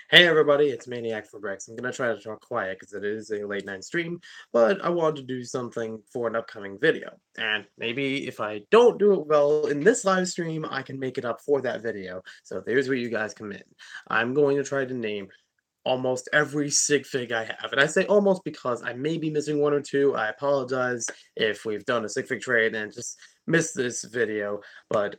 Hey everybody, it's Maniac for Bricks. I'm gonna try to talk quiet because it is a late night stream, but I wanted to do something for an upcoming video. And maybe if I don't do it well in this live stream, I can make it up for that video. So there's where you guys come in. I'm going to try to name almost every sig fig I have. And I say almost because I may be missing one or two. I apologize if we've done a sig fig trade and just missed this video. But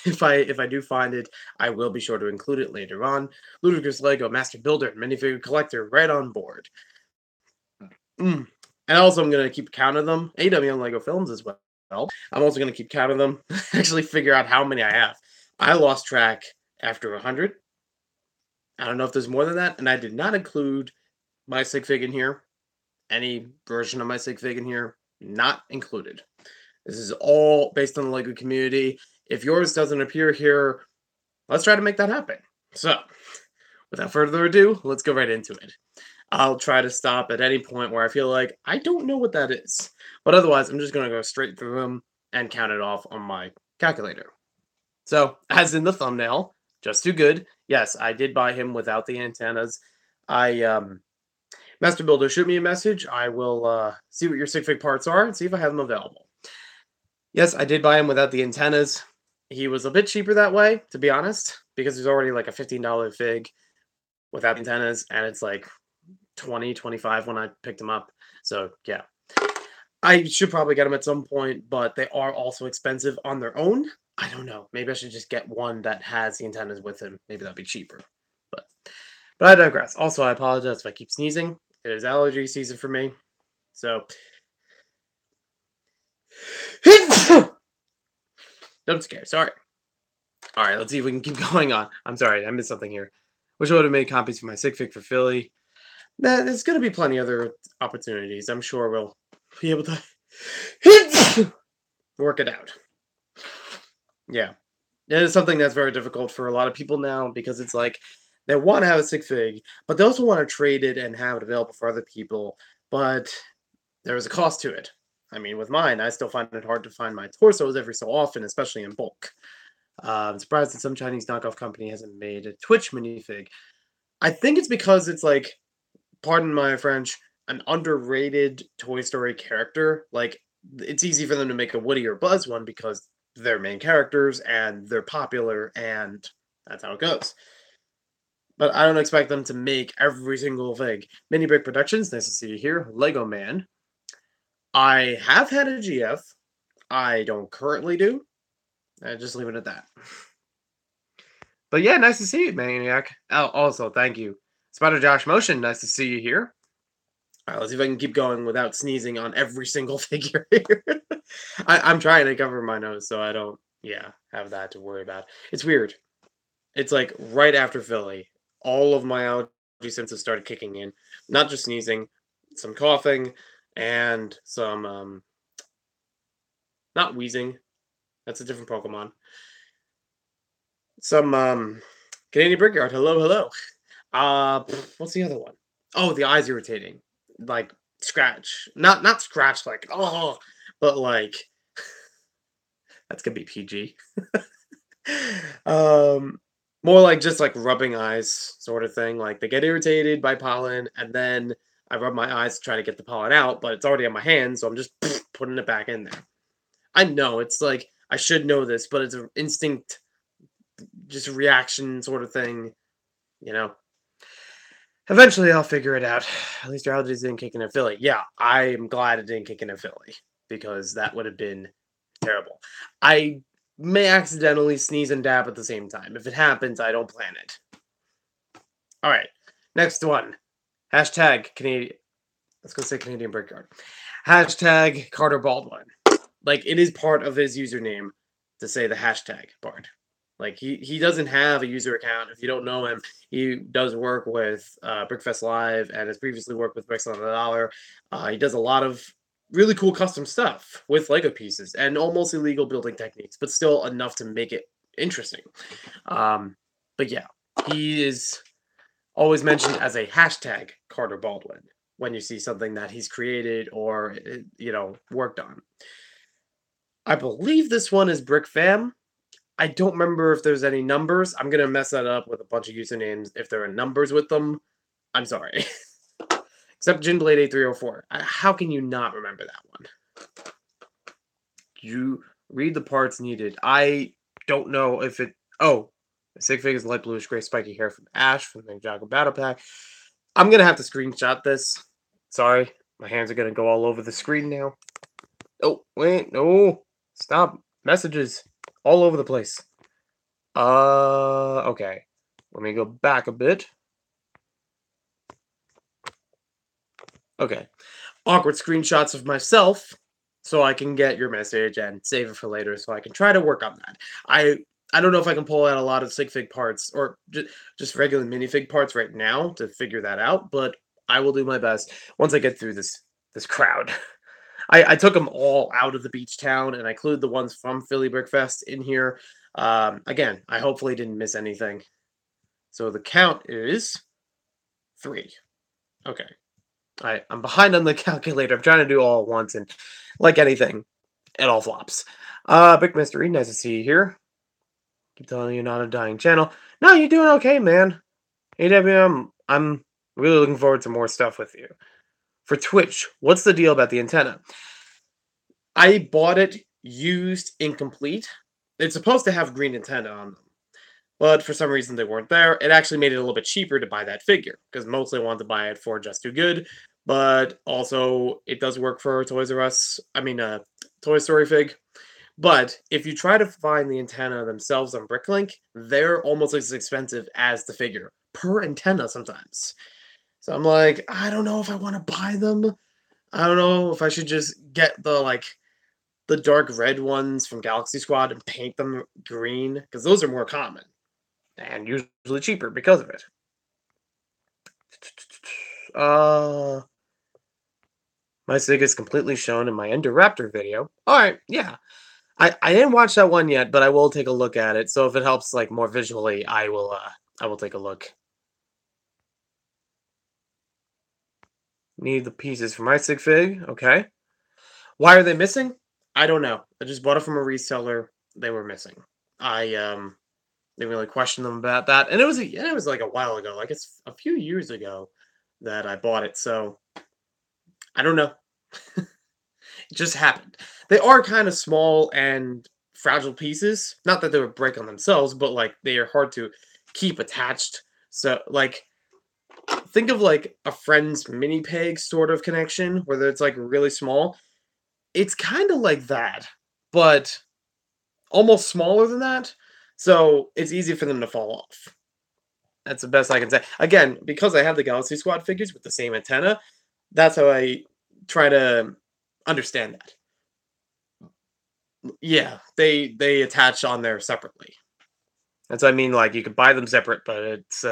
if I do find it, I will be sure to include it later on. Ludicrous Lego Master Builder and Minifigure Collector right on board. Mm. And also, I'm gonna keep count of them. AWM Lego Films as well. I'm also gonna keep count of them. Actually, figure out how many I have. I lost track after 100. I don't know if there's more than that, and I did not include my sig fig in here. Any version of my sig fig in here, not included. This is all based on the Lego community. If yours doesn't appear here, let's try to make that happen. So, without further ado, let's go right into it. I'll try to stop at any point where I feel like I don't know what that is. But otherwise, I'm just going to go straight through them and count it off on my calculator. So, as in the thumbnail, just too good. Yes, I did buy him without the antennas. Master Builder, shoot me a message. I will see what your sig fig parts are and see if I have them available. Yes, I did buy him without the antennas. He was a bit cheaper that way, to be honest, because there's already like a $15 fig without antennas, and it's like 20, 25 when I picked him up. So yeah, I should probably get them at some point, but they are also expensive on their own. I don't know. Maybe I should just get one that has the antennas with him. Maybe that'd be cheaper. But but I digress. Also, I apologize if I keep sneezing. It is allergy season for me. So don't scare. Sorry. All right, let's see if we can keep going on. I'm sorry, I missed something here. Wish I would have made copies for my sig fig for Philly. There's going to be plenty other opportunities. I'm sure we'll be able to work it out. Yeah. It is something that's very difficult for a lot of people now because it's like they want to have a sig fig, but they also want to trade it and have it available for other people. But there's a cost to it. I mean, with mine, I still find it hard to find my torsos every so often, especially in bulk. I'm surprised that some Chinese knockoff company hasn't made a Twitch minifig. I think it's because it's like, pardon my French, an underrated Toy Story character. Like, it's easy for them to make a Woody or Buzz one because they're main characters and they're popular, and that's how it goes. But I don't expect them to make every single fig. Mini Brick Productions, nice to see you here. Lego Man. I have had a GF. I don't currently do. I just leave it at that. But yeah, nice to see you, Maniac. Oh, also, thank you. Spider Josh Motion, nice to see you here. All right, let's see if I can keep going without sneezing on every single figure here. I'm trying to cover my nose so I don't, yeah, have that to worry about. It's weird. It's like right after Philly, all of my allergy symptoms started kicking in. Not just sneezing, some coughing, and some, not wheezing. That's a different Pokemon. Some, Canadian Brickyard. Hello, hello. What's the other one? Oh, the eyes irritating. Like scratch. Not scratch like oh, but like that's gonna be PG. um More like just like rubbing eyes sort of thing. Like they get irritated by pollen and then I rub my eyes to try to get the pollen out, but it's already on my hands, so I'm just putting it back in there. I know it's like I should know this, but it's an instinct just reaction sort of thing, you know. Eventually, I'll figure it out. At least your allergies didn't kick in in Philly. Yeah, I'm glad it didn't kick in Philly because that would have been terrible. I may accidentally sneeze and dab at the same time. If it happens, I don't plan it. All right, next one. Hashtag Canadian. Let's go say Canadian Brickyard. Hashtag Carter Baldwin. Like it is part of his username to say the hashtag part. Like he doesn't have a user account. If you don't know him, he does work with Brickfest Live and has previously worked with Bricks on the Dollar. He does a lot of really cool custom stuff with Lego pieces and almost illegal building techniques, but still enough to make it interesting. But yeah, he is always mentioned as a hashtag Carter Baldwin when you see something that he's created or worked on. I believe this one is Brick Fam. I don't remember if there's any numbers. I'm gonna mess that up with a bunch of usernames if there are numbers with them. I'm sorry. Except Ginblade 8304. How can you not remember that one? You read the parts needed. I don't know if it. Oh, SIGFIGS light bluish gray spiky hair from Ash from the Ninjago Battle Pack. I'm gonna have to screenshot this. Sorry, my hands are gonna go all over the screen now. Oh wait, no, stop messages all over the place. Okay. Let me go back a bit. Okay. Awkward screenshots of myself so I can get your message and save it for later so I can try to work on that. I don't know if I can pull out a lot of SIGFIG parts or just regular minifig parts right now to figure that out, but I will do my best once I get through this crowd. I took them all out of the beach town and I include the ones from Philly Brickfest in here. Again, I hopefully didn't miss anything. So the count is 3. Okay. I'm behind on the calculator. I'm trying to do all at once, and like anything, it all flops. Big Mystery, nice to see you here. Keep telling you you're not a dying channel. No, you're doing okay, man. AWM, I'm really looking forward to more stuff with you. For Twitch, what's the deal about the antenna? I bought it used, incomplete. It's supposed to have green antenna on them, but for some reason they weren't there. It actually made it a little bit cheaper to buy that figure, because mostly I wanted to buy it for Just Too Good, but also it does work for Toys R Us, Toy Story Fig. But if you try to find the antenna themselves on Bricklink, they're almost as expensive as the figure, per antenna sometimes. So I'm like, I don't know if I want to buy them. I don't know if I should just get the dark red ones from Galaxy Squad and paint them green, because those are more common and usually cheaper because of it. My SIG is completely shown in my Endoraptor video. Alright, yeah. I didn't watch that one yet, but I will take a look at it. So if it helps like more visually, I will take a look. Need the pieces for my SIG fig. Okay. Why are they missing? I don't know. I just bought it from a reseller. They were missing. I didn't really question them about that. And it was like a while ago. Like it's a few years ago that I bought it. So I don't know. It just happened. They are kind of small and fragile pieces. Not that they would break on themselves, but like they are hard to keep attached. So like think of like a friend's mini peg sort of connection where it's like really small. It's kind of like that, but almost smaller than that. So it's easy for them to fall off. That's the best I can say. Again, because I have the Galaxy Squad figures with the same antenna, that's how I try to understand that. Yeah, they attach on there separately. That's what I mean. Like you could buy them separate, but it's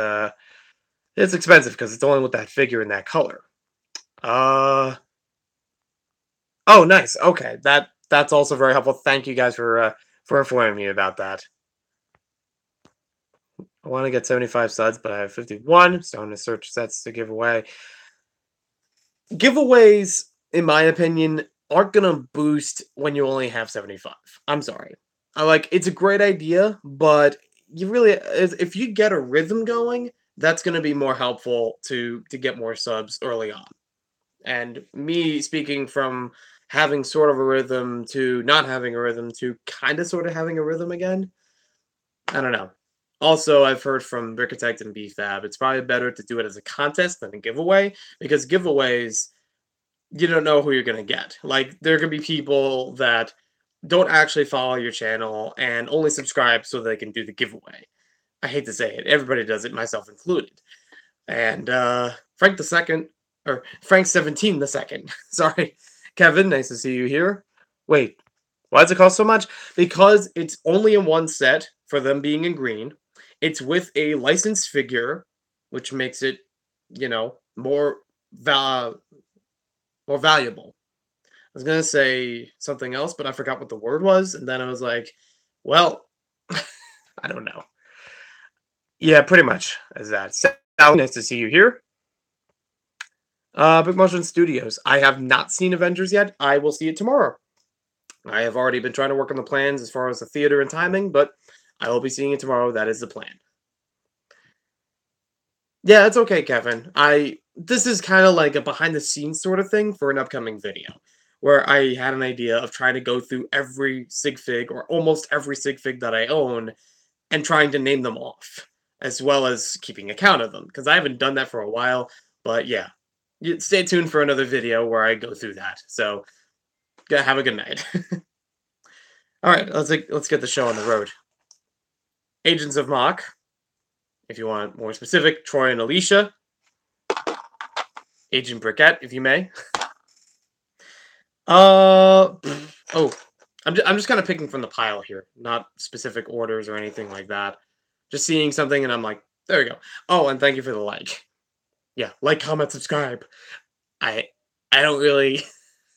expensive because it's only with that figure in that color. Oh, nice. Okay, that's also very helpful. Thank you guys for informing me about that. I want to get 75 suds, but I have 51, so I'm going to search sets to give away. Giveaways, in my opinion, aren't going to boost when you only have 75. I'm sorry. It's a great idea, but you really, if you get a rhythm going, that's going to be more helpful to get more subs early on. And me speaking from having sort of a rhythm to not having a rhythm to kind of sort of having a rhythm again, I don't know. Also, I've heard from Brickset and BFab, it's probably better to do it as a contest than a giveaway, because giveaways, you don't know who you're going to get. Like, there could be people that don't actually follow your channel and only subscribe so they can do the giveaway. I hate to say it. Everybody does it, myself included. And Frank the Second, or Frank 17 the Second. Sorry, Kevin. Nice to see you here. Wait, why does it cost so much? Because it's only in one set for them being in green. It's with a licensed figure, which makes it, more valuable. I was gonna say something else, but I forgot what the word was, and then I was like, well, I don't know. Yeah, pretty much as that. Sal, nice to see you here. Big Motion Studios. I have not seen Avengers yet. I will see it tomorrow. I have already been trying to work on the plans as far as the theater and timing, but I will be seeing it tomorrow. That is the plan. Yeah, it's okay, Kevin. This is kind of like a behind the scenes sort of thing for an upcoming video where I had an idea of trying to go through every SIGFIG or almost every SIGFIG that I own and trying to name them off, as well as keeping account of them, because I haven't done that for a while. But yeah, stay tuned for another video where I go through that. So, have a good night. All right, let's get the show on the road. Agents of Mach. If you want more specific, Troy and Alicia. Agent Brickette, if you may. Oh, I'm just kind of picking from the pile here, not specific orders or anything like that. Just seeing something and I'm like, there we go. Oh, and thank you for the like. Yeah, like, comment, subscribe. I I don't really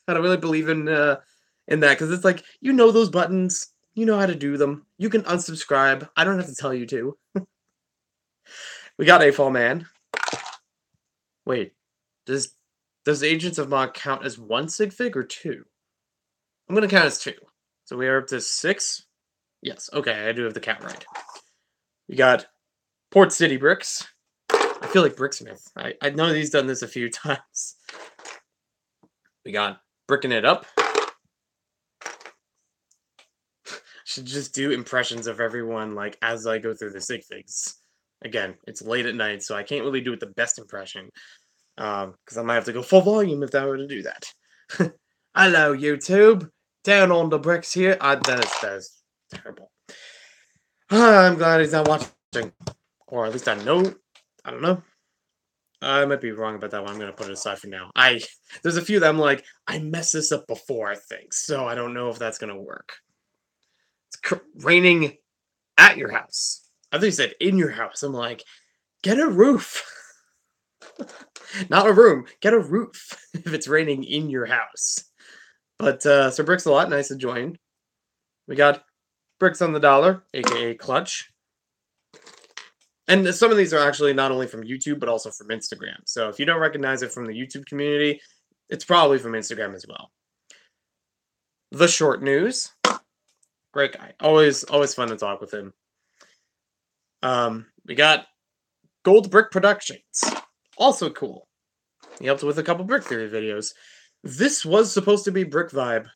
I don't really believe in that because it's like you know those buttons, you know how to do them. You can unsubscribe. I don't have to tell you to. We got a fall man. Wait, does Agents of Mod count as one sig fig or two? I'm gonna count as two. So we are up to 6. Yes, okay, I do have the count right. We got Port City Bricks. I feel like Bricksmith. I know he's done this a few times. We got Bricking It Up. Should just do impressions of everyone like as I go through the sig figs. Again, it's late at night, so I can't really do it the best impression. Because I might have to go full volume if I were to do that. Hello, YouTube. Down on the bricks here. That is terrible. I'm glad he's not watching. Or at least I know. I don't know. I might be wrong about that one. I'm going to put it aside for now. There's a few that I'm like, I messed this up before, I think. So I don't know if that's going to work. It's raining at your house. I think you said in your house. I'm like, get a roof. Not a room. Get a roof if it's raining in your house. But Sir Brick's a lot. Nice to join. We got Bricks on the Dollar, aka Clutch. And some of these are actually not only from YouTube, but also from Instagram. So if you don't recognize it from the YouTube community, it's probably from Instagram as well. The Short News. Great guy. Always fun to talk with him. We got Gold Brick Productions. Also cool. He helped with a couple Brick Theory videos. This was supposed to be Brick Vibe,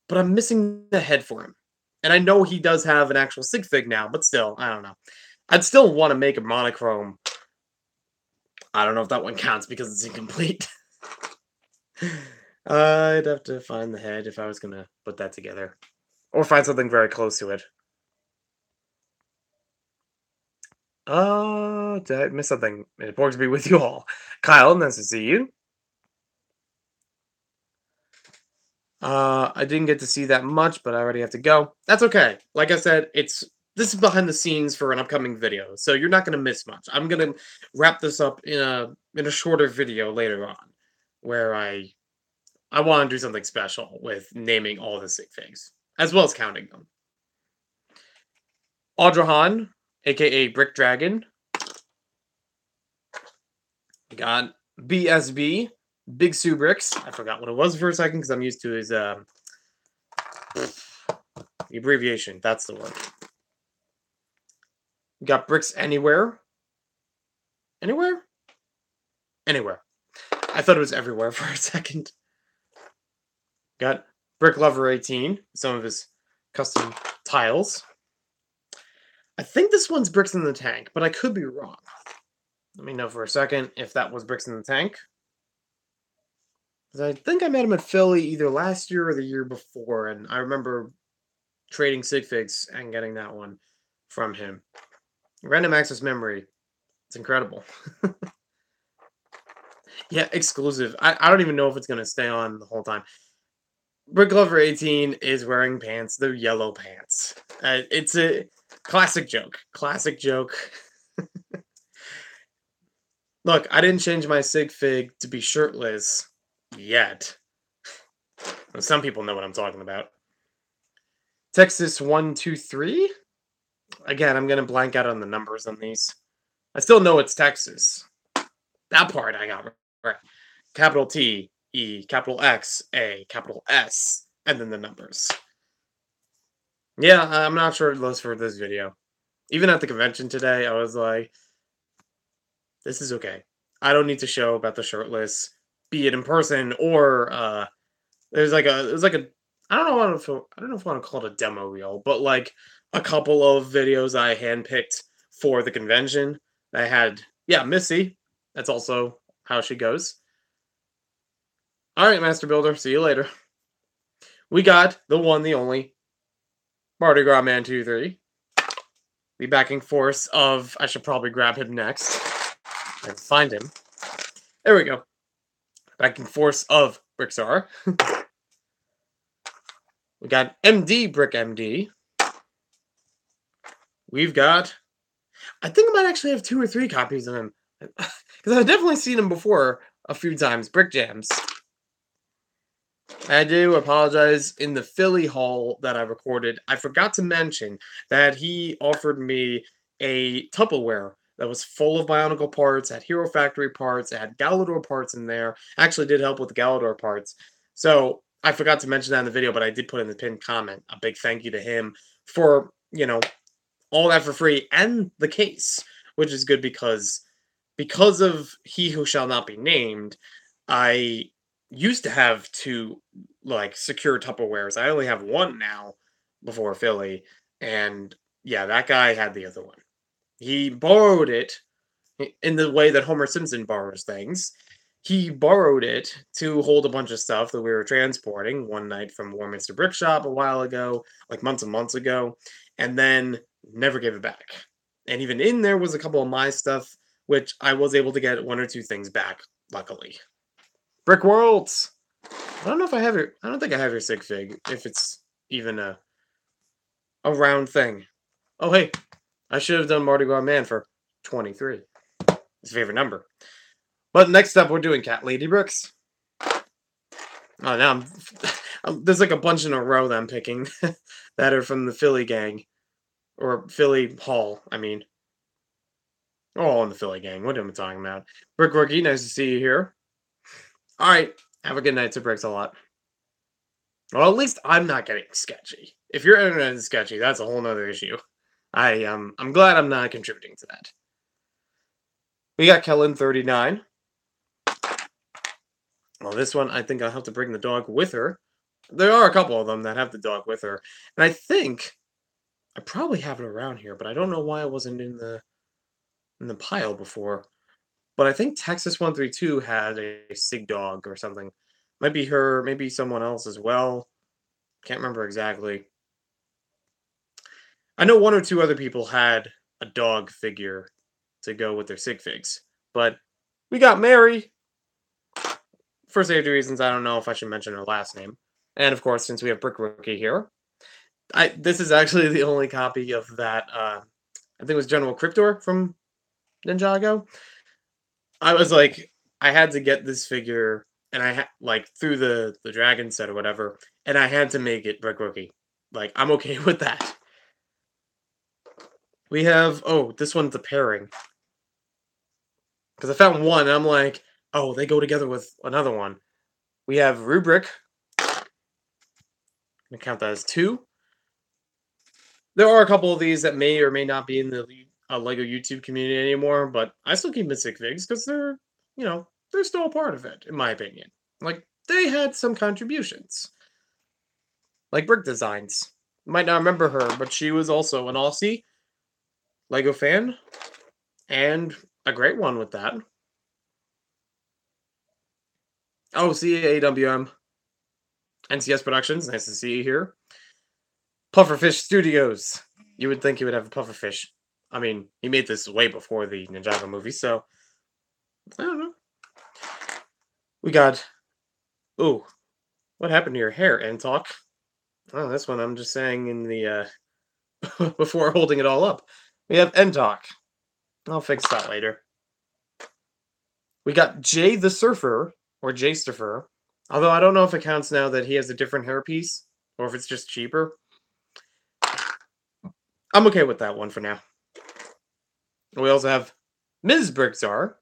but I'm missing the head for him. And I know he does have an actual sig fig now, but still, I don't know. I'd still want to make a monochrome. I don't know if that one counts because it's incomplete. I'd have to find the head if I was going to put that together. Or find something very close to it. Did I miss something? It's important to be with you all. Kyle, nice to see you. I didn't get to see that much, but I already have to go. That's okay. Like I said, this is behind the scenes for an upcoming video, so you're not gonna miss much. I'm gonna wrap this up in a shorter video later on, where I want to do something special with naming all the sig figs, as well as counting them. Audrahan, aka Brick Dragon. We got BSB, Big Sue Bricks. I forgot what it was for a second because I'm used to his the abbreviation. That's the one. We got Bricks Anywhere. Anywhere? Anywhere. I thought it was everywhere for a second. Got Brick Lover 18, some of his custom tiles. I think this one's Bricks in the Tank, but I could be wrong. Let me know for a second if that was Bricks in the Tank. I think I met him at Philly either last year or the year before, and I remember trading sig figs and getting that one from him. Random access memory. It's incredible. Yeah, exclusive. I don't even know if it's going to stay on the whole time. Brick Lover 18 is wearing pants. They're yellow pants. It's a classic joke. Classic joke. Look, I didn't change my sig fig to be shirtless yet. Some people know what I'm talking about. Texas 123. Again, I'm going to blank out on the numbers on these. I still know it's Texas. That part I got right. Capital T, E, capital X, A, capital S, and then the numbers. Yeah, I'm not shirtless for this video. Even at the convention today, I was like, this is okay. I don't need to show about the shirtless, be it in person or there's like a I don't know if I want to call it a demo reel, but like a couple of videos I handpicked for the convention. I had Missy. That's also how she goes. All right, Master Builder. See you later. We got the one, the only Mardi Gras Man 2-3. The backing force of I should probably grab him next and find him. There we go. Backing force of Brickstar. We got MD Brick MD. We've got. I think I might actually have 2 or 3 copies of him because I've definitely seen him before a few times. Brick Jams. I do apologize. In the Philly haul that I recorded, I forgot to mention that he offered me a Tupperware that was full of Bionicle parts, had Hero Factory parts, it had Galador parts in there. Actually did help with the Galador parts. So I forgot to mention that in the video, but I did put in the pinned comment. A big thank you to him for, all that for free and the case, which is good because of He Who Shall Not Be Named, I used to have 2 like secure Tupperwares. I only have 1 now before Philly, and yeah, that guy had the other one. He borrowed it in the way that Homer Simpson borrows things. He borrowed it to hold a bunch of stuff that we were transporting one night from Warminster Brick Shop a while ago, like months and months ago, and then never gave it back. And even in there was a couple of my stuff, which I was able to get 1 or 2 things back, luckily. Brick Worlds! I don't know if I have your. I don't think I have your sig fig, if it's even a round thing. Oh, hey, I should have done Mardi Gras Man for 23. His favorite number. But next up, we're doing Cat Lady Bricks. Oh, now there's like a bunch in a row that I'm picking that are from the Philly gang. Or Philly Hall, I mean. All in the Philly gang. What am I talking about? Brick Rookie, nice to see you here. Alright, have a good night to Bricks a lot. Well, at least I'm not getting sketchy. If your internet is sketchy, that's a whole nother issue. I'm glad I'm not contributing to that. We got Kellen 39. Well, this one, I think I'll have to bring the dog with her. There are a couple of them that have the dog with her. And I think I probably have it around here, but I don't know why it wasn't in the pile before. But I think Texas 132 had a Sig dog or something. Might be her, maybe someone else as well. Can't remember exactly. I know 1 or 2 other people had a dog figure to go with their SIGFIGS. But we got Mary. For safety reasons, I don't know if I should mention her last name. And of course, since we have Brick Rookie here, this is actually the only copy of that. I think it was General Cryptor from Ninjago. I was like, I had to get this figure, and I had like through the dragon set or whatever, and I had to make it Brick Rookie. Like, I'm okay with that. We have this one's a pairing because I found one, and I'm like, oh, they go together with another one. We have Rubric. I'm gonna count that as 2. There are a couple of these that may or may not be in the Lego YouTube community anymore, but I still keep Mystic Figs because they're still a part of it, in my opinion. Like, they had some contributions. Like Brick Designs. Might not remember her, but she was also an Aussie Lego fan, and a great one with that. Oh, CAWM. NCS Productions, nice to see you here. Pufferfish Studios. You would think he would have a Pufferfish. I mean, he made this way before the Ninjago movie, so I don't know. We got. Ooh, what happened to your hair, N-Talk? Oh, this one I'm just saying in the before holding it all up. We have N-Talk. I'll fix that later. We got Jay the Surfer or Jay Surfer. Although I don't know if it counts now that he has a different hairpiece or if it's just cheaper. I'm okay with that one for now. We also have Ms. Brickzar.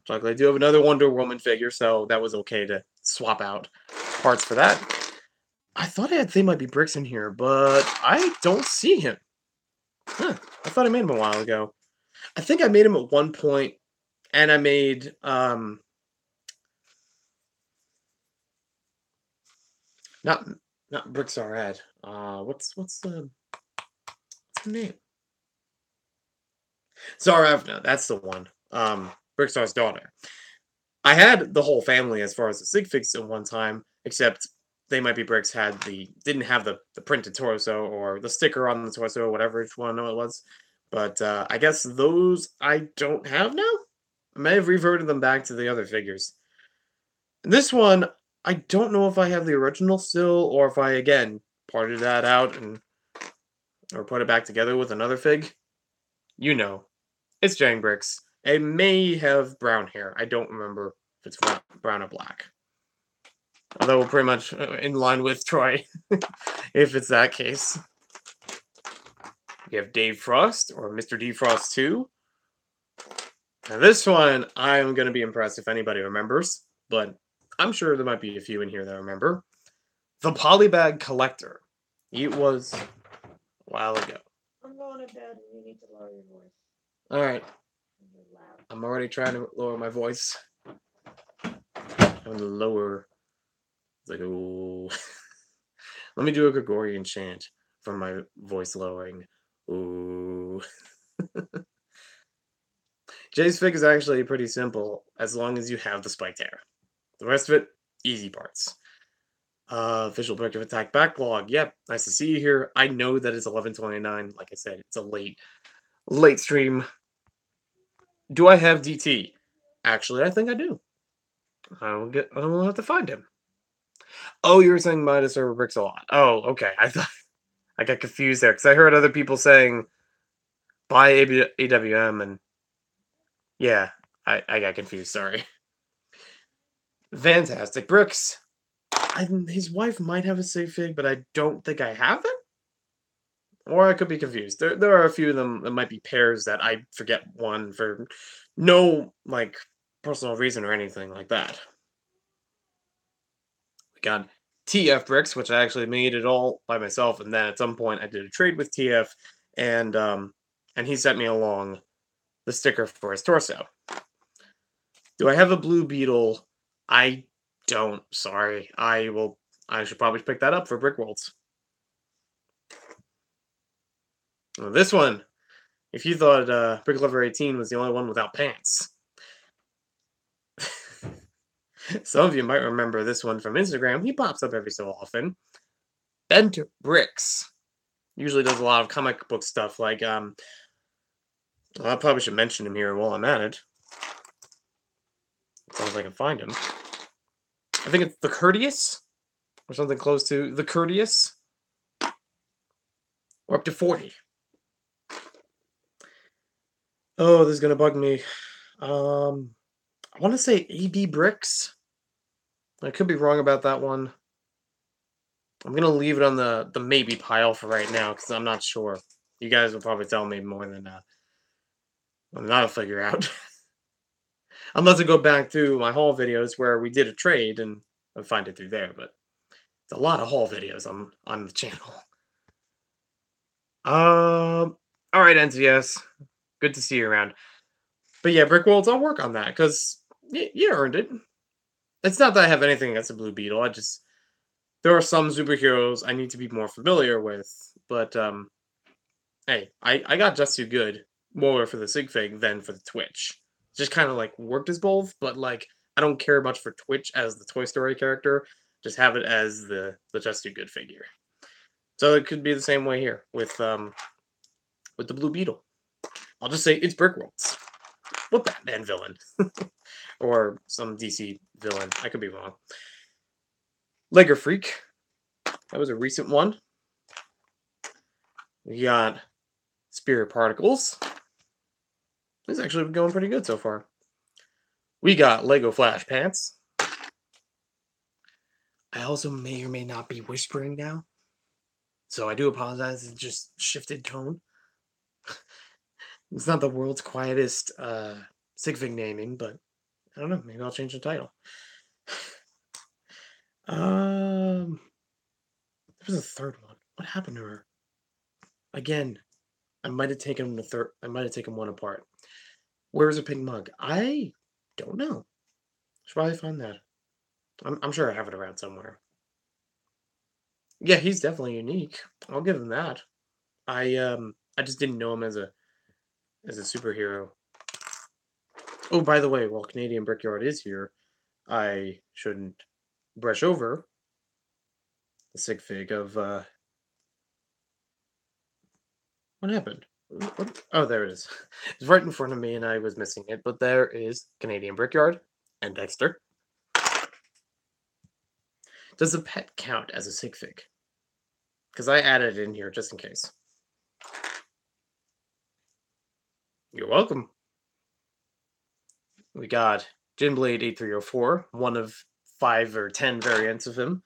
Luckily, I do have another Wonder Woman figure, so that was okay to swap out parts for that. I thought they might be bricks in here, but I don't see him. Huh. I thought I made him a while ago. I think I made him at one point, and I made not not bricks are red. What's the name? Zaravna, that's the one. Brickstar's daughter. I had the whole family as far as the SIGFIGS at one time, except they might be bricks didn't have the printed torso or the sticker on the torso or whatever which one it was. But I guess those I don't have now. I may have reverted them back to the other figures. This one, I don't know if I have the original still or if I again parted that out and or put it back together with another fig. You know, it's Jang Bricks. It may have brown hair. I don't remember if it's brown or black. Although we're pretty much in line with Troy, if it's that case. We have Dave Frost, or Mr. D Frost 2. Now this one, I'm going to be impressed if anybody remembers, but I'm sure there might be a few in here that remember. The Polybag Collector. It was a while ago. I'm going to bed and you need to lower your voice. Alright. You're loud. I'm already trying to lower my voice. I'm going to lower. It's like, ooh. Let me do a Gregorian chant for my voice lowering. Ooh. Jay's fig is actually pretty simple as long as you have the spiked hair. The rest of it, easy parts. Official Directive Attack Backlog. Yep, nice to see you here. I know that it's 11:29. Like I said, it's a late stream. Do I have DT? Actually, I think I do. I will have to find him. Oh, you were saying Midas over bricks a lot. Oh, okay. I thought I got confused there because I heard other people saying buy AWM and yeah, I got confused. Sorry. Fantastic bricks. His wife might have a SIGFIG, but I don't think I have it. Or I could be confused. There are a few of them that might be pairs that I forget one for no like personal reason or anything like that. We got TF bricks, which I actually made it all by myself, and then at some point I did a trade with TF, and he sent me along the sticker for his torso. Do I have a blue beetle? I don't. Sorry. I should probably pick that up for Brick Worlds. Well, this one, if you thought Brick Lover 18 was the only one without pants. Some of you might remember this one from Instagram. He pops up every so often. Bent Bricks. Usually does a lot of comic book stuff like, well, I probably should mention him here while I'm at it. As long as I can find him. I think it's The Courteous, or something close to The Courteous. Or up to 40. Oh, this is going to bug me. I want to say AB Bricks. I could be wrong about that one. I'm going to leave it on the maybe pile for right now, because I'm not sure. You guys will probably tell me more than I'll figure out. Unless I go back to my haul videos where we did a trade and I'll find it through there, but it's a lot of haul videos on the channel. Alright, NCS. Good to see you around. But yeah, Brick Worlds, I'll work on that, because you earned it. It's not that I have anything against a Blue Beetle, there are some superheroes I need to be more familiar with, but, hey, I got Just Too Good more for the SIGFIG than for the Twitch. Just kind of, like, worked as both, but, like, I don't care much for Twitch as the Toy Story character, just have it as the Just Too Good figure. So it could be the same way here with the Blue Beetle. I'll just say it's Brick Worlds. What Batman villain? Or some DC villain. I could be wrong. Legger Freak. That was a recent one. We got Spirit Particles. This is actually going pretty good so far. We got Lego Flash Pants. I also may or may not be whispering now. So I do apologize. It's just shifted tone. It's not the world's quietest SIGFIG naming, but I don't know. Maybe I'll change the title. There was a third one. What happened to her? Again, I might have taken the third. I might have taken one apart. Where's a pink mug? I don't know. Should probably find that. I'm sure I have it around somewhere. Yeah, he's definitely unique. I'll give him that. I just didn't know him as a superhero. Oh, by the way, while Canadian Brickyard is here, I shouldn't brush over the sig fig of what happened. Oh, there it is. It's right in front of me, and I was missing it. But there is Canadian Brickyard and Dexter. Does the pet count as a sig fig? Because I added it in here just in case. You're welcome. We got Ginblade 8304, one of 5 or 10 variants of him.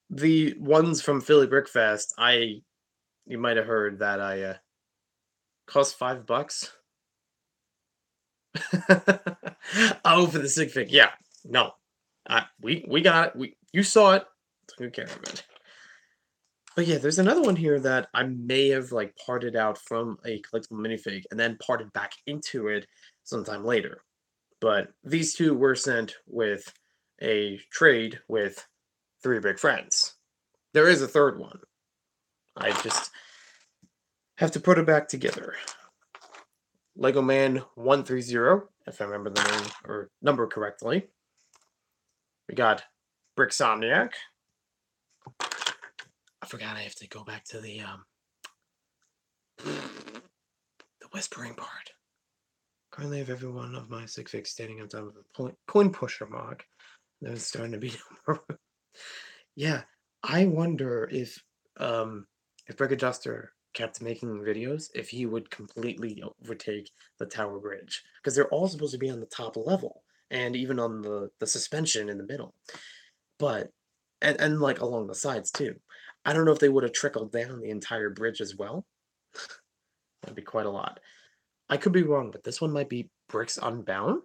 The ones from Philly Brickfest, you might have heard that I cost $5. Oh, for the sig fig, yeah, no, we got it. You saw it. Took care of it. But yeah, there's another one here that I may have like parted out from a collectible minifig and then parted back into it sometime later. But these two were sent with a trade with 3 big friends. There is a third one. I just have to put it back together. Lego Man 130, if I remember the name or number correctly. We got Bricksomniac. I forgot I have to go back to the whispering part. Currently, I have every one of my SIGFIGs standing on top of a coin pusher mark. There's starting to be yeah. I wonder if Brick Adjuster kept making videos, if he would completely overtake the Tower Bridge, because they're all supposed to be on the top level and even on the suspension in the middle, but and like along the sides too. I don't know if they would have trickled down the entire bridge as well. That'd be quite a lot. I could be wrong, but this one might be Bricks Unbound.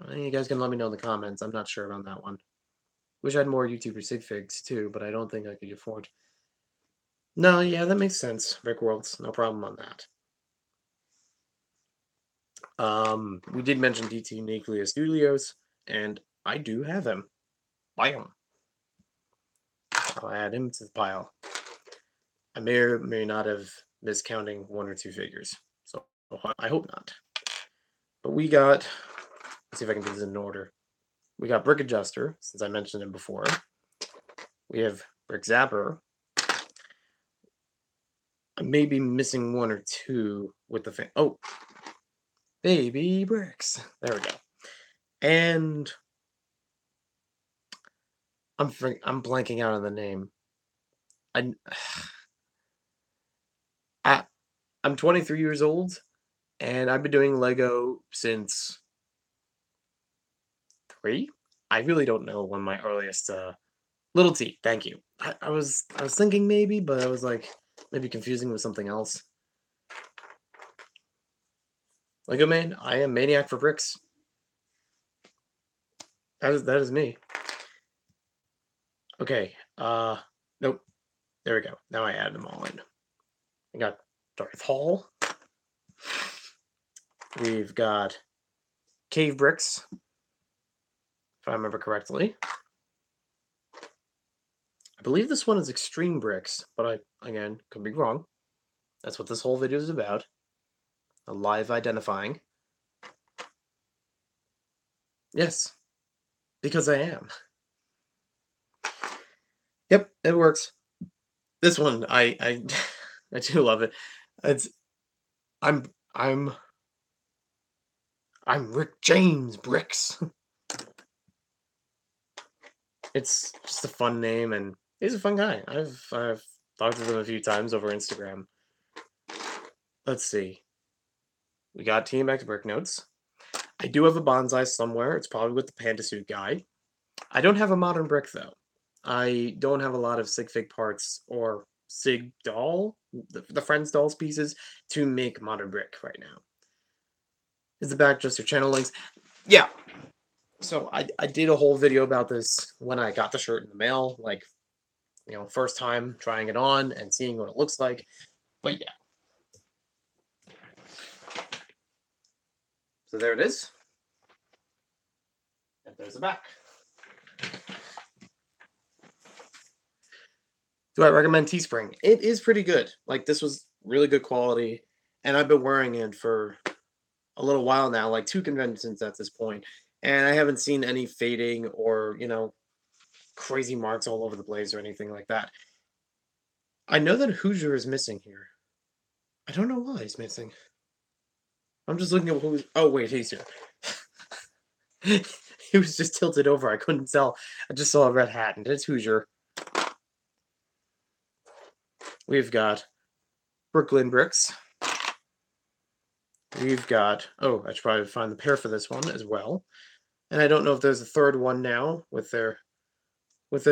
You guys can let me know in the comments. I'm not sure on that one. Wish I had more YouTuber sig figs too, but I don't think I could afford. No, yeah, that makes sense. Brick Worlds, no problem on that. We did mention DT Nuclear Studios, and I do have him. Buy him. I'll add him to the pile. I may or may not have miscounting 1 or 2 figures, so I hope not. But we got. Let's see if I can do this in order. We got Brick Adjuster, since I mentioned him before. We have Brick Zapper. I may be missing 1 or 2 with the oh, Baby Bricks. There we go. And I'm blanking out on the name. I'm 23 years old, and I've been doing Lego since 3. I really don't know when my earliest Little T. Thank you. I was thinking maybe, but I was like maybe confusing with something else. Lego Man, I am maniac for bricks. That is me. Okay. Nope. There we go. Now I added them all in. We got Darth Hall. We've got Cave Bricks, if I remember correctly. I believe this one is Extreme Bricks, but I, again, could be wrong. That's what this whole video is about. A live identifying. Yes, because I am. Yep, it works. This one, I I do love it. It's I'm Rick James Bricks. It's just a fun name, and he's a fun guy. I've talked to him a few times over Instagram. Let's see. We got TMX Brick Notes. I do have a bonsai somewhere. It's probably with the Panda Suit guy. I don't have a modern brick though. I don't have a lot of SIGFIG parts or SIG doll, the Friends dolls pieces to make modern brick right now. Is the back just your channel links? Yeah. So I did a whole video about this when I got the shirt in the mail, like, first time trying it on and seeing what it looks like. But yeah, so there it is. And there's the back. Do I recommend Teespring? It is pretty good. Like, this was really good quality, and I've been wearing it for a little while now, like 2 conventions at this point, and I haven't seen any fading or, crazy marks all over the place or anything like that. I know that Hoosier is missing here. I don't know why he's missing. I'm just looking at who's. Oh wait, he's here. He was just tilted over. I couldn't tell. I just saw a red hat, and it's Hoosier. We've got Brooklyn Bricks. We've got. Oh, I should probably find the pair for this one as well. And I don't know if there's a third one now with their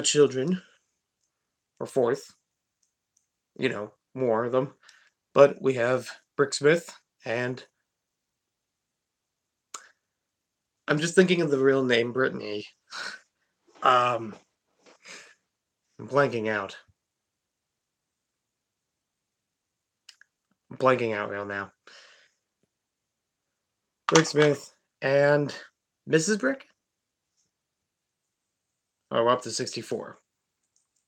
children, or fourth. More of them. But we have Bricksmith, and I'm just thinking of the real name, Brittany. I'm blanking out. I'm blanking out real now. Bricksmith and Mrs. Brick? Oh, we're up to 64.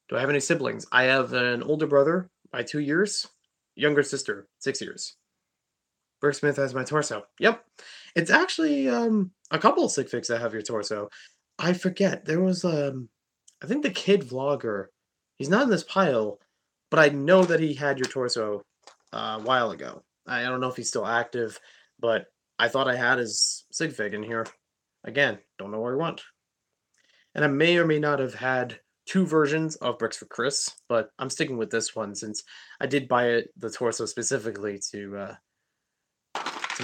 Do I have any siblings? I have an older brother by 2 years, younger sister, 6 years. Bricksmith has my torso. Yep. It's actually a couple of SIGFIGS that have your torso. I forget. There was I think the kid vlogger. He's not in this pile, but I know that he had your torso a while ago. I don't know if he's still active, but I thought I had his SIGFIG in here. Again, don't know where he went. And I may or may not have had 2 versions of Bricks for Chris, but I'm sticking with this one since I did buy the torso specifically to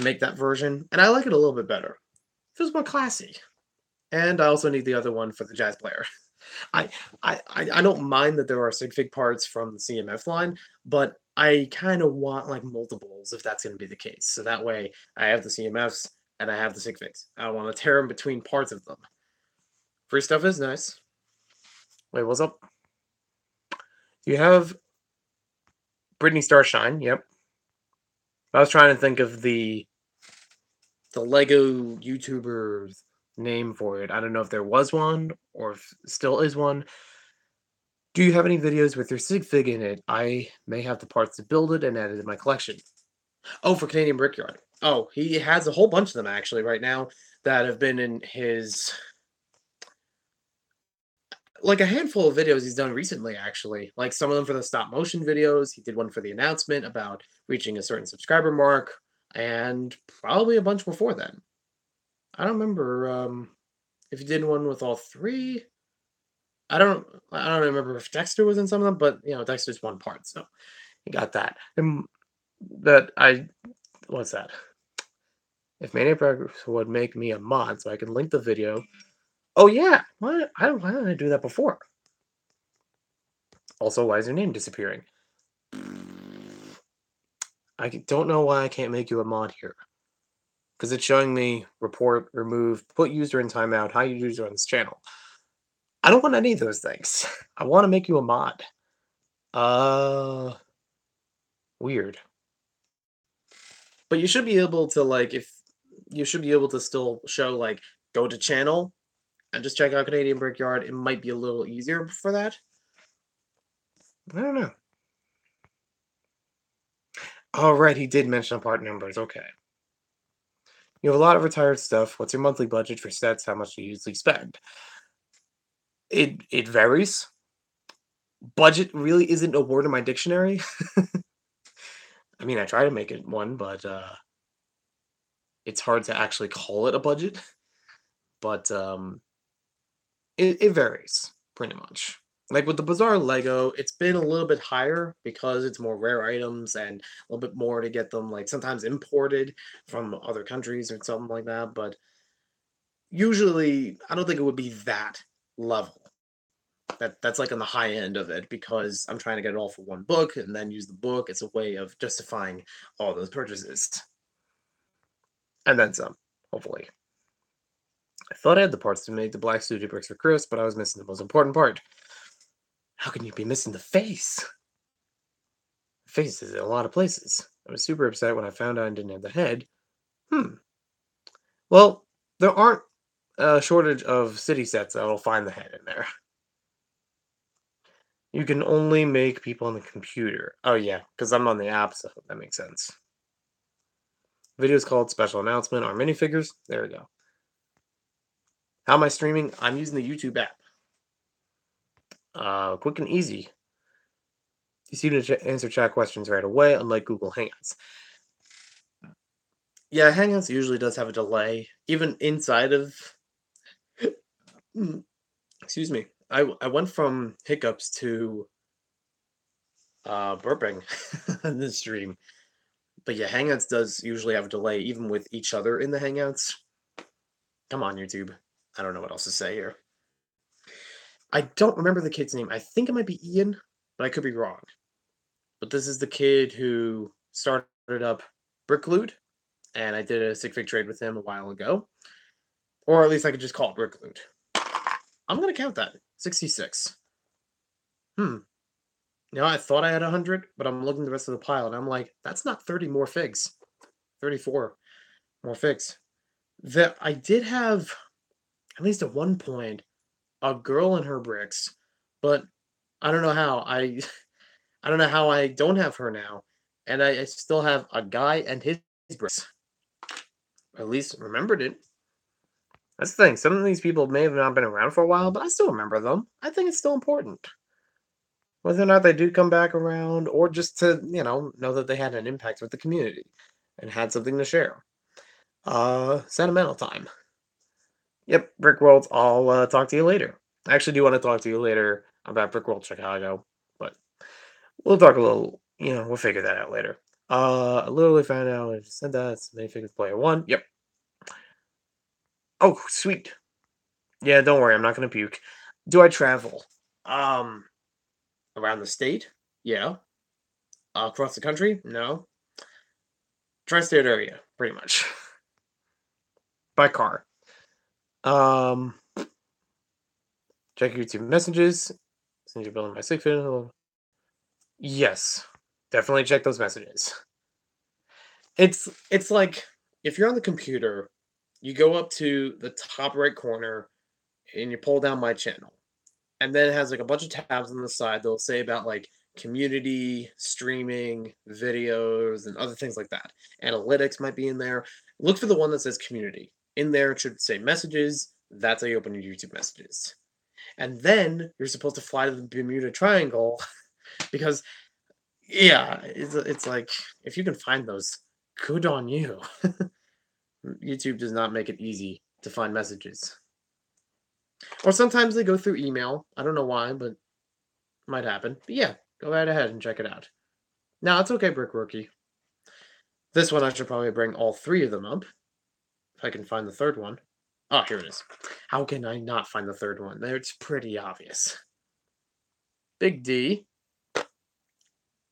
make that version, and I like it a little bit better. Feels more classy. And I also need the other one for the jazz player. I I don't mind that there are SIGFIG parts from the CMF line, but I kind of want like multiples if that's going to be the case. So that way I have the CMFs and I have the SIGFIGs. I don't want to tear them between parts of them. Free stuff is nice. Wait, what's up? You have Brittany Starshine. Yep. I was trying to think of the Lego YouTuber's name for it. I don't know if there was one or if still is one. Do you have any videos with your SIGFIG in it? I may have the parts to build it and add it to my collection. Oh, for Canadian Brickyard. Oh, he has a whole bunch of them actually right now that have been in his like a handful of videos he's done recently actually. Like some of them for the stop motion videos. He did one for the announcement about reaching a certain subscriber mark and probably a bunch before then. I don't remember if he did one with all 3. I don't remember if Dexter was in some of them, but Dexter's one part, so he got that. And what's that? If Maniac Progress would make me a mod, so I can link the video. Oh yeah, why didn't I do that before? Also, why is your name disappearing? I don't know why I can't make you a mod here. Because it's showing me report, remove, put user in timeout, hide user on this channel. I don't want any of those things. I want to make you a mod. Weird. But you should be able to if you should be able to still show go to channel and just check out Canadian Brickyard. It might be a little easier for that. I don't know. Oh right, he did mention part numbers. Okay. You have a lot of retired stuff. What's your monthly budget for sets? How much do you usually spend? It varies. Budget really isn't a word in my dictionary. I mean, I try to make it one, but it's hard to actually call it a budget. But it varies pretty much. Like with the Bazaar Lego, it's been a little bit higher because it's more rare items and a little bit more to get them sometimes imported from other countries or something like that. But usually, I don't think it would be that level. That's on the high end of it because I'm trying to get it all for one book and then use the book as a way of justifying all those purchases. And then some, hopefully. I thought I had the parts to make the black studio bricks for Chris, but I was missing the most important part. How can you be missing the face? The face is in a lot of places. I was super upset when I found out I didn't have the head. Hmm. Well, there aren't a shortage of city sets that'll find the head in there. You can only make people on the computer. Oh yeah, because I'm on the app, so that makes sense. Videos called special announcement or minifigures. There we go. How am I streaming? I'm using the YouTube app. Quick and easy. You seem to answer chat questions right away, unlike Google Hangouts. Yeah, Hangouts usually does have a delay, even inside of. Mm, excuse me. I went from hiccups to burping in this stream. But yeah, Hangouts does usually have a delay, even with each other in the Hangouts. Come on, YouTube. I don't know what else to say here. I don't remember the kid's name. I think it might be Ian, but I could be wrong. But this is the kid who started up Brickloot, and I did a SIGFIG trade with him a while ago. Or at least I could just call it Brickloot. I'm going to count that. 66. Hmm. Now I thought I had 100, but I'm looking at the rest of the pile, and I'm like, that's not 30 more figs. 34 more figs. That I did have, at least at one point, a girl and her bricks, but I don't know how. I don't know how I don't have her now, and I still have a guy and his bricks. At least remembered it. That's the thing. Some of these people may have not been around for a while, but I still remember them. I think it's still important. Whether or not they do come back around, or just to, know that they had an impact with the community and had something to share. Sentimental time. Yep, Brickworlds. I'll talk to you later. I actually do want to talk to you later about Brickworld Chicago, but we'll talk a little. We'll figure that out later. I literally found out I just said that it's minifigures player one. Yep. Oh, sweet. Yeah, don't worry. I'm not gonna puke. Do I travel? Um, Around the state? Yeah. Across the country? No. Tri-state area, pretty much. By car. Um, check YouTube messages. Since you're building my SIGFIG. Yes, definitely check those messages. It's like if you're on the computer, you go up to the top right corner and you pull down my channel. And then it has like a bunch of tabs on the side that'll say about like community, streaming, videos, and other things like that. Analytics might be in there. Look for the one that says community. In there, it should say messages. That's how you open your YouTube messages. And then you're supposed to fly to the Bermuda Triangle because, yeah, it's like if you can find those, good on you. YouTube does not make it easy to find messages. Or sometimes they go through email. I don't know why, but might happen. But yeah, go right ahead and check it out. Now, it's okay, Brick Rookie. This one I should probably bring all three of them up. If I can find the third one. Oh, here it is. How can I not find the third one? It's pretty obvious. Big D,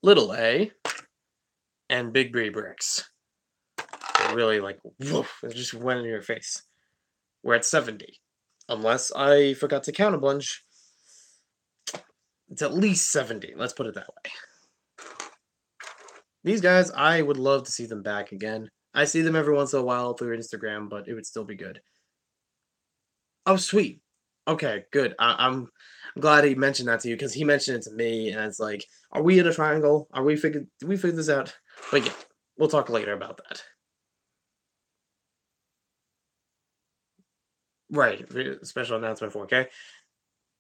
Little A, and Big B bricks. Really like, woof, it just went in your face. We're at 70. Unless I forgot to count a bunch. It's at least 70. Let's put it that way. These guys, I would love to see them back again. I see them every once in a while through Instagram, but it would still be good. Oh, sweet. Okay, good. I'm glad he mentioned that to you because he mentioned it to me, and it's like, are we in a triangle? Did we figure this out? But yeah, we'll talk later about that. Right, special announcement for okay.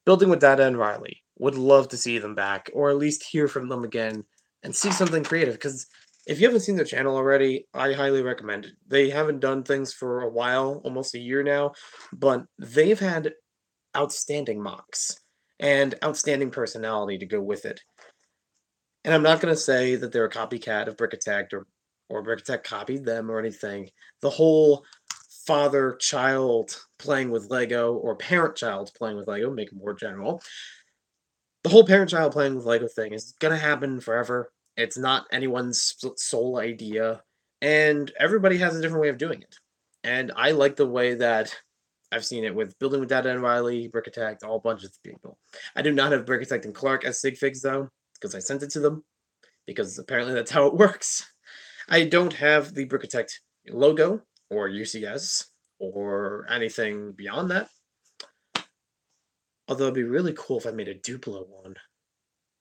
Building with Data and Riley. Would love to see them back, or at least hear from them again and see something creative. Because if you haven't seen their channel already, I highly recommend it. They haven't done things for a while, almost a year now, but they've had outstanding mocks and outstanding personality to go with it. And I'm not going to say that they're a copycat of Brickatect or Brickatect copied them or anything. The whole father-child playing with Lego or parent-child playing with Lego, make it more general. The whole parent-child playing with Lego thing is going to happen forever. It's not anyone's sole idea, and everybody has a different way of doing it. And I like the way that I've seen it with Building with Data and Riley, Brickitect, all bunches of people. I do not have Brickitect and Clark as SIGFIGs though, because I sent it to them, because apparently that's how it works. I don't have the Brickitect logo or UCS or anything beyond that. Although it'd be really cool if I made a Duplo one.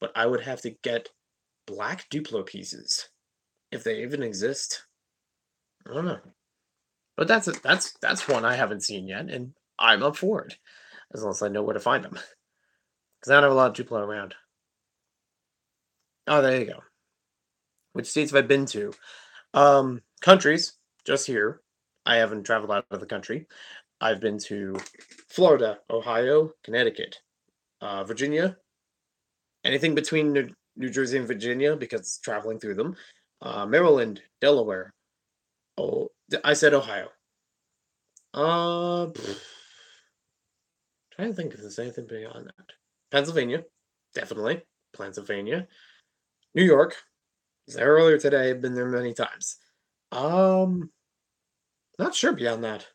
But I would have to get black Duplo pieces, if they even exist. I don't know. But that's one I haven't seen yet, and I'm up for it. As long as I know where to find them. Because I don't have a lot of Duplo around. Oh, there you go. Which states have I been to? Countries, just here. I haven't traveled out of the country. I've been to Florida, Ohio, Connecticut, Virginia, anything between New Jersey and Virginia because it's traveling through them. Maryland, Delaware. Oh, I said Ohio. Pfft, trying to think if there's anything beyond that. Pennsylvania, definitely. Pennsylvania. New York. Was there earlier today. I've been there many times. Um, not sure beyond that.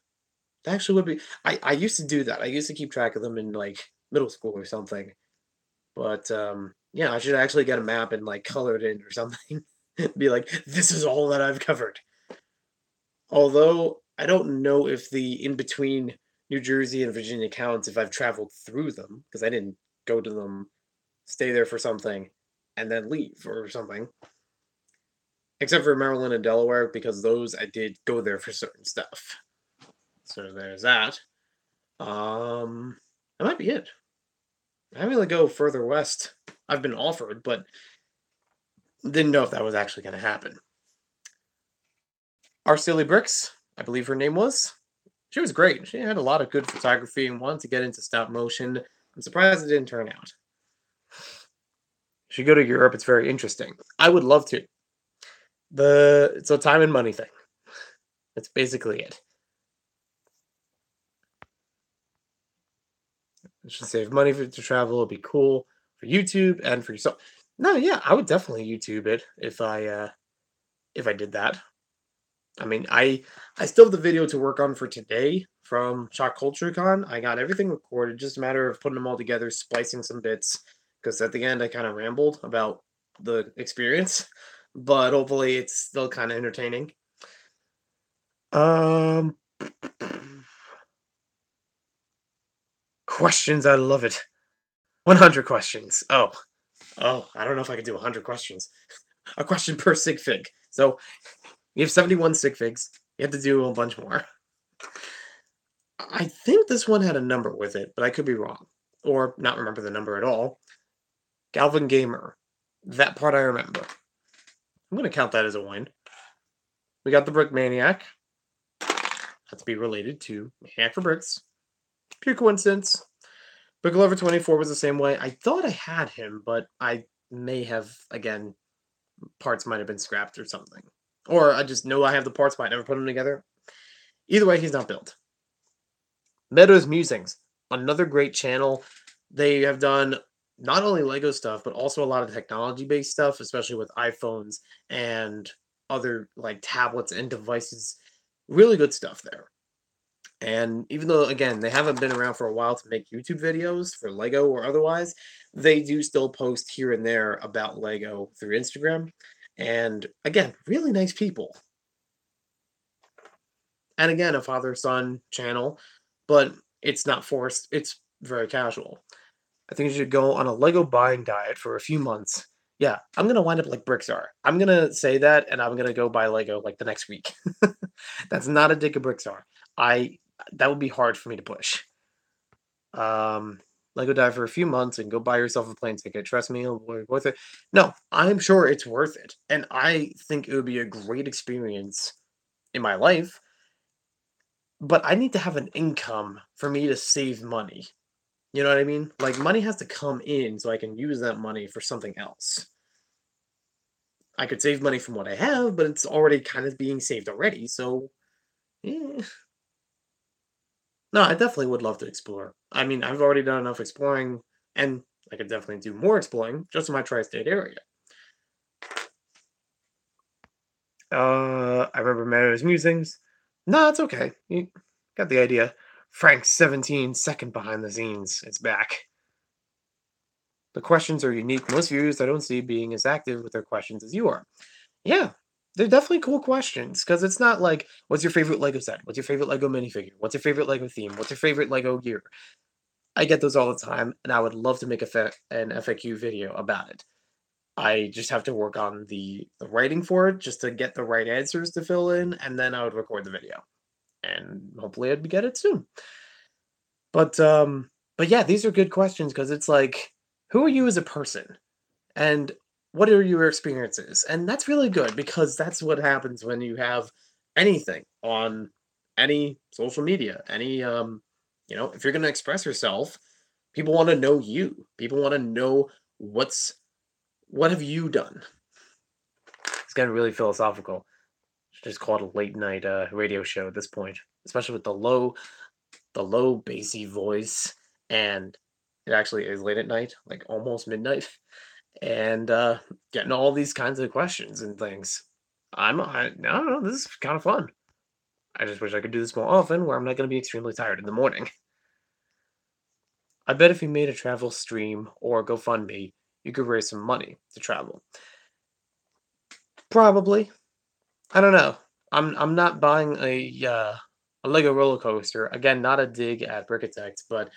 That actually would be. I used to do that. I used to keep track of them in like middle school or something. But yeah, I should actually get a map and like color it in or something. Be like, this is all that I've covered. Although I don't know if the in between New Jersey and Virginia counts if I've traveled through them because I didn't go to them, stay there for something, and then leave or something. Except for Maryland and Delaware because those I did go there for certain stuff. So there's that. That might be it. I haven't really go further west. I've been offered, but didn't know if that was actually going to happen. Our Silly Bricks, I believe her name was. She was great. She had a lot of good photography and wanted to get into stop motion. I'm surprised it didn't turn out. Should go to Europe. It's very interesting. I would love to. It's a time and money thing. That's basically it. It should save money to travel. It'd be cool for YouTube and for yourself. No, yeah, I would definitely YouTube it if I did that. I mean, I still have the video to work on for today from Shock Culture Con. I got everything recorded, just a matter of putting them all together, splicing some bits, because at the end I kind of rambled about the experience, but hopefully it's still kind of entertaining. Um, questions, I love it. 100 questions. Oh, I don't know if I could do 100 questions. A question per sig fig. So you have 71 sig figs. You have to do a bunch more. I think this one had a number with it, but I could be wrong. Or not remember the number at all. Galvin Gamer. That part I remember. I'm going to count that as a win. We got the Brick Maniac. That's to be related to Maniac for Bricks. Pure coincidence. Brick Lover 24 was the same way. I thought I had him, but I may have, again, parts might have been scrapped or something. Or I just know I have the parts, but I never put them together. Either way, he's not built. Meadows Musings, another great channel. They have done not only Lego stuff, but also a lot of technology-based stuff, especially with iPhones and other like tablets and devices. Really good stuff there. And even though, again, they haven't been around for a while to make YouTube videos for Lego or otherwise, they do still post here and there about Lego through Instagram. And again, really nice people. And again, a father-son channel, but it's not forced. It's very casual. I think you should go on a Lego buying diet for a few months. Yeah, I'm gonna wind up like bricks are. I'm gonna say that, and I'm gonna go buy Lego like the next week. That's not a dig of bricks are. I that would be hard for me to push. Lego diet for a few months and go buy yourself a plane ticket. Trust me, it'll be worth it. No, I'm sure it's worth it, and I think it would be a great experience in my life. But I need to have an income for me to save money. You know what I mean? Like, money has to come in so I can use that money for something else. I could save money from what I have, but it's already kind of being saved already, so eh. No, I definitely would love to explore. I mean, I've already done enough exploring, and I could definitely do more exploring just in my tri-state area. I remember Mary's musings. No, it's okay. You got the idea. Frank17, second behind the scenes. It's back. The questions are unique. Most viewers I don't see being as active with their questions as you are. Yeah, they're definitely cool questions because it's not like, what's your favorite Lego set? What's your favorite Lego minifigure? What's your favorite Lego theme? What's your favorite Lego gear? I get those all the time, and I would love to make an FAQ video about it. I just have to work on the writing for it just to get the right answers to fill in, and then I would record the video. And hopefully I'd get it soon. But but yeah, these are good questions because it's like, who are you as a person? And what are your experiences? And that's really good because that's what happens when you have anything on any social media, any if you're going to express yourself, people want to know you. People want to know what have you done? It's getting really philosophical. Just call it a late night radio show at this point, especially with the low bassy voice, and it actually is late at night, like almost midnight, and getting all these kinds of questions and things. I don't know, this is kind of fun. I just wish I could do this more often, where I'm not going to be extremely tired in the morning. I bet if you made a travel stream or GoFundMe, you could raise some money to travel. Probably. I don't know. I'm not buying a Lego roller coaster. Again, not a dig at Bricketect, but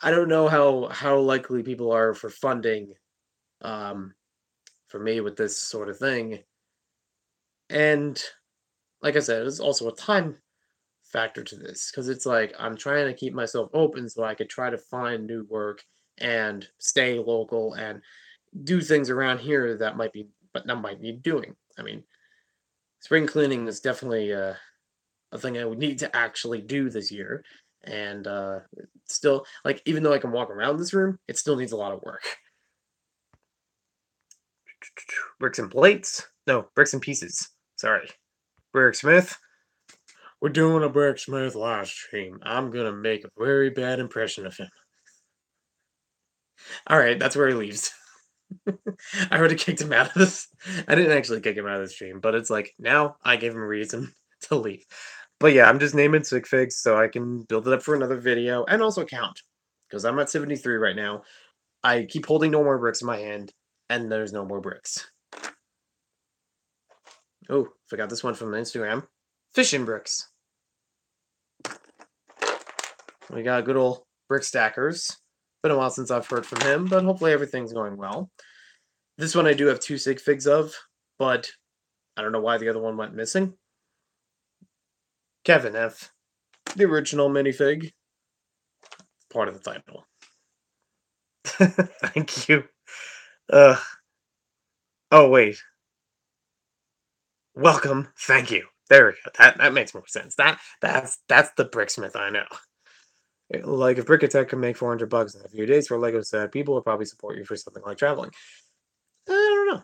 I don't know how likely people are for funding um for me with this sort of thing. And like I said, there's also a time factor to this because it's like I'm trying to keep myself open so I could try to find new work and stay local and do things around here that might need doing. I mean, spring cleaning is definitely a thing I would need to actually do this year. And still, like, even though I can walk around this room, it still needs a lot of work. Bricks and plates? No, bricks and pieces. Sorry. Brick Smith? We're doing a Brick Smith live stream. I'm gonna make a very bad impression of him. Alright, that's where he leaves. I already kicked him out of this. I didn't actually kick him out of the stream, but it's like, now I gave him a reason to leave. But yeah, I'm just naming SIGFIGS so I can build it up for another video and also count. Because I'm at 73 right now. I keep holding no more bricks in my hand, and there's no more bricks. Oh, forgot this one from Instagram. Fishing bricks. We got good old Brick Stackers. Been a while since I've heard from him, but hopefully everything's going well. This one I do have 2 SIGFIGs of, but I don't know why the other one went missing. Kevin F. The original minifig. Part of the title. Thank you. Oh, wait. Welcome. Thank you. There we go. That makes more sense. That's the Bricksmith I know. Like, if Brickatech can make $400 in a few days for a Lego set, people will probably support you for something like traveling. I don't know.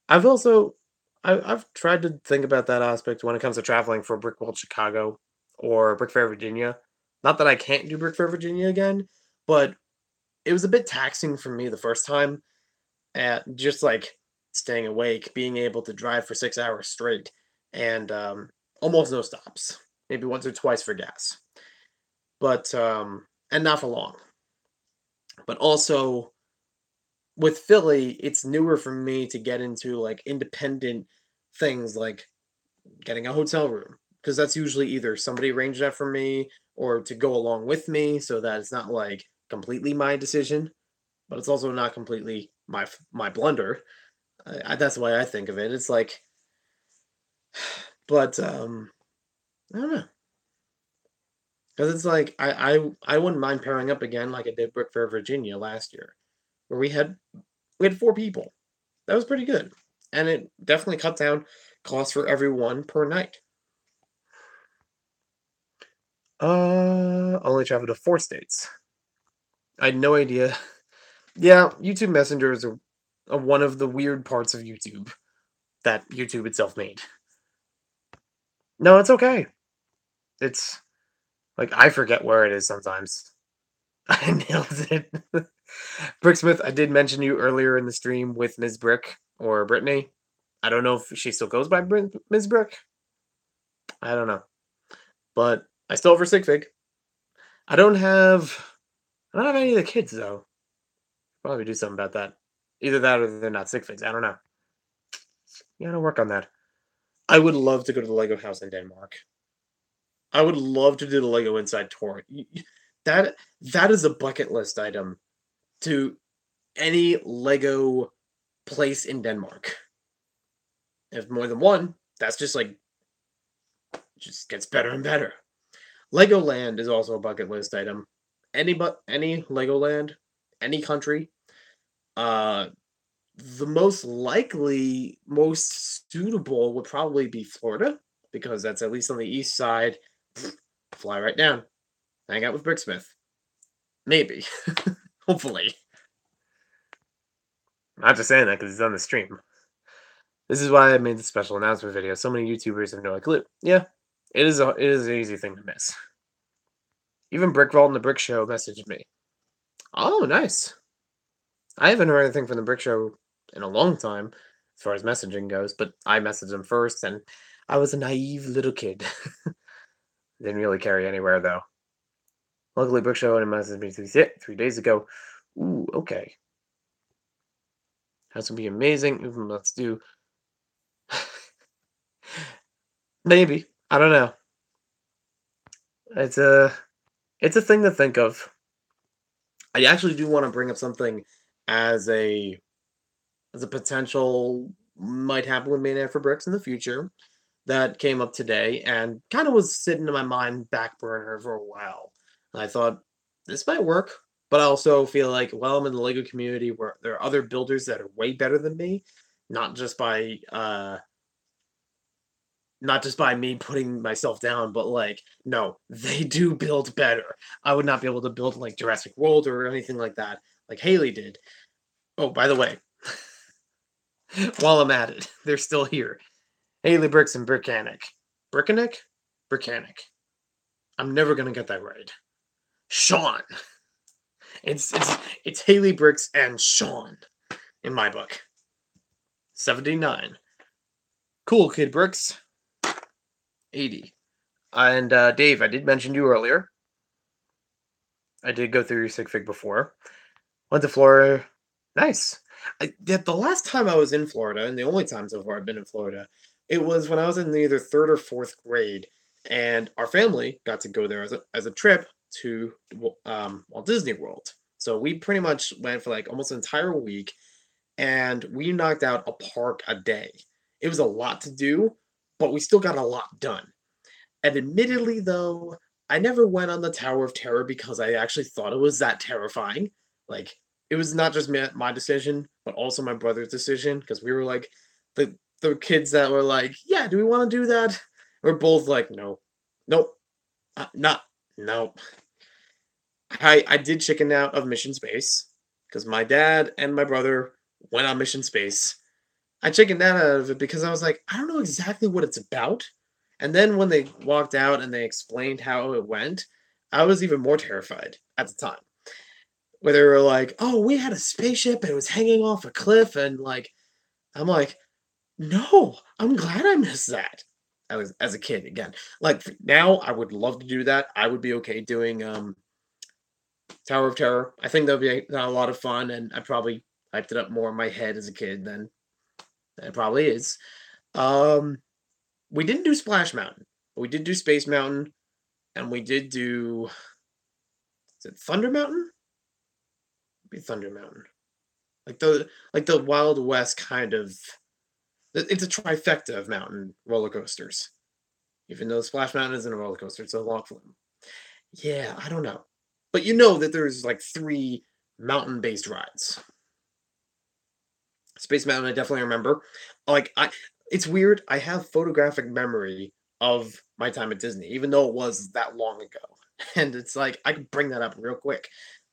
I've also I've tried to think about that aspect when it comes to traveling for Brick World Chicago or Brick Fair Virginia. Not that I can't do Brick Fair Virginia again, but it was a bit taxing for me the first time at just like staying awake, being able to drive for 6 hours straight, and almost no stops. Maybe once or twice for gas, but and not for long. But also with Philly, it's newer for me to get into like independent things like getting a hotel room because that's usually either somebody arranged that for me or to go along with me so that it's not like completely my decision, but it's also not completely my blunder. That's the way I think of it. It's like, but I don't know, because it's like I wouldn't mind pairing up again like I did Brick Fair Virginia last year, where we had 4 people. That was pretty good, and it definitely cut down costs for everyone per night. Only traveled to 4 states. I had no idea. Yeah, YouTube Messenger is one of the weird parts of YouTube that YouTube itself made. No, it's okay. It's like I forget where it is sometimes. I nailed it. Bricksmith, I did mention you earlier in the stream with Ms. Brick or Brittany. I don't know if she still goes by Ms. Brick. I don't know. but I still have her sig fig. I don't have I don't have any of the kids though. Probably do something about that. Either that or they're not sig figs. I don't know. Yeah, to work on that. I would love to go to the Lego house in Denmark. I would love to do the Lego inside tour. That that is a bucket list item to any Lego place in Denmark. If more than one, that's just like just gets better and better. Legoland is also a bucket list item. Any Legoland, any country. Uh, the most likely, most suitable would probably be Florida because that's at least on the east side. Fly right down, hang out with Bricksmith. Maybe, hopefully. I'm not just saying that because he's on the stream. This is why I made the special announcement video. So many YouTubers have no clue. Yeah, it is an easy thing to miss. Even Brick Vault and the Brick Show messaged me. Oh, nice. I haven't heard anything from the Brick Show in a long time, as far as messaging goes, but I messaged them first, and I was a naive little kid. Didn't really carry anywhere, though. Luckily, Brick Show messaged me 3 days ago. Ooh, okay. That's gonna be amazing. Let's do. Maybe. I don't know. It's a thing to think of. I actually do want to bring up something as a potential might happen with Maynard for Bricks in the future that came up today and kind of was sitting in my mind back burner for a while. And I thought this might work, but I also feel like, well, I'm in the Lego community where there are other builders that are way better than me, not just by me putting myself down, but like, no, they do build better. I would not be able to build like Jurassic World or anything like that, like Haley did. Oh, by the way, while I'm at it, they're still here. Haley Bricks and Brickanic. Brickanic? Brickanic. I'm never gonna get that right. Sean. It's Haley Bricks and Sean in my book. 79. Cool Kid Bricks. 80. And Dave, I did mention you earlier. I did go through your sig fig before. Went to Florida. Nice. The last time I was in Florida, and the only time so far I've been in Florida, it was when I was in either third or fourth grade, and our family got to go there as a trip to Walt Disney World. So we pretty much went for like almost an entire week, and we knocked out a park a day. It was a lot to do, but we still got a lot done. And admittedly, though, I never went on the Tower of Terror because I actually thought it was that terrifying. Like, it was not just my decision, but also my brother's decision because we were like the kids that were like, "Yeah, do we want to do that?" We're both like, "No, nope, not nope." I did chicken out of Mission Space because my dad and my brother went on Mission Space. I chickened out of it because I was like, I don't know exactly what it's about. And then when they walked out and they explained how it went, I was even more terrified at the time. Where they were like, "Oh, we had a spaceship and it was hanging off a cliff," and like, I'm like, "No, I'm glad I missed that." I was as a kid again. Like now, I would love to do that. I would be okay doing Tower of Terror. I think that would be a lot of fun, and I probably hyped it up more in my head as a kid than it probably is. Um, we didn't do Splash Mountain, but we did do Space Mountain, and we did do is it Thunder Mountain? Be Thunder Mountain. Like the Wild West kind of it's a trifecta of mountain roller coasters. Even though Splash Mountain isn't a roller coaster, it's a log flume. Yeah, I don't know. But you know that there's like 3 mountain-based rides. Space Mountain, I definitely remember. Like it's weird. I have photographic memory of my time at Disney, even though it was that long ago. And it's like I could bring that up real quick.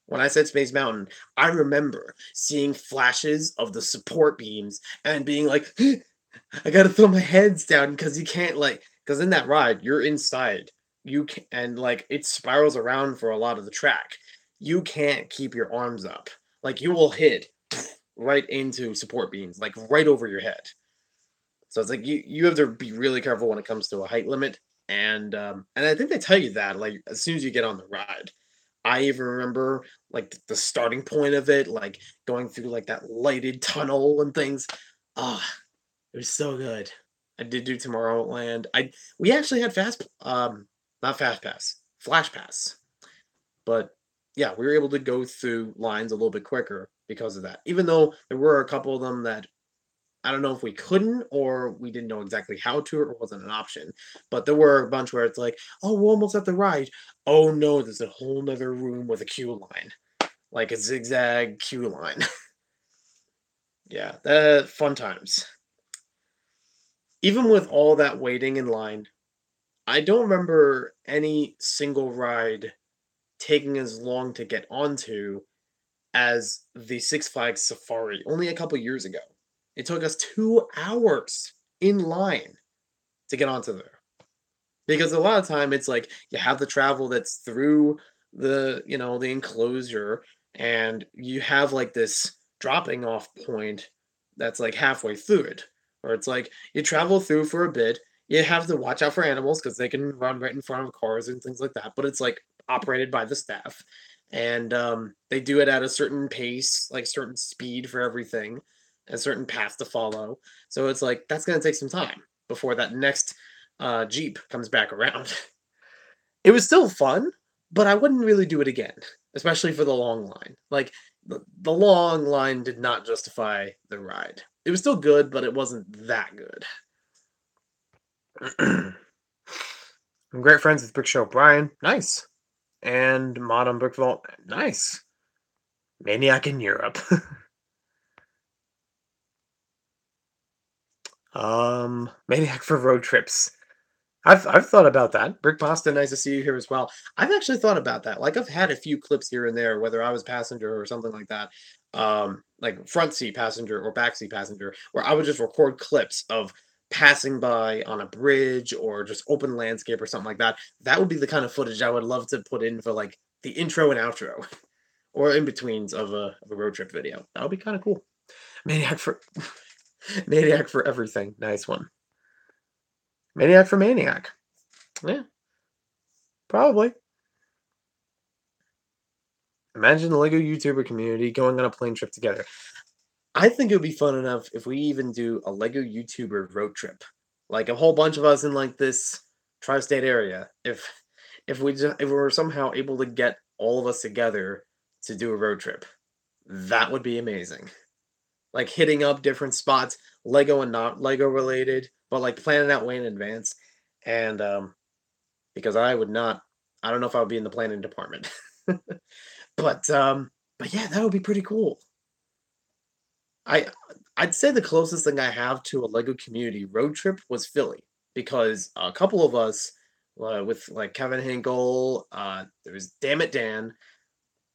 When I said Space Mountain, I remember seeing flashes of the support beams and being like, I gotta throw my heads down because you can't because in that ride you're inside you can and like it spirals around for a lot of the track. You can't keep your arms up. Like you will hit right into support beams, like right over your head. So it's like you have to be really careful when it comes to a height limit. And I think they tell you that like as soon as you get on the ride. I even remember like the starting point of it, like going through like that lighted tunnel and things. Ah, it was so good. I did do Tomorrowland. I We actually had not fast pass, flash pass. But yeah, we were able to go through lines a little bit quicker because of that. Even though there were a couple of them that I don't know if we couldn't or we didn't know exactly how to or it wasn't an option. But there were a bunch where it's like, oh, we're almost at the ride. Oh no, there's a whole nother room with a queue line. Like a zigzag queue line. Yeah, that fun times. Even with all that waiting in line, I don't remember any single ride taking as long to get onto as the Six Flags Safari only a couple years ago. It took us 2 hours in line to get onto there. Because a lot of time it's like you have the travel that's through the enclosure and you have like this dropping off point that's like halfway through it. Or it's like you travel through for a bit, you have to watch out for animals because they can run right in front of cars and things like that. But it's like operated by the staff. And they do it at a certain pace, like certain speed for everything, a certain path to follow. So it's like that's gonna take some time before that next Jeep comes back around. It was still fun, but I wouldn't really do it again, especially for the long line. Like the long line did not justify the ride. It was still good, but it wasn't that good. I'm great friends with Brick Show Brian, nice, and Mod on Brick Vault, nice. Maniac in Europe. Maniac for road trips. I've thought about that. Brick Pasta, nice to see you here as well. I've actually thought about that. Like I've had a few clips here and there, whether I was passenger or something like that, like front seat passenger or back seat passenger, where I would just record clips of passing by on a bridge or just open landscape or something like that. That would be the kind of footage I would love to put in for like the intro and outro, or in betweens of a road trip video. That would be kind of cool. Maniac for Maniac for everything. Nice one. Maniac for Maniac. Yeah, probably. Imagine the Lego YouTuber community going on a plane trip together. I think it would be fun enough if we even do a Lego YouTuber road trip. Like a whole bunch of us in like this tri-state area. If we were somehow able to get all of us together to do a road trip, that would be amazing. Like hitting up different spots, Lego and not Lego related, but like planning that way in advance. And because I don't know if I would be in the planning department. But but yeah, that would be pretty cool. I I'd say the closest thing I have to a Lego community road trip was Philly because a couple of us with like Kevin Hinkle, there was Damn It Dan.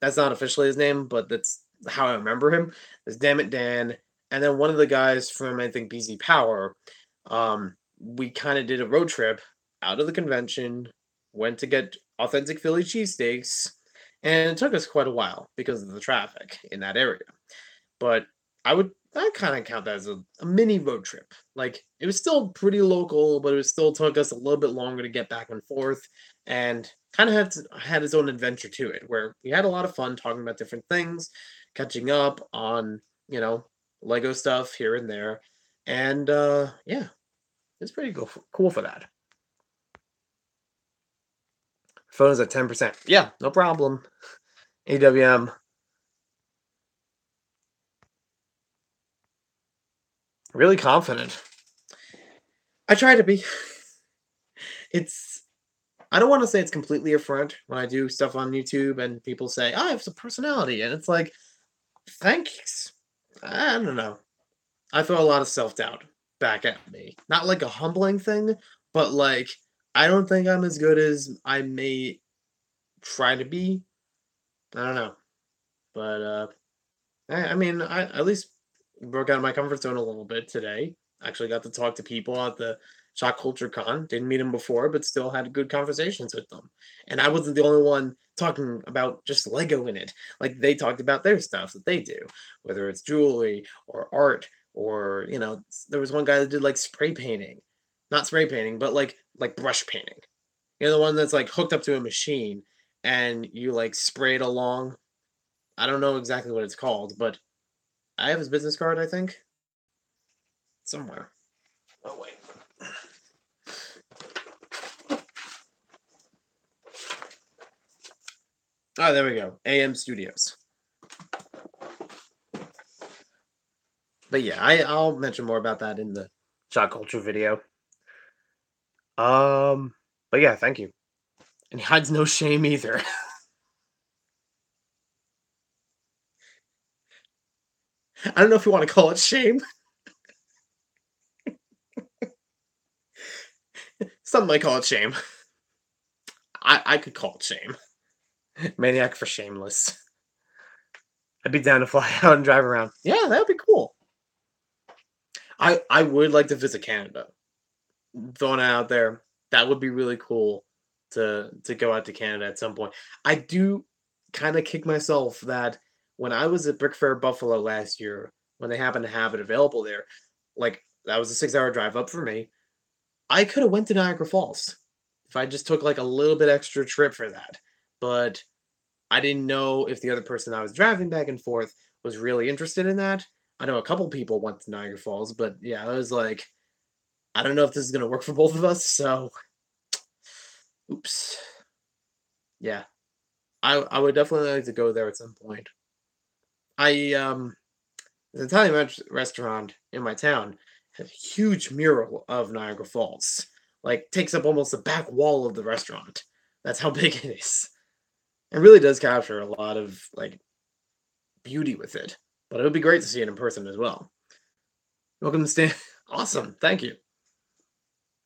That's not officially his name, but that's how I remember him. There's Damn It Dan, and then one of the guys from I think BZ Power. We kind of did a road trip out of the convention, went to get authentic Philly cheesesteaks, and it took us quite a while because of the traffic in that area. But I kind of count that as a mini road trip. Like it was still pretty local, but it was still took us a little bit longer to get back and forth, and kind of had its own adventure to it, where we had a lot of fun talking about different things, catching up on Lego stuff here and there, and yeah, it's pretty cool for that. Phone's at 10%. Yeah, no problem. AWM. Really confident. I try to be. It's I don't want to say it's completely a front when I do stuff on YouTube and people say, "I have some personality," and it's like, thanks. I don't know. I throw a lot of self doubt back at me. Not like a humbling thing, but like I don't think I'm as good as I may try to be. I don't know, but I mean, I at least broke out of my comfort zone a little bit today. Actually, got to talk to people at the Shock Culture Con. Didn't meet them before, but still had good conversations with them. And I wasn't the only one talking about just Lego in it. Like they talked about their stuff that they do, whether it's jewelry or art or there was one guy that did like spray painting. not spray painting, but like brush painting. You know, the one that's like hooked up to a machine and you like spray it along. I don't know exactly what it's called, but I have his business card, I think, somewhere. Oh wait. Oh, there we go. AM Studios. But yeah, I'll mention more about that in the shot culture video. Um, but yeah, thank you. And he hides no shame either. I don't know if you want to call it shame. Some might call it shame. I could call it shame. Maniac for shameless. I'd be down to fly out and drive around. Yeah, that would be cool. I would like to visit Canada. Throwing it out there, that would be really cool to go out to Canada at some point. I do kind of kick myself that when I was at Brick Fair Buffalo last year, when they happened to have it available there, like that was a 6 hour drive up for me. I could have went to Niagara Falls if I just took like a little bit extra trip for that. But I didn't know if the other person I was driving back and forth was really interested in that. I know a couple people went to Niagara Falls, but yeah, I was like, I don't know if this is gonna work for both of us. So, oops. Yeah, I would definitely like to go there at some point. I the Italian restaurant in my town has a huge mural of Niagara Falls. Like takes up almost the back wall of the restaurant. That's how big it is. It really does capture a lot of like beauty with it. But it would be great to see it in person as well. Welcome to stand. Awesome, thank you.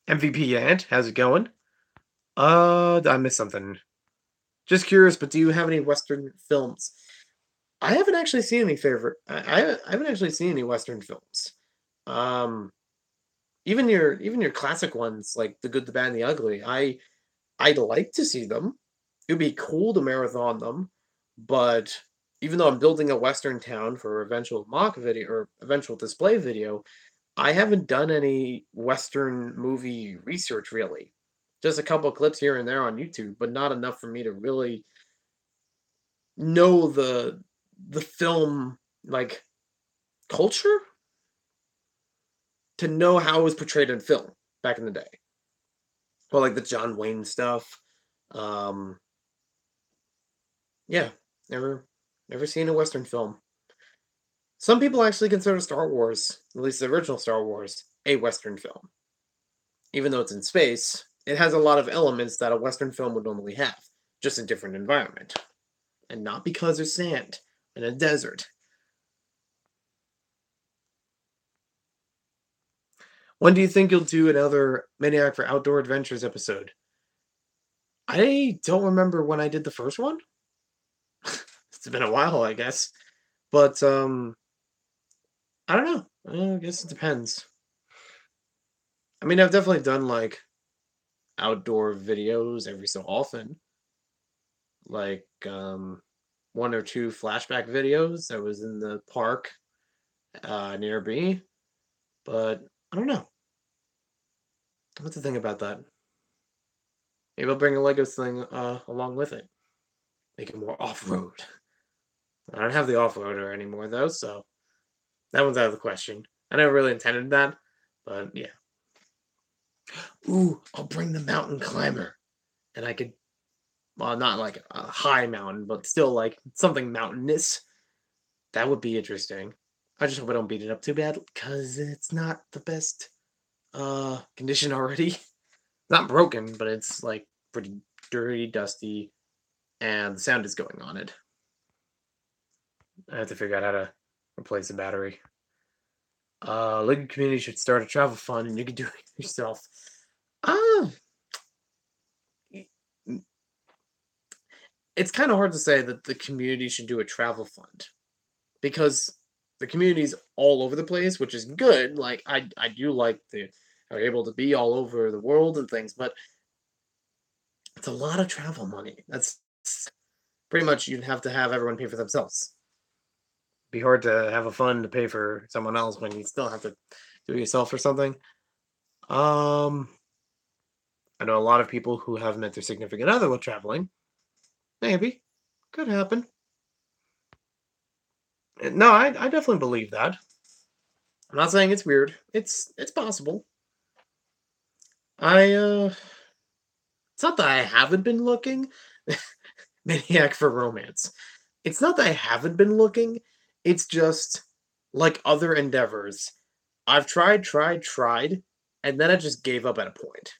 MVP Ant, how's it going? I missed something. Just curious, but do you have any Western films? I haven't actually seen any favorite. I haven't actually seen any Western films. Um, even your classic ones like The Good, the Bad, and the Ugly. I'd like to see them. It would be cool to marathon them, but even though I'm building a Western town for eventual mock video or eventual display video, I haven't done any Western movie research really. Just a couple of clips here and there on YouTube, but not enough for me to really know the film like culture to know how it was portrayed in film back in the day. Well, like the John Wayne stuff. Um, yeah, never seen a Western film. Some people actually consider Star Wars, at least the original Star Wars, a Western film. Even though it's in space, it has a lot of elements that a Western film would normally have, just a different environment. And not because there's sand in a desert. When do you think you'll do another Maniac for Outdoor Adventures episode? I don't remember when I did the first one. It's been a while, I guess. But I don't know. I guess it depends. I mean, I've definitely done like outdoor videos every so often. Like one or two flashback videos. I was in the park near me. But I don't know. What to think about that. Maybe I'll bring a Lego thing along with it. Make it more off-road. I don't have the off-roader anymore though, so that one's out of the question. I never really intended that, but yeah. Ooh, I'll bring the mountain climber. And I could, well, not like a high mountain, but still like something mountainous. That would be interesting. I just hope I don't beat it up too bad, because it's not the best condition already. Not broken, but it's like pretty dirty, dusty, and the sound is going on it. I have to figure out how to replace the battery. Lego community should start a travel fund, and you can do it yourself. Ah, it's kind of hard to say that the community should do a travel fund because the community's all over the place, which is good. Like I do like they are able to be all over the world and things, but it's a lot of travel money. That's pretty much you'd have to have everyone pay for themselves. Be hard to have a fund to pay for someone else when you still have to do it yourself or something. Um, I know a lot of people who have met their significant other while traveling. Maybe. Could happen. No, I definitely believe that. I'm not saying it's weird. It's possible. It's not that I haven't been looking. Maniac for romance. It's not that I haven't been looking. It's just like other endeavors. I've tried, and then I just gave up at a point.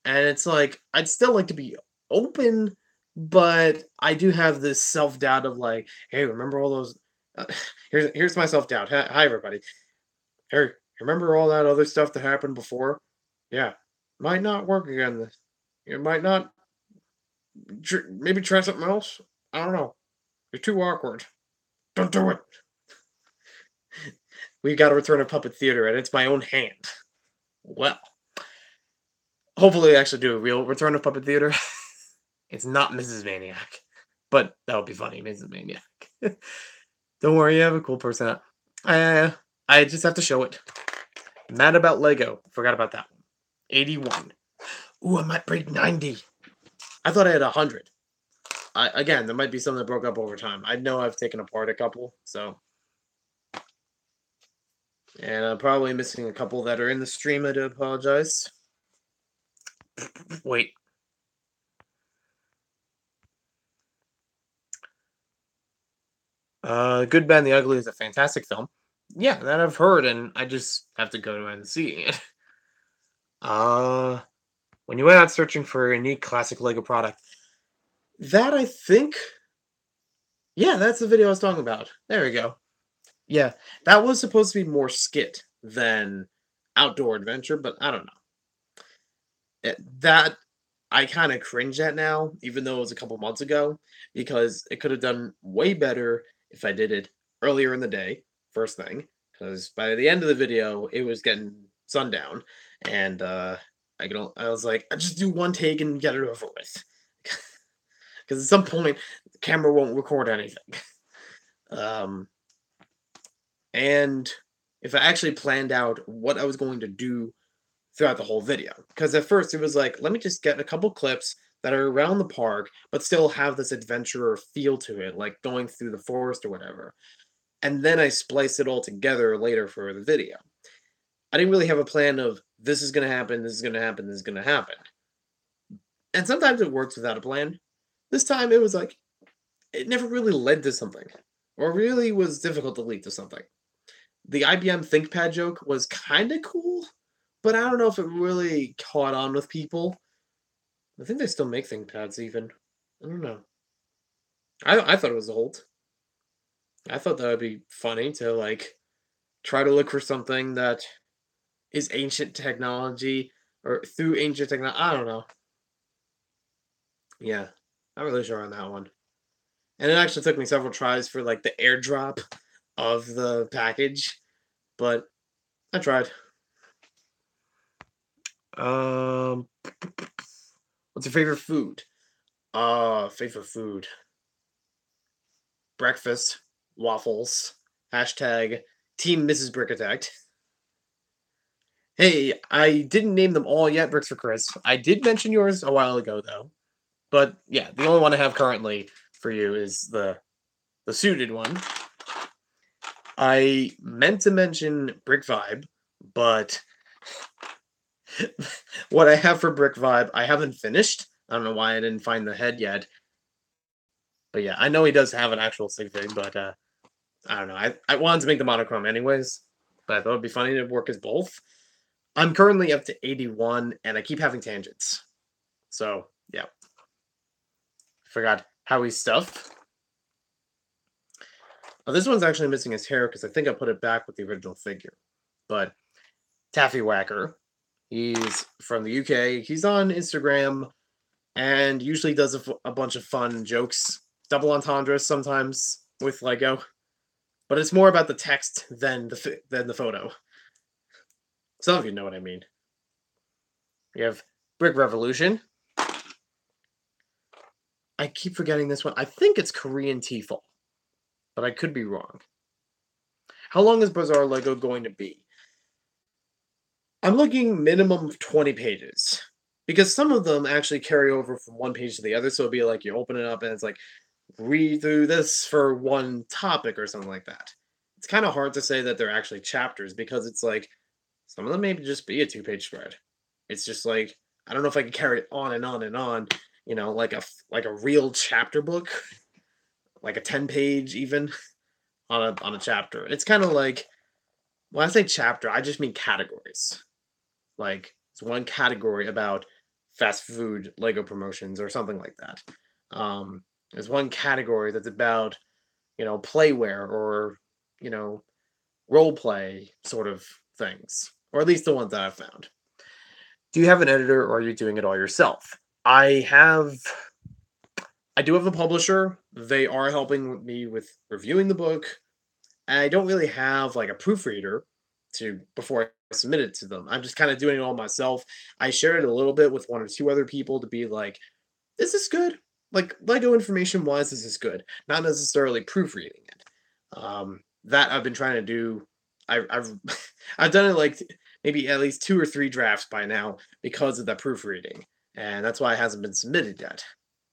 And it's like I'd still like to be open, but I do have this self doubt of like, hey, remember all those? Uh, here's my self doubt. Hi, everybody. Hey, remember all that other stuff that happened before? Yeah, might not work again. It might not. Maybe try something else. I don't know. You're too awkward. Don't do it. We've got to return to puppet theater, and it's my own hand. Well, hopefully, they actually do a real return of puppet theater. It's not Mrs. Maniac, but that would be funny, Mrs. Maniac. Don't worry, you have a cool person. I just have to show it. Mad about Lego. Forgot about that one. 81. Ooh, I might break 90. I thought I had 100. Again, there might be some that broke up over time. I know I've taken apart a couple, so. And I'm probably missing a couple that are in the stream. I do apologize. Wait. Good, Bad, and the Ugly is a fantastic film. Yeah, that I've heard, and I just have to go and see it. Uh, when you went out searching for a unique classic Lego product, that I think, yeah, that's the video I was talking about. There we go. Yeah, that was supposed to be more skit than outdoor adventure, but I don't know. That I kind of cringe at now, even though it was a couple months ago, because it could have done way better if I did it earlier in the day, first thing. Because by the end of the video, it was getting sundown, and I was like, I just do one take and get it over with. Because at some point, the camera won't record anything. Um, and if I actually planned out what I was going to do throughout the whole video. Because at first it was like, let me just get a couple clips that are around the park, but still have this adventure feel to it, like going through the forest or whatever. And then I splice it all together later for the video. I didn't really have a plan of this is going to happen, this is going to happen, this is going to happen. And sometimes it works without a plan. This time it was like, it never really led to something, or really was difficult to lead to something. The IBM ThinkPad joke was kind of cool, but I don't know if it really caught on with people. I think they still make ThinkPads even. I don't know. I thought it was old. I thought that would be funny to like try to look for something that is ancient technology or through ancient technology. I don't know. Yeah, not really sure on that one. And it actually took me several tries for like the airdrop of the package, but I tried. Um, what's your favorite food? Favorite food. Breakfast, waffles, hashtag Team Mrs. Brickitect. Hey, I didn't name them all yet, Bricks for Chris. I did mention yours a while ago, though. But yeah, the only one I have currently for you is the suited one. I meant to mention Brick Vibe, but what I have for Brick Vibe, I haven't finished. I don't know why I didn't find the head yet. But yeah, I know he does have an actual sig fig, but I don't know. I wanted to make the monochrome anyways, but I thought it'd be funny to work as both. I'm currently up to 81, and I keep having tangents. So yeah, forgot Howie's stuff. Oh, this one's actually missing his hair because I think I put it back with the original figure. But Taffy Whacker, he's from the UK. He's on Instagram and usually does a bunch of fun jokes, double entendres sometimes with Lego. But it's more about the text than the photo. Some of you know what I mean. We have Brick Revolution. I keep forgetting this one. I think it's Korean Tifal, but I could be wrong. How long is Bazaar Lego going to be? I'm looking minimum of 20 pages because some of them actually carry over from one page to the other. So it'll be like you open it up and it's like read through this for one topic or something like that. It's kind of hard to say that they're actually chapters because it's like some of them may just be a two-page spread. It's just like I don't know if I can carry it on and on and on, like a real chapter book, like a 10-page even on a chapter. It's kind of like when I say chapter, I just mean categories. Like it's one category about fast food Lego promotions or something like that. There's one category that's about playware or you know role play sort of things, or at least the ones that I've found. Do you have an editor, or are you doing it all yourself? I do have a publisher. They are helping me with reviewing the book. I don't really have like a proofreader to before I submit it to them. I'm just kind of doing it all myself. I share it a little bit with one or two other people to be like, "This is good." Like Lego information wise, this is good. Not necessarily proofreading it. That I've been trying to do. I've I've done it like maybe at least two or three drafts by now because of that proofreading, and that's why it hasn't been submitted yet.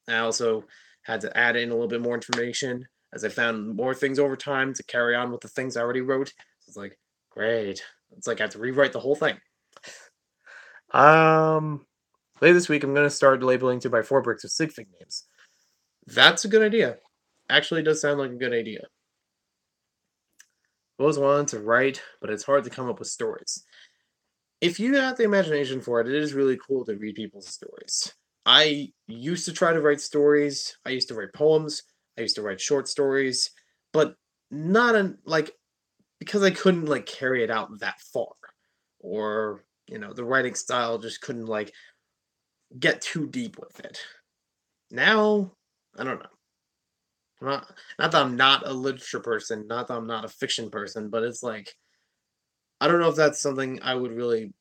I also had to add in a little bit more information as I found more things over time to carry on with the things I already wrote. So it's like, great. It's like I have to rewrite the whole thing. Um, Later this week, I'm going to start labeling 2x4 bricks with SIGFIG names. That's a good idea. Actually, does sound like a good idea. I've always wanted to write, but it's hard to come up with stories. If you have the imagination for it, it is really cool to read people's stories. I used to try to write stories. I used to write poems. I used to write short stories, but not like because I couldn't like carry it out that far, or the writing style just couldn't like get too deep with it. Now, I don't know. Not that I'm not a literature person, not that I'm not a fiction person, but it's like I don't know if that's something I would really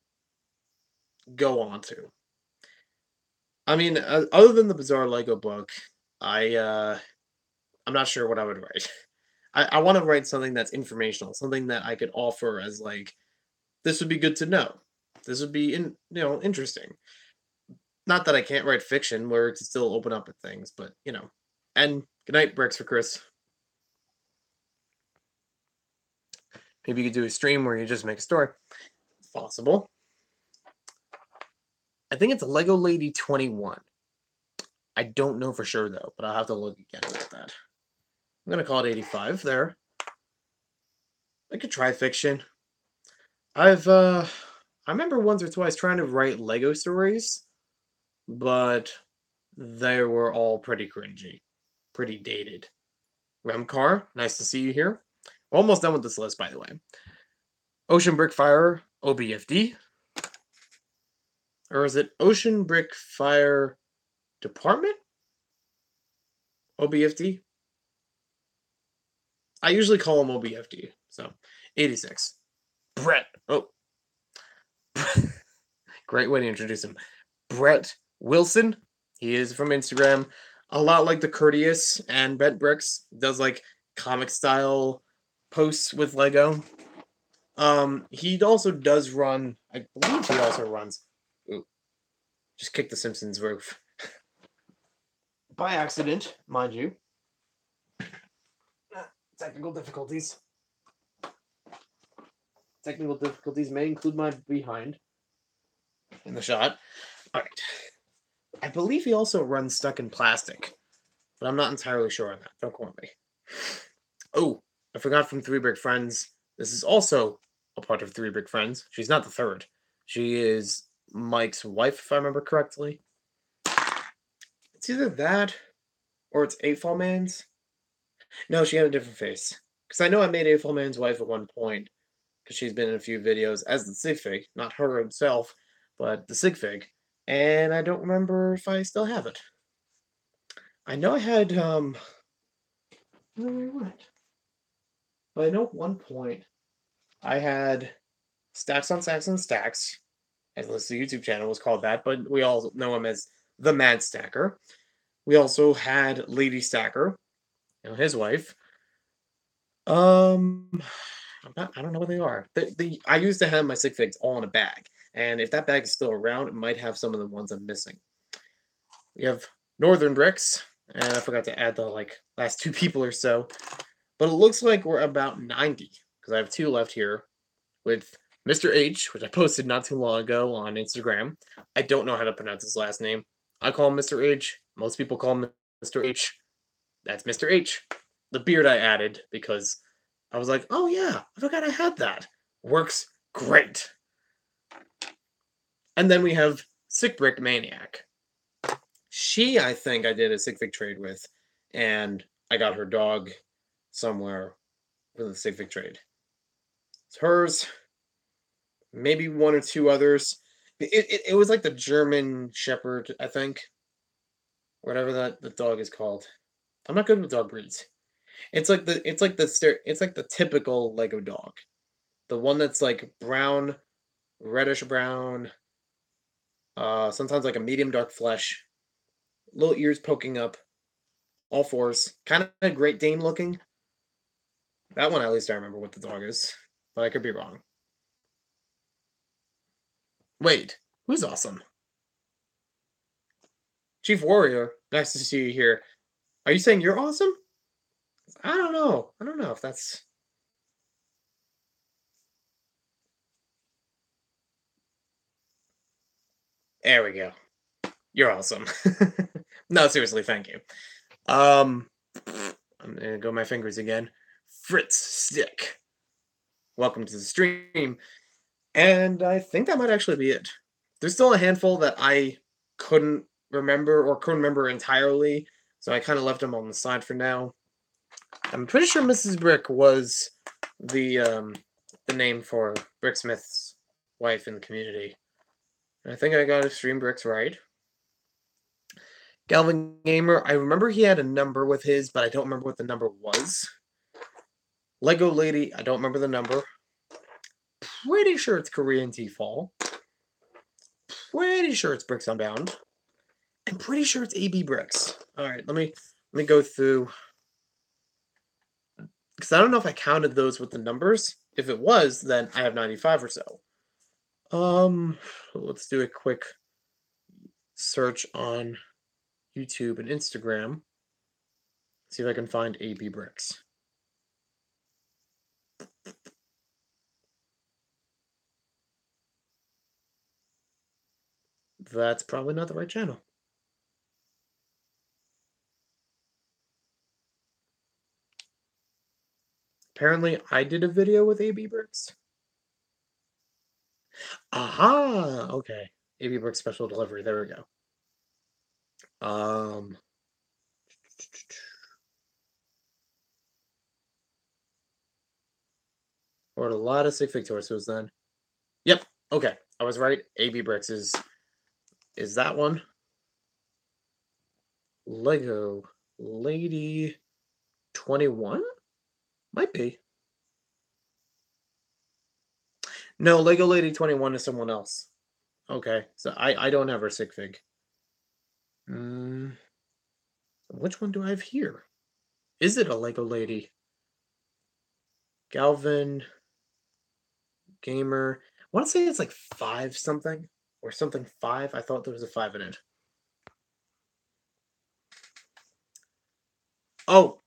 go on to. I mean, other than the bizarre Lego book, I I'm not sure what I would write. I want to write something that's informational, something that I could offer as like this would be good to know. This would be interesting. Not that I can't write fiction where it can still open up at things, but And good night, Bricks for Chris. Maybe you could do a stream where you just make a story. It's possible. I think it's Lego Lady 21. I don't know for sure though, but I'll have to look again at that. I'm gonna call it 85 there. I could try fiction. I remember once or twice trying to write Lego stories, but they were all pretty cringy, pretty dated. Remcar, nice to see you here. We're almost done with this list, by the way. Ocean Brick Fire, OBFD. Or is it Ocean Brick Fire Department? OBFD? I usually call him OBFD. So, 86. Brett. Oh. Great way to introduce him. Brett Wilson. He is from Instagram. A lot like the Courteous and Bent Bricks. Does like comic style posts with Lego. He also does run, I believe he also runs. Ooh, just kicked the Simpsons roof. By accident, mind you. Technical difficulties. Technical difficulties may include my behind in the shot. Alright. I believe he also runs Stuck in Plastic, but I'm not entirely sure on that. Don't quote me. Oh, I forgot from Three Brick Friends. This is also a part of Three Brick Friends. She's not the third. She is Mike's wife, if I remember correctly. It's either that or it's Eightfall Man's. No, she had a different face. Because I know I made Eightfall Man's wife at one point, because she's been in a few videos as the SIGFIG, not her himself, but the SIGFIG. And I don't remember if I still have it. I know I had, where I went. But I know at one point I had Stacks on Stacks on Stacks, as the YouTube channel was called that, but we all know him as the Mad Stacker. We also had Lady Stacker, his wife. I don't know what they are. I used to have my SIGFIGs all in a bag. And if that bag is still around, it might have some of the ones I'm missing. We have Northern Bricks, and I forgot to add the last 2 people or so. But it looks like we're about 90 because I have 2 left here with Mr. H, which I posted not too long ago on Instagram. I don't know how to pronounce his last name. I call him Mr. H. Most people call him Mr. H. That's Mr. H. The beard I added because I was like, oh yeah, I forgot I had that. Works great. And then we have Sick Brick Maniac. She, I think I did a SIGFIG trade with, and I got her dog somewhere with a SIGFIG trade. It's hers, maybe 1 or 2 others. It was like the German Shepherd, I think. Whatever the dog is called. I'm not good with dog breeds. It's like the typical Lego dog. The one that's like brown, reddish brown, sometimes like a medium dark flesh, little ears poking up, all fours, kind of Great Dane looking. That one, at least I remember what the dog is, but I could be wrong. Wait, who's awesome? Chief Warrior, nice to see you here. Are you saying you're awesome? I don't know. I don't know if that's. There we go. You're awesome. No, seriously, thank you. I'm gonna go my fingers again. Fritz Stick. Welcome to the stream. And I think that might actually be it. There's still a handful that I couldn't remember or couldn't remember entirely, so I kind of left them on the side for now. I'm pretty sure Mrs. Brick was the name for Bricksmith's wife in the community. And I think I got Extreme Bricks right. Galvin Gamer, I remember he had a number with his, but I don't remember what the number was. Lego Lady, I don't remember the number. Pretty sure it's Korean T-Fall. Pretty sure it's Bricks Unbound. I'm pretty sure it's AB Bricks. All right, let me go through because I don't know if I counted those with the numbers. If it was, then I have 95 or so. Let's do a quick search on YouTube and Instagram. See if I can find AB Bricks. That's probably not the right channel. Apparently, I did a video with AB Bricks. Aha! Okay. AB Bricks special delivery. There we go. Ordered a lot of SIGFIG torsos then. Yep. Okay. I was right. AB Bricks is that one. Lego Lady 21? Might be. No, Lego Lady 21 is someone else. Okay. So I don't have her SIGFIG. Which one do I have here? Is it a Lego Lady? Galvin Gamer. I want to say it's like 5 something or something 5. I thought there was a 5 in it. Oh,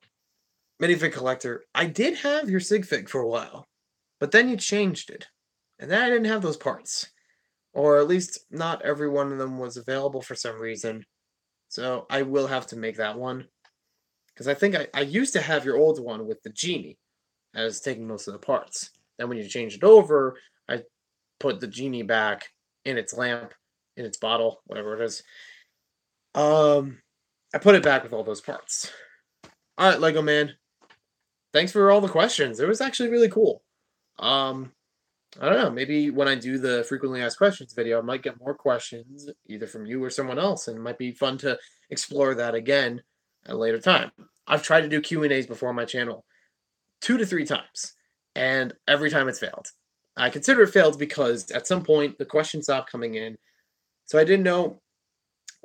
Minifig Collector. I did have your SIGFIG for a while, but then you changed it. And then I didn't have those parts. Or at least not every one of them was available for some reason. So I will have to make that one. Because I think I used to have your old one with the genie. I was taking most of the parts. Then when you changed it over, I put the genie back in its lamp, in its bottle, whatever it is. I put it back with all those parts. All right, Lego Man. Thanks for all the questions. It was actually really cool. I don't know. Maybe when I do the frequently asked questions video, I might get more questions either from you or someone else, and it might be fun to explore that again at a later time. I've tried to do Q&As before on my channel 2 to 3 times, and every time it's failed. I consider it failed because at some point the questions stopped coming in, so I didn't know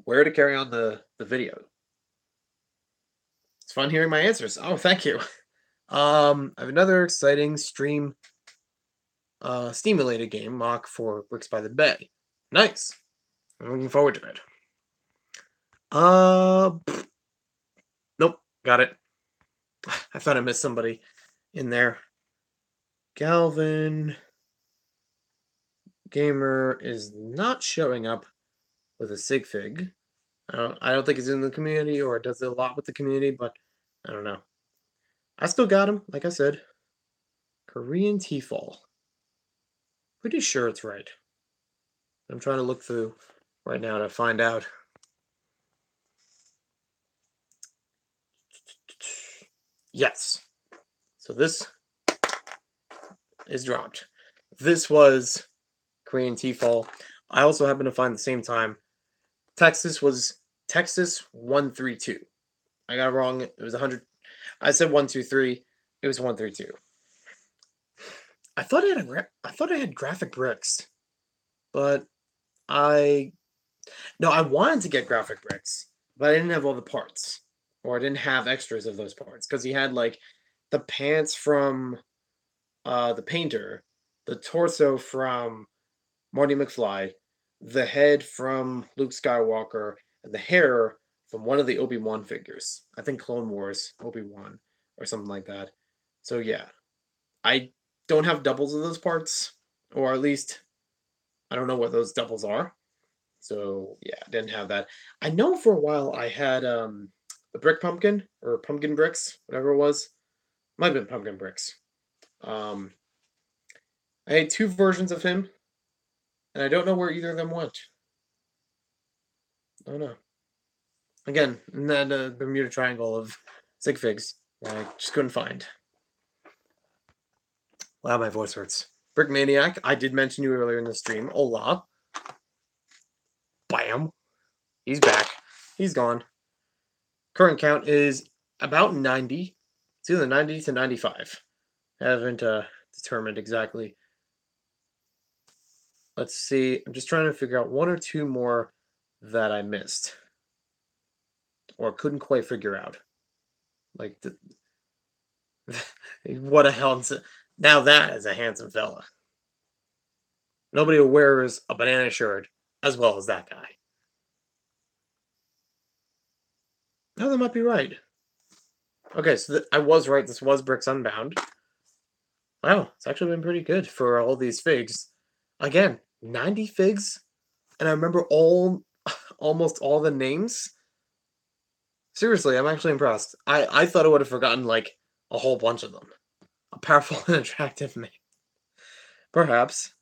where to carry on the video. It's fun hearing my answers. Oh, thank you. I have another exciting stream Steam-related game mock for Bricks by the Bay. Nice. I'm looking forward to it. Nope, got it. I thought I missed somebody in there. Galvin Gamer is not showing up with a SIGFIG. I don't think it's in the community or it does a lot with the community, but I don't know. I still got him, like I said. Korean T-Fall. Pretty sure it's right. I'm trying to look through right now to find out. Yes. So this is dropped. This was Korean T-Fall. I also happen to find the same time Texas was Texas 132. I got it wrong. It was 100. I said 123. It was 132. I thought I had graphic bricks, but I wanted to get graphic bricks, but I didn't have all the parts, or I didn't have extras of those parts because he had like the pants from the painter, the torso from Marty McFly, the head from Luke Skywalker, and the hair from one of the Obi-Wan figures. I think Clone Wars Obi-Wan or something like that. So yeah, I don't have doubles of those parts, or at least I don't know what those doubles are. So yeah, I didn't have that. I know for a while I had the brick pumpkin or pumpkin bricks, whatever it was. Might have been pumpkin bricks. Um, I had two versions of him, and I don't know where either of them went. I don't know. Again, in that Bermuda Triangle of SIGFIGS, I just couldn't find. Wow, my voice hurts. Brick Maniac, I did mention you earlier in the stream. Hola. Bam. He's back. He's gone. Current count is about 90. It's either 90 to 95. I haven't determined exactly. Let's see. I'm just trying to figure out one or two more that I missed or couldn't quite figure out. Like, what a hell! Now that is a handsome fella. Nobody wears a banana shirt as well as that guy. No, that might be right. Okay, so I was right. This was Bricks Unbound. Wow, it's actually been pretty good for all these figs. Again, 90 figs, and I remember almost all the names. Seriously, I'm actually impressed. I thought I would have forgotten like a whole bunch of them. A powerful and attractive name. Perhaps.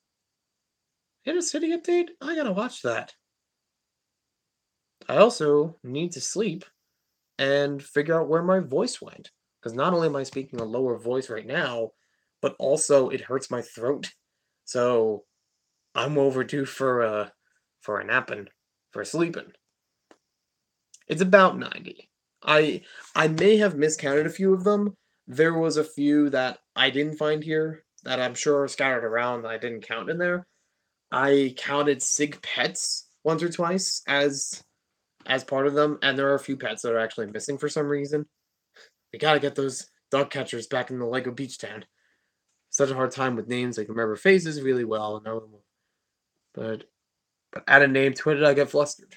Hit a city update? I gotta watch that. I also need to sleep and figure out where my voice went. Because not only am I speaking a lower voice right now, but also it hurts my throat. So I'm overdue for a napping, for sleeping. It's about 90. I may have miscounted a few of them. There was a few that I didn't find here that I'm sure are scattered around that I didn't count in there. I counted Sig Pets once or twice as part of them, and there are a few pets that are actually missing for some reason. We gotta get those dog catchers back in the Lego Beach Town. Such a hard time with names. I can remember faces really well, and know them, but add a name to it, I get flustered.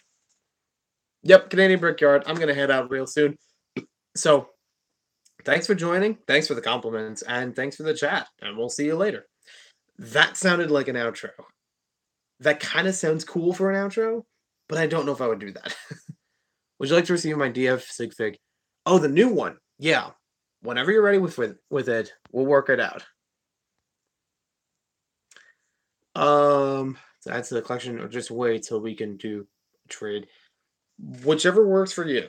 Yep, Canadian Brickyard. I'm gonna head out real soon. So, thanks for joining. Thanks for the compliments, and thanks for the chat. And we'll see you later. That sounded like an outro. That kind of sounds cool for an outro, but I don't know if I would do that. Would you like to receive my DF SIGFIG? Oh, the new one. Yeah. Whenever you're ready with it, we'll work it out. To add to the collection, or just wait till we can do a trade. Whichever works for you.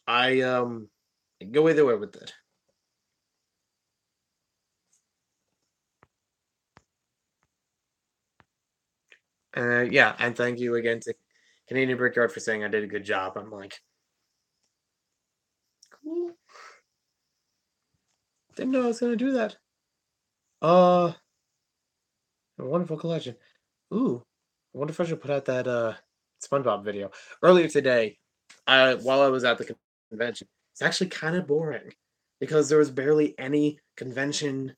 I go either way with it. Yeah, and thank you again to Canadian Brickyard for saying I did a good job. I'm like, cool. Didn't know I was gonna do that. A wonderful collection. Ooh, I wonder if I should put out that SpongeBob video earlier today. While I was at the convention, it's actually kind of boring because there was barely any convention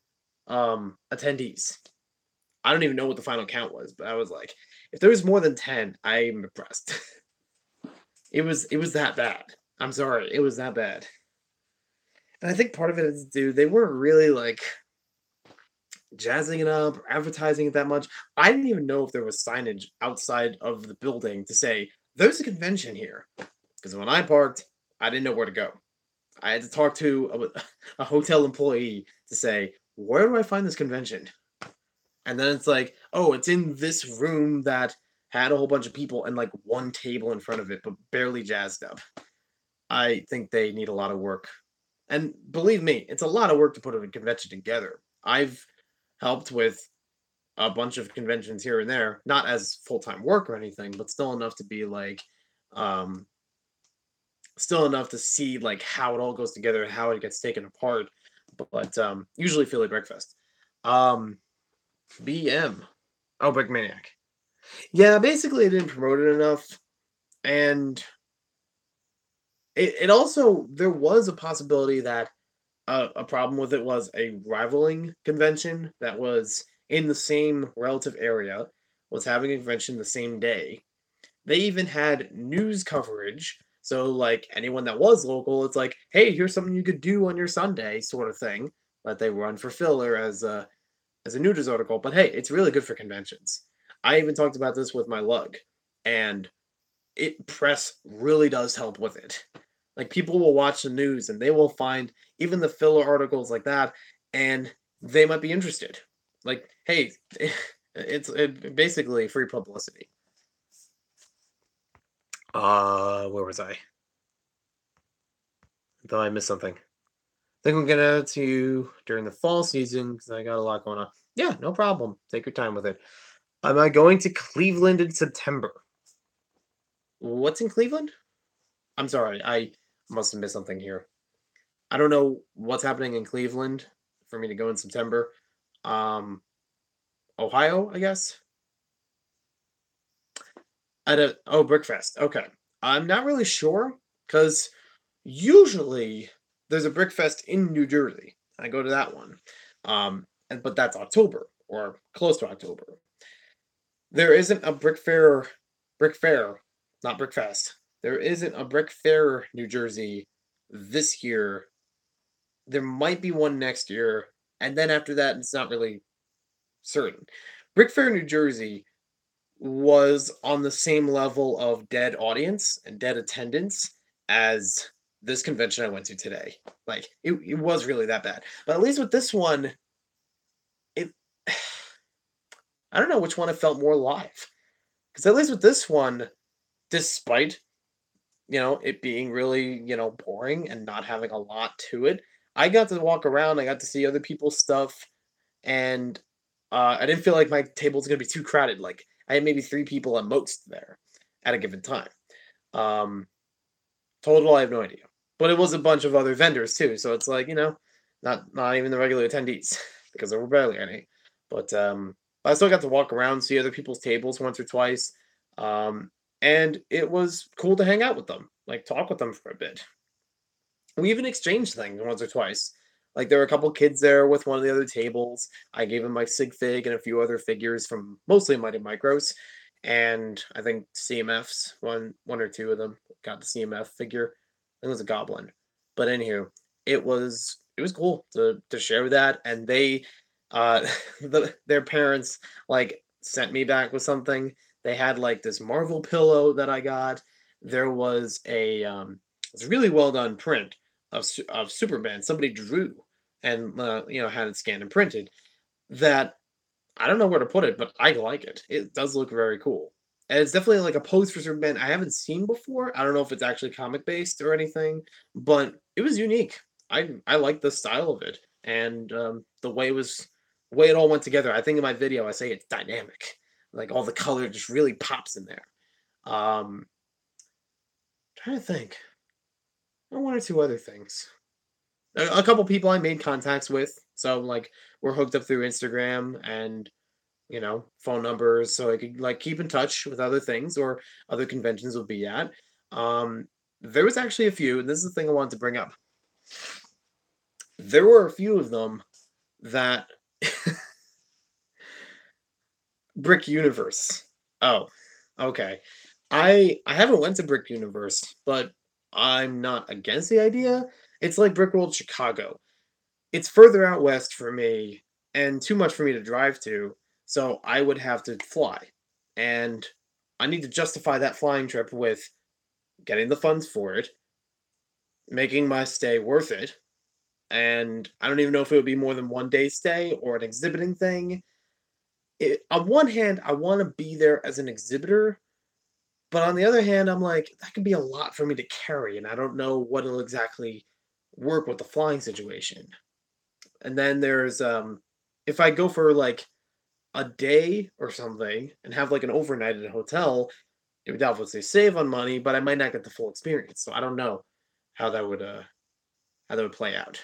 attendees. I don't even know what the final count was, but I was like, if there was more than 10, I'm impressed. It was that bad. I'm sorry, it was that bad. And I think part of it is, dude, they weren't really like jazzing it up or advertising it that much. I didn't even know if there was signage outside of the building to say there's a convention here. Because when I parked, I didn't know where to go. I had to talk to a hotel employee to say, where do I find this convention? And then it's like, oh, it's in this room that had a whole bunch of people and like one table in front of it, but barely jazzed up. I think they need a lot of work. And believe me, it's a lot of work to put a convention together. I've helped with a bunch of conventions here and there, not as full-time work or anything, but still enough to be like, um, still enough to see like how it all goes together and how it gets taken apart. But usually Philly Breakfast. Um, BM. Oh, Brick Maniac. Yeah, basically, it didn't promote it enough, and it also there was a possibility that a problem with it was a rivaling convention that was in the same relative area was having a convention the same day. They even had news coverage, so like anyone that was local, it's like, hey, here's something you could do on your Sunday, sort of thing. That they run for filler as a news article. But hey, it's really good for conventions. I even talked about this with my lug, and it press really does help with it. Like people will watch the news and they will find even the filler articles like that, and they might be interested. Like, hey, basically free publicity. Where was I? Thought I missed something. Think we're gonna to during the fall season because I got a lot going on. Yeah, no problem. Take your time with it. Am I going to Cleveland in September? What's in Cleveland? I'm sorry, I must have missed something here. I don't know what's happening in Cleveland for me to go in September. Um, Ohio, I guess. At a Brickfest. Okay, I'm not really sure because usually there's a Brickfest in New Jersey. I go to that one, but that's October or close to October. There isn't a brick fair, not Brickfest. There isn't a Brick Fair, New Jersey this year. There might be one next year, and then after that, it's not really certain. Brick Fair, New Jersey was on the same level of dead audience and dead attendance as this convention I went to today. Like it was really that bad. But at least with this one, it I don't know which one I felt more live. Because at least with this one, despite it being really, boring and not having a lot to it, I got to walk around, I got to see other people's stuff, and I didn't feel like my table's gonna be too crowded. Like I had maybe 3 people at most there at a given time. Um, Total, I have no idea. But it was a bunch of other vendors too, so it's like, not even the regular attendees because there were barely any. But I still got to walk around, see other people's tables once or twice. Um, and it was cool to hang out with them, like talk with them for a bit. We even exchanged things once or twice. Like there were a couple kids there with one of the other tables. I gave him my SIGFIG and a few other figures from mostly Mighty Micros, and I think CMFs. One or two of them got the CMF figure. I think it was a goblin. But anywho, it was cool to share that, and they their parents like sent me back with something. They had like this Marvel pillow that I got. There was it's a really well done print of Superman. Somebody drew and had it scanned and printed. That I don't know where to put it, but I like it. It does look very cool. And it's definitely like a pose for Superman I haven't seen before. I don't know if it's actually comic based or anything, but it was unique. I like the style of it and the way it all went together. I think in my video I say it's dynamic. Like all the color just really pops in there. Trying to think. One or two other things. A couple people I made contacts with. So like we're hooked up through Instagram and phone numbers so I could like keep in touch with other things or other conventions we'll be at. Um there was actually a few, and this is the thing I wanted to bring up. There were a few of them that Brick Universe. Oh, okay. I haven't went to Brick Universe, but I'm not against the idea. It's like Brick World Chicago. It's further out west for me and too much for me to drive to, so I would have to fly. And I need to justify that flying trip with getting the funds for it, making my stay worth it, and I don't even know if it would be more than 1 day stay or an exhibiting thing. On one hand, I want to be there as an exhibitor, but on the other hand, I'm like, that could be a lot for me to carry, and I don't know what'll exactly work with the flying situation. And then there's if I go for like a day or something and have like an overnight at a hotel, it would obviously save on money, but I might not get the full experience. So I don't know how that would play out.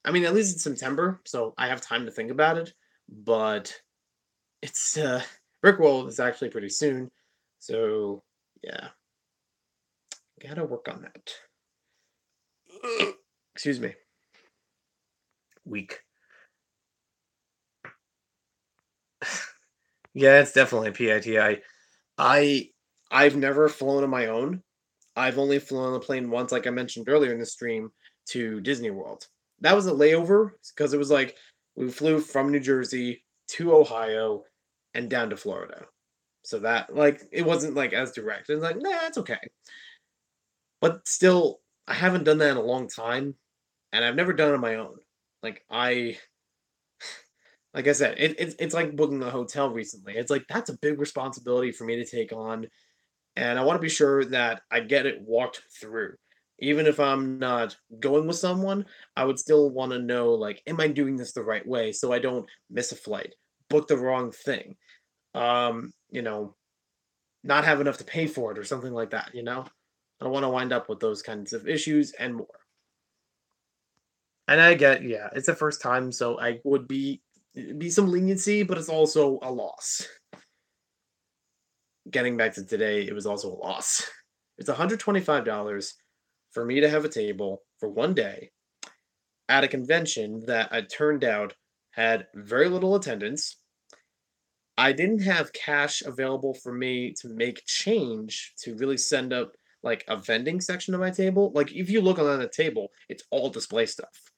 I mean, at least it's September, so I have time to think about it. But it's Rickroll is actually pretty soon, so yeah, gotta work on that. Excuse me. Weak. Yeah, it's definitely a PITI. I I've never flown on my own. I've only flown on a plane once, like I mentioned earlier in the stream, to Disney World. That was a layover because it was like we flew from New Jersey to Ohio and down to Florida. So that like it wasn't like as direct. It's like, nah, it's okay. But still, I haven't done that in a long time, and I've never done it on my own. Like like I said, it's like booking a hotel recently. It's like that's a big responsibility for me to take on, and I want to be sure that I get it walked through. Even if I'm not going with someone, I would still want to know like, am I doing this the right way so I don't miss a flight, book the wrong thing, you know, not have enough to pay for it or something like that, you know? I don't want to wind up with those kinds of issues and more. And I get, yeah, it's the first time, so I would be some leniency, but it's also a loss. Getting back to today, it was also a loss. It's $125 for me to have a table for 1 day at a convention that I turned out had very little attendance. I didn't have cash available for me to make change to really send up like a vending section of my table. Like if you look on the table, it's all display stuff.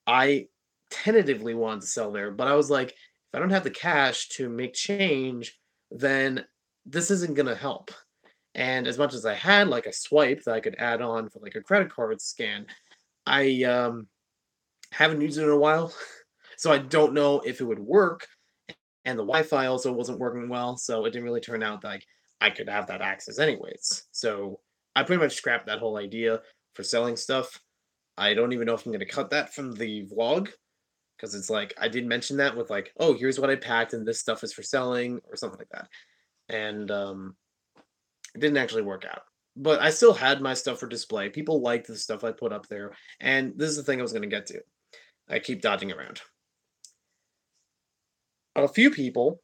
I tentatively wanted to sell there, but I was like, if I don't have the cash to make change, then this isn't gonna help. And as much as I had like a swipe that I could add on for like a credit card scan, I haven't used it in a while. So I don't know if it would work. And the Wi-Fi also wasn't working well, so it didn't really turn out like I could have that access anyways. So I pretty much scrapped that whole idea for selling stuff. I don't even know if I'm gonna cut that from the vlog because it's like I did mention that with like, oh, here's what I packed and this stuff is for selling or something like that. And it didn't actually work out. But I still had my stuff for display. People liked the stuff I put up there. And this is the thing I was gonna get to. I keep dodging around. A few people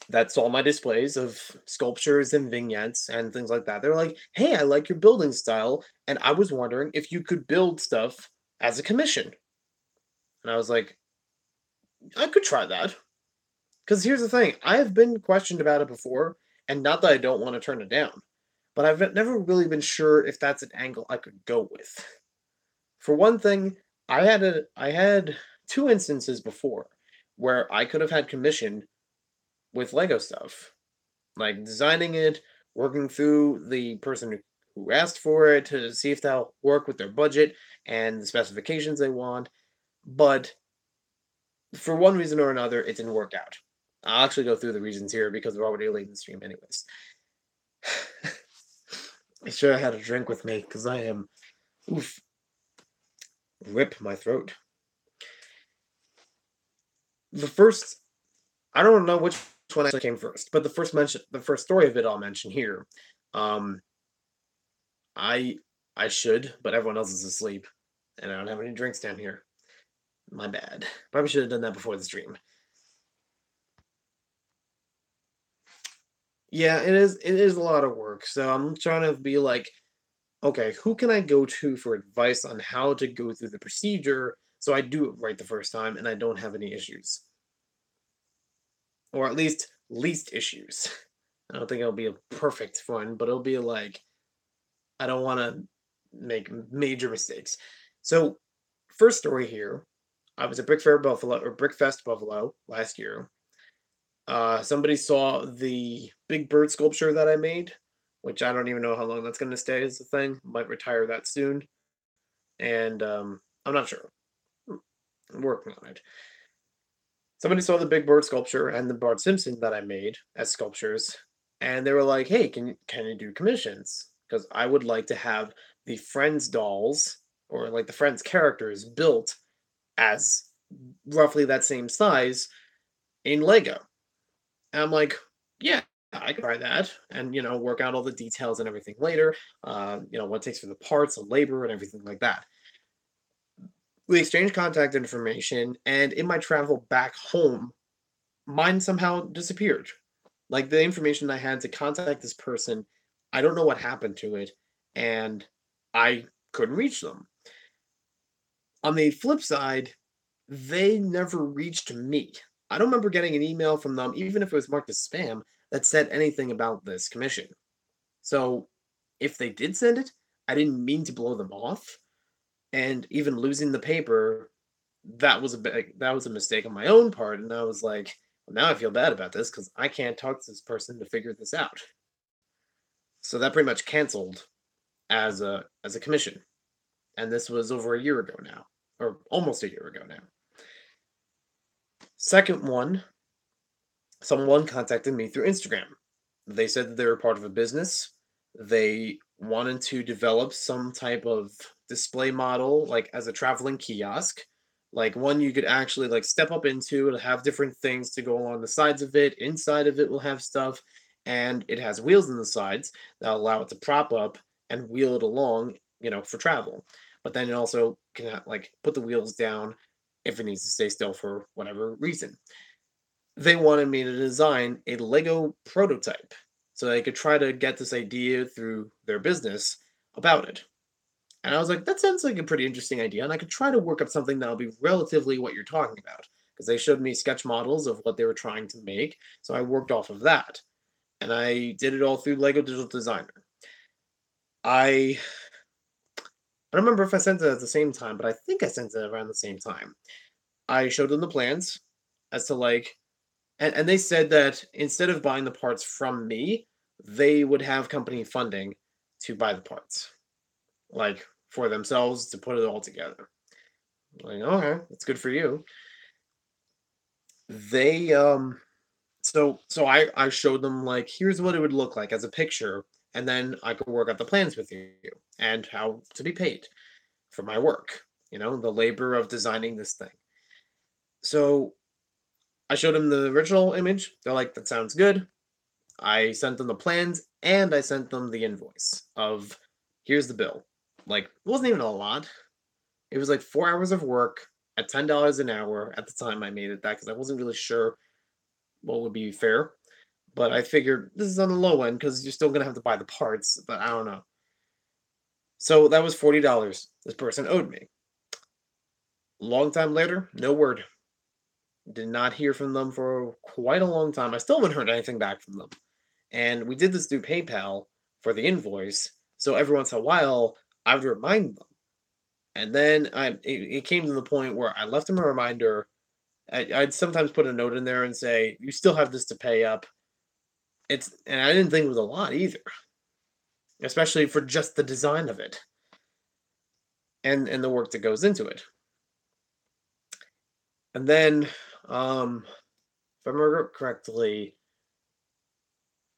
that saw my displays of sculptures and vignettes and things like that, they're like, hey, I like your building style. And I was wondering if you could build stuff as a commission. And I was like, I could try that. Because here's the thing, I have been questioned about it before, and not that I don't want to turn it down, but I've never really been sure if that's an angle I could go with. For one thing, I had two instances before where I could have had commission with Lego stuff, like designing it, working through the person who asked for it to see if that'll work with their budget and the specifications they want. But for one reason or another, it didn't work out. I'll actually go through the reasons here because we're already late in the stream, anyways. I should have had a drink with me because I am, oof, rip my throat. The first, I don't know which one actually came first, but the first story of it I'll mention here. Um, I I should, but everyone else is asleep, and I don't have any drinks down here. My bad. Probably should have done that before the stream. Yeah, it is. It is a lot of work. So I'm trying to be like, okay, who can I go to for advice on how to go through the procedure So I do it right the first time and I don't have any issues. Or at least issues. I don't think it'll be a perfect one, but it'll be like I don't want to make major mistakes. So, first story here, I was at Brickfest Buffalo last year. Somebody saw the big bird sculpture that I made, which I don't even know how long that's going to stay as a thing. Might retire that soon, and I'm not sure. I'm working on it. Somebody saw the big bird sculpture and the Bart Simpson that I made as sculptures, and they were like, "Hey, can you do commissions? Because I would like to have the Friends dolls or like the Friends characters built as roughly that same size in Lego." And I'm like, "Yeah, I could try that, and work out all the details and everything later. What it takes for the parts, the labor, and everything like that." We exchanged contact information, and in my travel back home, mine somehow disappeared. Like the information I had to contact this person, I don't know what happened to it, and I couldn't reach them. On the flip side, they never reached me. I don't remember getting an email from them, even if it was marked as spam, that said anything about this commission. So if they did send it, I didn't mean to blow them off, and even losing the paper, that was a mistake on my own part, and I was like, well, now I feel bad about this because I can't talk to this person to figure this out. So that pretty much canceled as a commission, and this was over a year ago now, or almost a year ago now. Second one, someone contacted me through Instagram. They said that they were part of a business. They wanted to develop some type of display model, like as a traveling kiosk, like one you could actually like step up into. It'll have different things to go along the sides of it. Inside of it will have stuff, and it has wheels in the sides that allow it to prop up and wheel it along, for travel. But then it also can like put the wheels down if it needs to stay still for whatever reason. They wanted me to design a Lego prototype so they could try to get this idea through their business about it. And I was like, that sounds like a pretty interesting idea. And I could try to work up something that'll be relatively what you're talking about. Because they showed me sketch models of what they were trying to make. So I worked off of that. And I did it all through Lego Digital Designer. I I don't remember if I sent it at the same time, but I think I sent it around the same time. I showed them the plans as to like and they said that instead of buying the parts from me, they would have company funding to buy the parts, like for themselves to put it all together. Like, okay, that's good for you. They so I showed them like here's what it would look like as a picture, and then I could work out the plans with you and how to be paid for my work. The labor of designing this thing. So I showed them the original image. They're like, that sounds good. I sent them the plans and I sent them the invoice of here's the bill. Like, it wasn't even a lot. It was like 4 hours of work at $10 an hour at the time I made it that because I wasn't really sure what would be fair. But I figured this is on the low end because you're still gonna have to buy the parts, but I don't know. So that was $40 this person owed me. Long time later, no word. Did not hear from them for quite a long time. I still haven't heard anything back from them. And we did this through PayPal for the invoice. So every once in a while, I would remind them. And then it came to the point where I left them a reminder. I'd sometimes put a note in there and say, "You still have this to pay up." And I didn't think it was a lot either, especially for just the design of it and the work that goes into it. And then, if I remember correctly,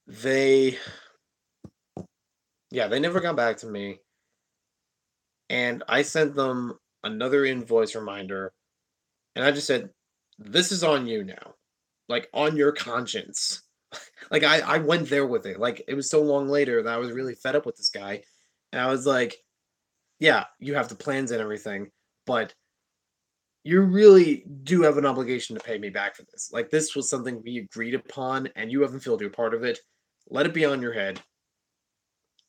they yeah they never got back to me, and I sent them another invoice reminder. And I just said, "This is on you now. Like, on your conscience." Like, I went there with it. Like, it was so long later that I was really fed up with this guy, and I was like, "Yeah, you have the plans and everything, but you really do have an obligation to pay me back for this. Like, this was something we agreed upon, and you haven't filled your part of it. Let it be on your head."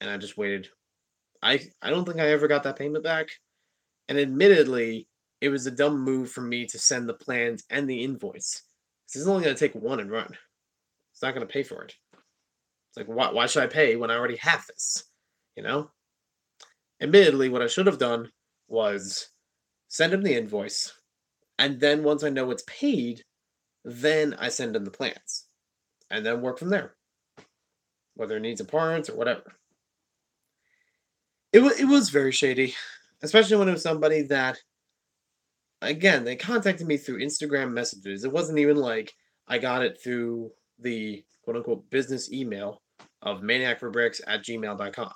And I just waited. I don't think I ever got that payment back, and admittedly, it was a dumb move for me to send the plans and the invoice. This is only going to take one and run. It's not going to pay for it. It's like, why should I pay when I already have this? You know? Admittedly, what I should have done was send him the invoice, and then once I know it's paid, then I send him the plans, and then work from there, whether it needs a parts or whatever. It was very shady, especially when it was somebody that, again, they contacted me through Instagram messages. It wasn't even like I got it through the quote unquote business email of maniacforbricks@gmail.com.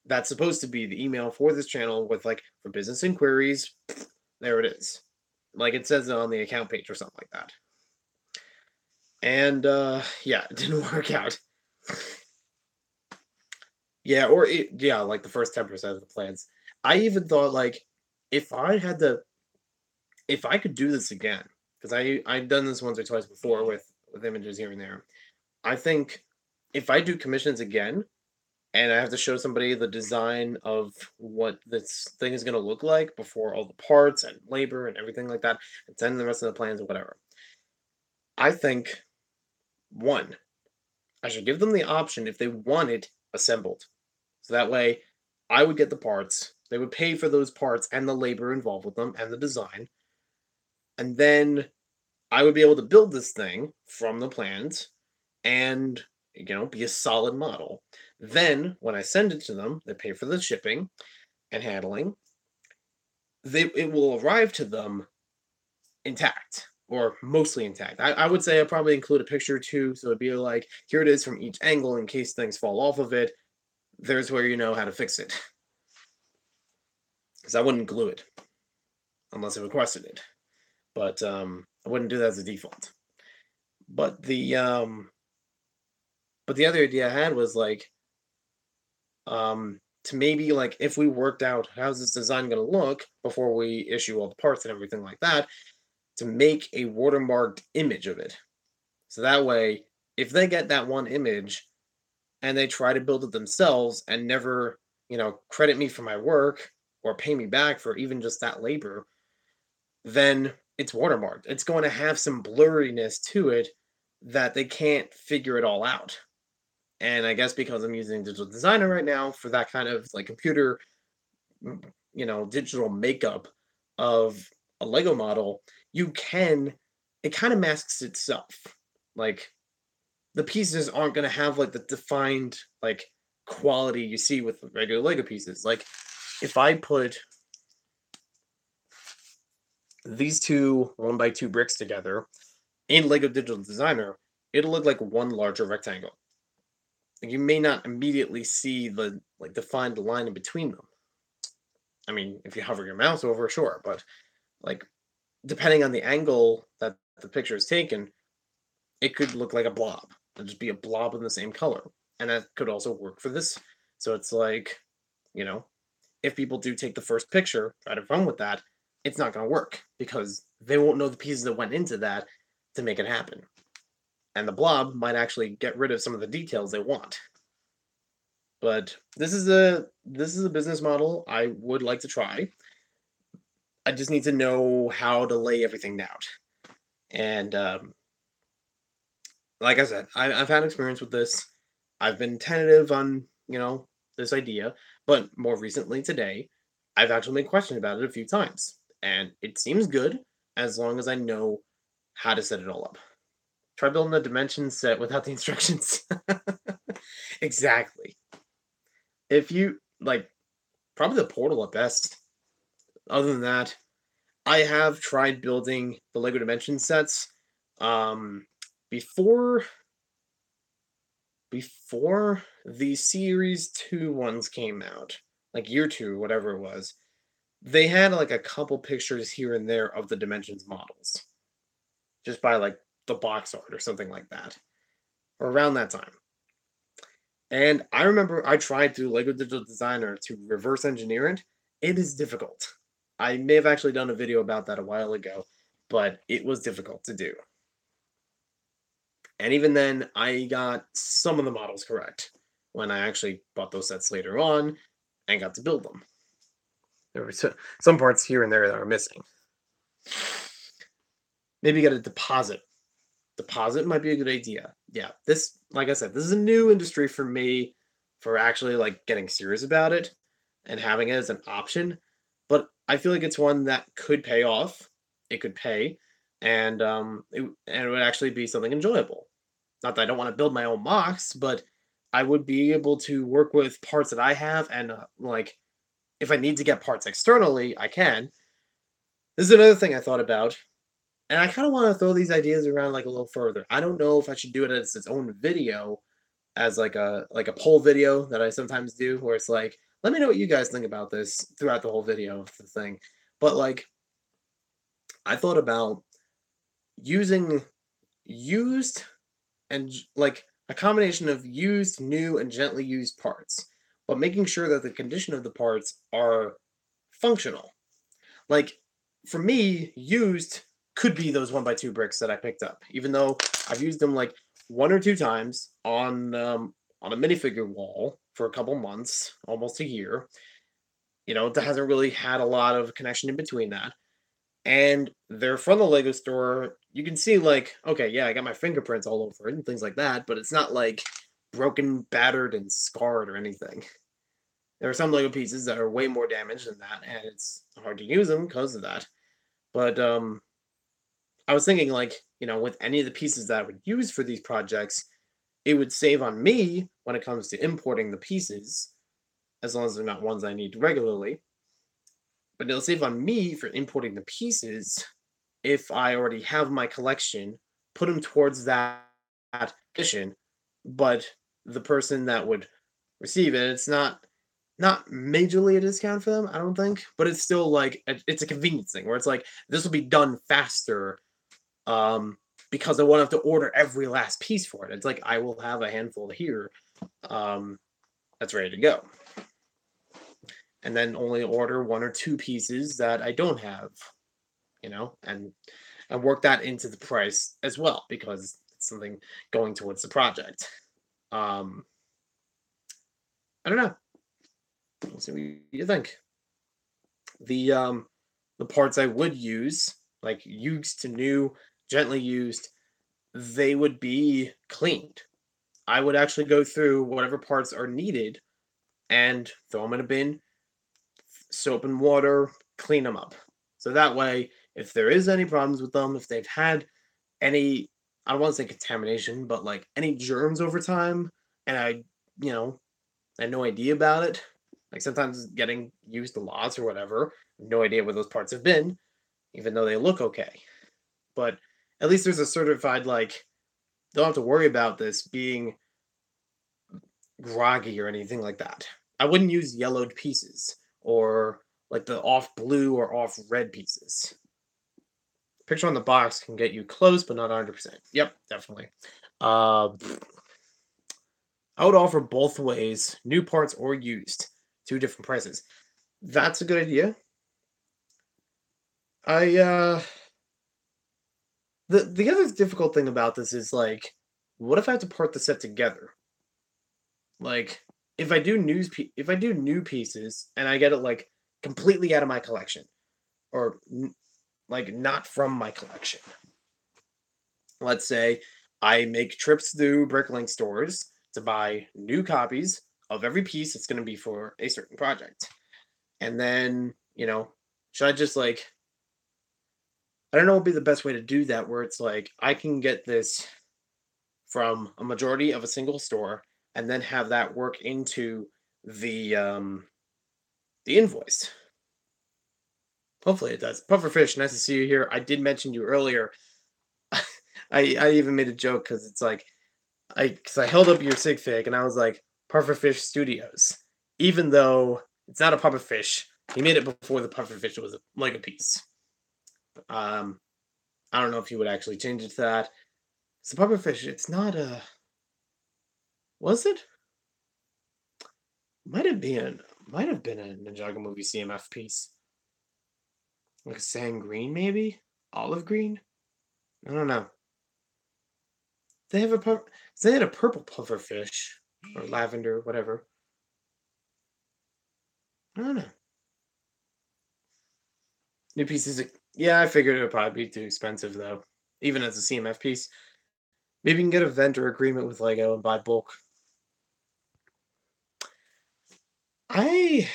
That's supposed to be the email for this channel with like for business inquiries. There it is. Like it says it on the account page or something like that. And yeah, it didn't work out. Yeah, yeah, like the first 10% of the plans. I even thought like if I had to if I could do this again, because I've done this once or twice before with images here and there. I think if I do commissions again and I have to show somebody the design of what this thing is going to look like before all the parts and labor and everything like that, and send the rest of the plans or whatever. I think one, I should give them the option if they want it assembled. So that way I would get the parts, they would pay for those parts and the labor involved with them and the design. And then I would be able to build this thing from the plans and be a solid model. Then when I send it to them, they pay for the shipping and handling. It will arrive to them intact or mostly intact. I would say I'd probably include a picture or two, so it'd be like, here it is from each angle in case things fall off of it. There's where you know how to fix it. Because I wouldn't glue it unless it requested it. But I wouldn't do that as a default. But the other idea I had was like to maybe like if we worked out how's this design going to look before we issue all the parts and everything like that, to make a watermarked image of it. So that way, if they get that one image and they try to build it themselves and never, credit me for my work or pay me back for even just that labor, then it's watermarked. It's going to have some blurriness to it that they can't figure it all out. And I guess because I'm using digital designer right now for that kind of like computer, digital makeup of a Lego model, it kind of masks itself. Like the pieces aren't going to have like the defined like quality you see with regular Lego pieces. Like if I put these two 1x2 bricks together in Lego Digital Designer, it'll look like one larger rectangle. Like you may not immediately see the like defined line in between them. I mean, if you hover your mouse over, sure, but like depending on the angle that the picture is taken, it could look like a blob. It'd just be a blob in the same color. And that could also work for this. So it's like, if people do take the first picture, try to run with that, it's not going to work because they won't know the pieces that went into that to make it happen. And the blob might actually get rid of some of the details they want. But this is a business model I would like to try. I just need to know how to lay everything out. And like I said, I've had experience with this. I've been tentative on, this idea, but more recently today, I've actually been questioned about it a few times. And it seems good as long as I know how to set it all up. Try building a dimension set without the instructions. Exactly. If you like, probably the portal at best. Other than that, I have tried building the Lego dimension sets before the series 2 ones came out, like year 2, whatever it was. They had like a couple pictures here and there of the dimensions models, just by like the box art or something like that, or around that time. And I remember I tried through Lego Digital Designer to reverse engineer it. It is difficult. I may have actually done a video about that a while ago, but it was difficult to do. And even then, I got some of the models correct when I actually bought those sets later on and got to build them. There were some parts here and there that were missing. Maybe get a deposit. Deposit might be a good idea. Yeah, this, like I said, this is a new industry for me for actually like getting serious about it and having it as an option. But I feel like it's one that could pay off. It could pay, and it would actually be something enjoyable. Not that I don't want to build my own mocks, but I would be able to work with parts that I have, and like if I need to get parts externally, I can. This is another thing I thought about, and I kind of want to throw these ideas around like a little further. I don't know if I should do it as its own video, as like a poll video that I sometimes do, where it's like, let me know what you guys think about this throughout the whole video of the thing. But like, I thought about using used like a combination of used, new, and gently used parts, but making sure that the condition of the parts are functional. Like for me, used could be those 1x2 bricks that I picked up, even though I've used them like one or two times on a minifigure wall for a couple months, almost a year. That hasn't really had a lot of connection in between that. And they're from the Lego store. You can see like, okay, yeah, I got my fingerprints all over it and things like that, but it's not like broken, battered, and scarred or anything. There are some Lego pieces that are way more damaged than that, and it's hard to use them because of that. But I was thinking like, with any of the pieces that I would use for these projects, it would save on me when it comes to importing the pieces, as long as they're not ones I need regularly. But it'll save on me for importing the pieces if I already have my collection, put them towards that edition, but the person that would receive it, it's not majorly a discount for them, I don't think, but it's still like it's a convenience thing where it's like this will be done faster, um, because I won't have to order every last piece for it. It's like I will have a handful here, um, that's ready to go, and then only order one or two pieces that I don't have, and work that into the price as well because it's something going towards the project. Um, I don't know. We'll see what you think. The um, the parts I would use, like used to new, gently used, they would be cleaned. I would actually go through whatever parts are needed and throw them in a bin, soap and water, clean them up. So that way, if there is any problems with them, if they've had any, I don't want to say contamination, but like any germs over time, and you know, I had no idea about it. Like sometimes getting used a lot or whatever, no idea where those parts have been, even though they look okay. But at least there's a certified like, don't have to worry about this being groggy or anything like that. I wouldn't use yellowed pieces or like the off blue or off red pieces. Picture on the box can get you close, but not 100%. Yep, definitely. Uh, I would offer both ways, new parts or used, two different prices. That's a good idea. I the other difficult thing about this is like, what if I have to part the set together? Like, if I do new pieces and I get it like completely out of my collection, or like not from my collection. Let's say I make trips through Bricklink stores to buy new copies of every piece that's going to be for a certain project. And then, should I just like, I don't know what would be the best way to do that where it's like, I can get this from a majority of a single store and then have that work into the invoice. Hopefully it does. Pufferfish, nice to see you here. I did mention you earlier. I even made a joke because it's like I held up your SIGFIG and I was like Pufferfish Studios, even though it's not a pufferfish. He made it before the pufferfish was a Lego piece. Um, I don't know if he would actually change it to that. It's a pufferfish. It's not a. Was it? Might have been a Ninjago movie CMF piece. Like a sand green, maybe olive green. I don't know. They have a they had a purple pufferfish or lavender, whatever. I don't know. New pieces Yeah, I figured it would probably be too expensive though, even as a CMF piece. Maybe you can get a vendor agreement with Lego and buy bulk. I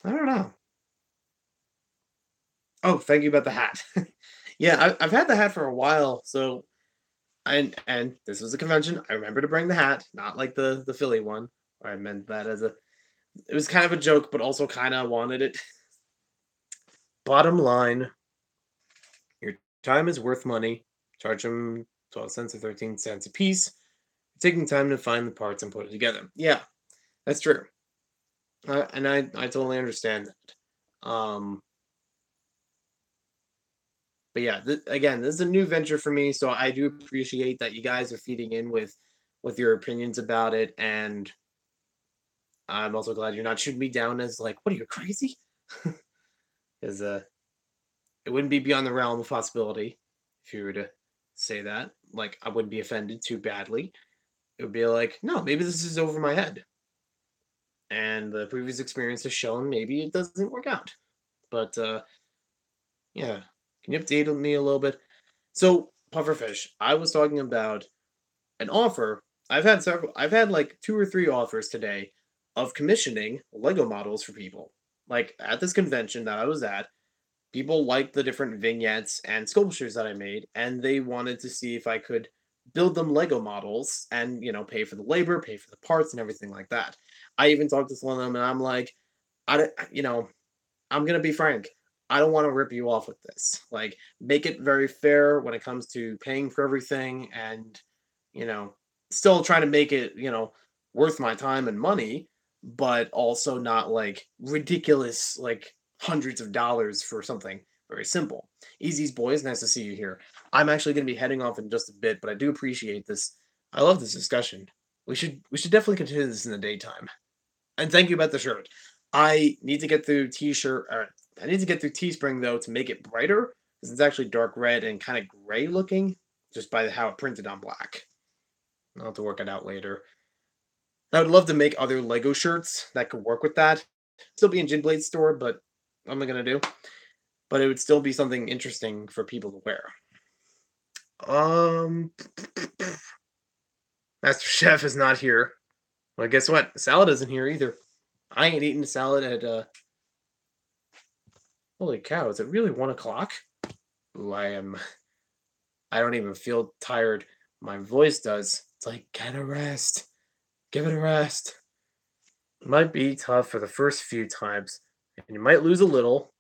I don't know. Oh, thank you about the hat. Yeah, I've had the hat for a while, so and this was a convention. I remember to bring the hat, not like the Philly one. I meant that as a it was kind of a joke, but also kind of wanted it. Bottom line, your time is worth money. Charge them 12 cents or 13 cents a piece. Taking time to find the parts and put it together. Yeah, that's true. And I totally understand that. But yeah, again, this is a new venture for me, so I do appreciate that you guys are feeding in with your opinions about it, and I'm also glad you're not shooting me down as like, "What are you crazy?" Because it wouldn't be beyond the realm of possibility if you were to say that. Like, I wouldn't be offended too badly. It would be like, no, maybe this is over my head, and the previous experience has shown maybe it doesn't work out. But yeah, can you update me a little bit? So, pufferfish, I was talking about an offer. I've had several. I've had like two or three offers today of commissioning Lego models for people. Like at this convention that I was at, people liked the different vignettes and sculptures that I made, and they wanted to see if I could build them Lego models and pay for the labor, pay for the parts, and everything like that. I even talked to one of them, and I'm like, I don't, I'm gonna be frank. I don't want to rip you off with this. Like, make it very fair when it comes to paying for everything, and you know, still trying to make it worth my time and money, but also not like ridiculous, like hundreds of dollars for something very simple. Easy's boys, nice to see you here. I'm actually gonna be heading off in just a bit, but I do appreciate this. I love this discussion. We should definitely continue this in the daytime. And thank you about the shirt. I need to get through T-shirt. I need to get through Teespring though to make it brighter because it's actually dark red and kind of gray looking, just by how it printed on black. I'll have to work it out later. I would love to make other Lego shirts that could work with that. Still be in Ginblade's store, but what am I gonna do? But it would still be something interesting for people to wear. Um, Master Chef is not here. Well, guess what? Salad isn't here either. I ain't eating salad at holy cow, is it really 1 o'clock? Ooh, I don't even feel tired. My voice does. It's like, get a rest. Give it a rest. It might be tough for the first few times, and you might lose a little,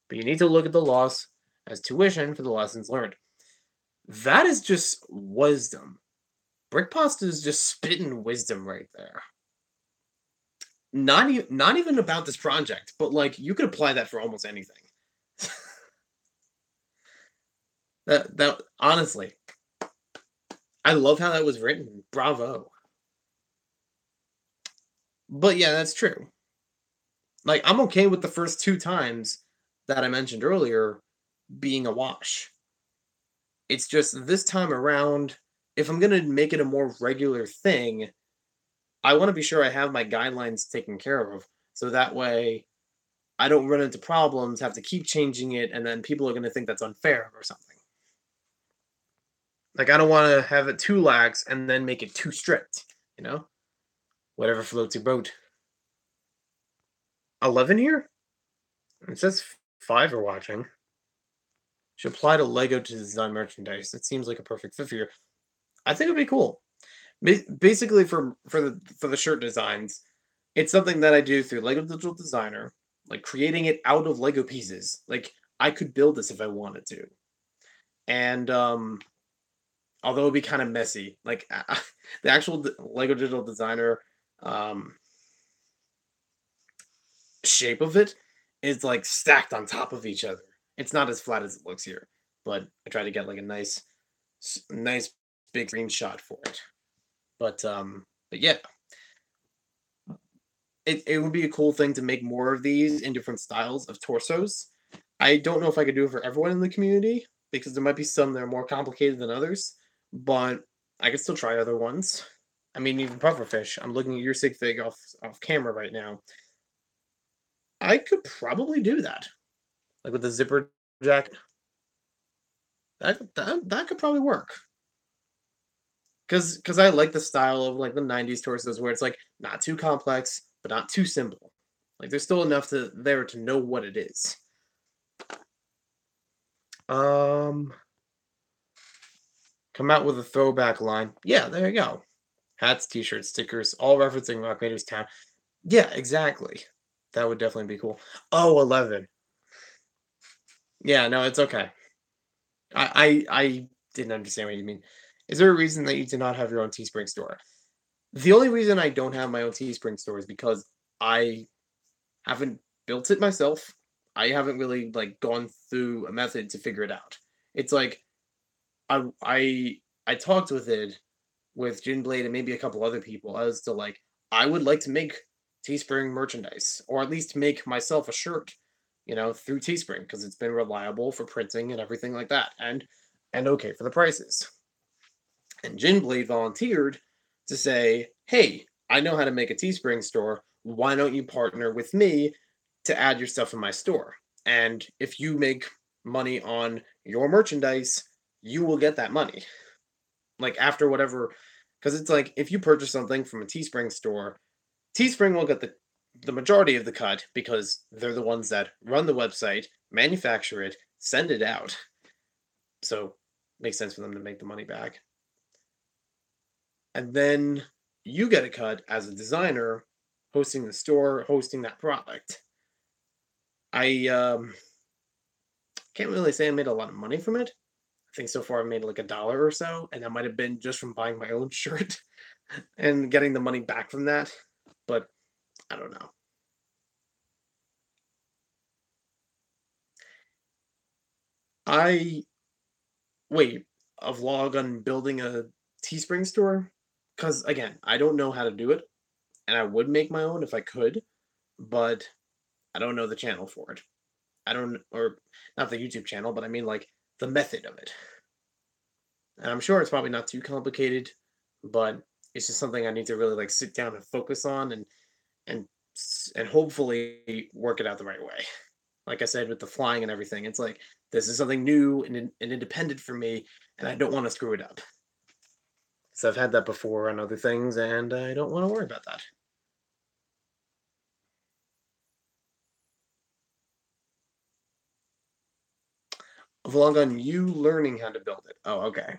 but you need to look at the loss as tuition for the lessons learned. That is just wisdom. Brick pasta is just spitting wisdom right there. Not even about this project, but like you could apply that for almost anything. That honestly, I love how that was written. Bravo. But yeah, that's true. Like I'm okay with the first two times that I mentioned earlier being a wash. It's just this time around, if I'm gonna make it a more regular thing, I want to be sure I have my guidelines taken care of. So that way I don't run into problems, have to keep changing it, and then people are gonna think that's unfair or something. Like I don't wanna have it too lax and then make it too strict, you know? Whatever floats your boat. 11 here? It says 5 are watching. Should apply to Lego to design merchandise. It seems like a perfect fit for you. I think it'd be cool. Basically, for the shirt designs, it's something that I do through Lego Digital Designer, like creating it out of Lego pieces. Like I could build this if I wanted to, and although it'd be kind of messy, like the actual Lego Digital Designer um, shape of it is like stacked on top of each other. It's not as flat as it looks here, but I try to get like a nice big screenshot for it. But yeah, it would be a cool thing to make more of these in different styles of torsos. I don't know if I could do it for everyone in the community because there might be some that are more complicated than others, but I could still try other ones. I mean, even pufferfish. I'm looking at your sig fig off camera right now. I could probably do that. like with the zipper jacket. That could probably work. Cause I like the style of like the '90s torsos where it's like not too complex, but not too simple. Like there's still enough to there to know what it is. Um, come out with a throwback line. Yeah, there you go. Hats, t-shirts, stickers, all referencing Rock Vader's town. Yeah, exactly. That would definitely be cool. Oh, 11. Yeah, no, it's okay. I didn't understand what you mean. Is there a reason that you did not have your own Teespring store? The only reason I don't have my own Teespring store is because I haven't built it myself. I haven't really like gone through a method to figure it out. It's like I talked with Ginblade and maybe a couple other people as to like I would like to make Teespring merchandise or at least make myself a shirt, through Teespring because it's been reliable for printing and everything like that and okay for the prices. And Ginblade volunteered to say, "Hey, I know how to make a Teespring store. Why don't you partner with me to add your stuff in my store? And if you make money on your merchandise, you will get that money." Like after whatever, because it's like if you purchase something from a Teespring store, Teespring will get the majority of the cut because they're the ones that run the website, manufacture it, send it out. So makes sense for them to make the money back. And then you get a cut as a designer hosting the store, hosting that product. I can't really say I made a lot of money from it. I think so far I made like $1 or so, and that might have been just from buying my own shirt and getting the money back from that. But I don't know. I wait, a vlog on building a Teespring store? Because again, I don't know how to do it, and I would make my own if I could, but I don't know the channel for it. I don't, or not the YouTube channel, but I mean like the method of it. And I'm sure it's probably not too complicated, but it's just something I need to really like sit down and focus on and and hopefully work it out the right way. Like I said with the flying and everything, it's like this is something new and independent for me, and I don't want to screw it up. So I've had that before on other things, and I don't want to worry about that. A vlog on you learning how to build it. Oh, okay.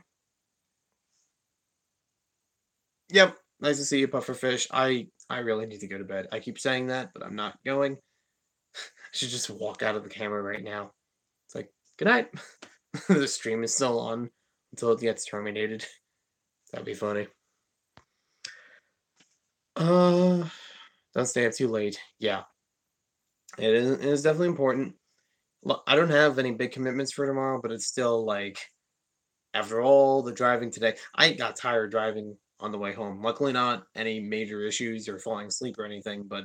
Yep. Nice to see you, pufferfish. I really need to go to bed. I keep saying that, but I'm not going. I should just walk out of the camera right now. It's like, good night. The stream is still on until it gets terminated. That'd be funny. Uh, don't stay up too late. Yeah, it is definitely important. Look, I don't have any big commitments for tomorrow, but it's still like after all the driving today, I got tired driving on the way home. Luckily, not any major issues or falling asleep or anything, but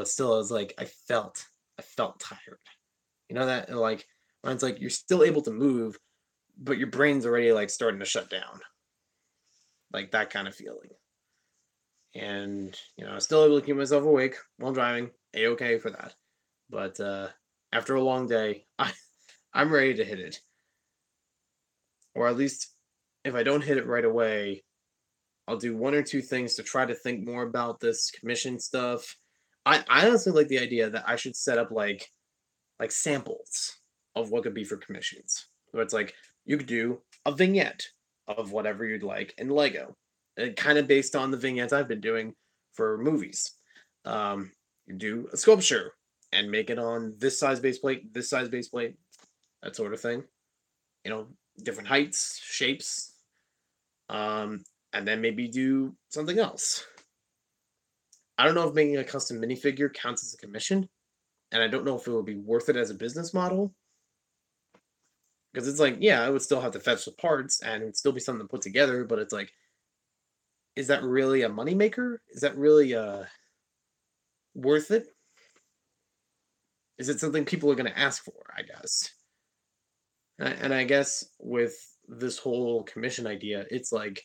still, I was like I felt tired. You know that like when it's like you're still able to move, but your brain's already like starting to shut down, like that kind of feeling. And I was still able to keep myself awake while driving, a okay for that. But after a long day, I'm ready to hit it, or at least if I don't hit it right away, I'll do one or two things to try to think more about this commission stuff. I honestly like the idea that I should set up like samples of what could be for commissions. So it's like you could do a vignette of whatever you'd like in Lego, kind of based on the vignettes I've been doing for movies. You do a sculpture and make it on this size base plate, that sort of thing. You know, different heights, shapes, and then maybe do something else. I don't know if making a custom minifigure counts as a commission, and I don't know if it would be worth it as a business model because it's like, yeah, I would still have to fetch the parts and it would still be something to put together, but it's like, is that really a moneymaker? Is that really worth it? Is it something people are going to ask for? I guess. And I guess with this whole commission idea, it's like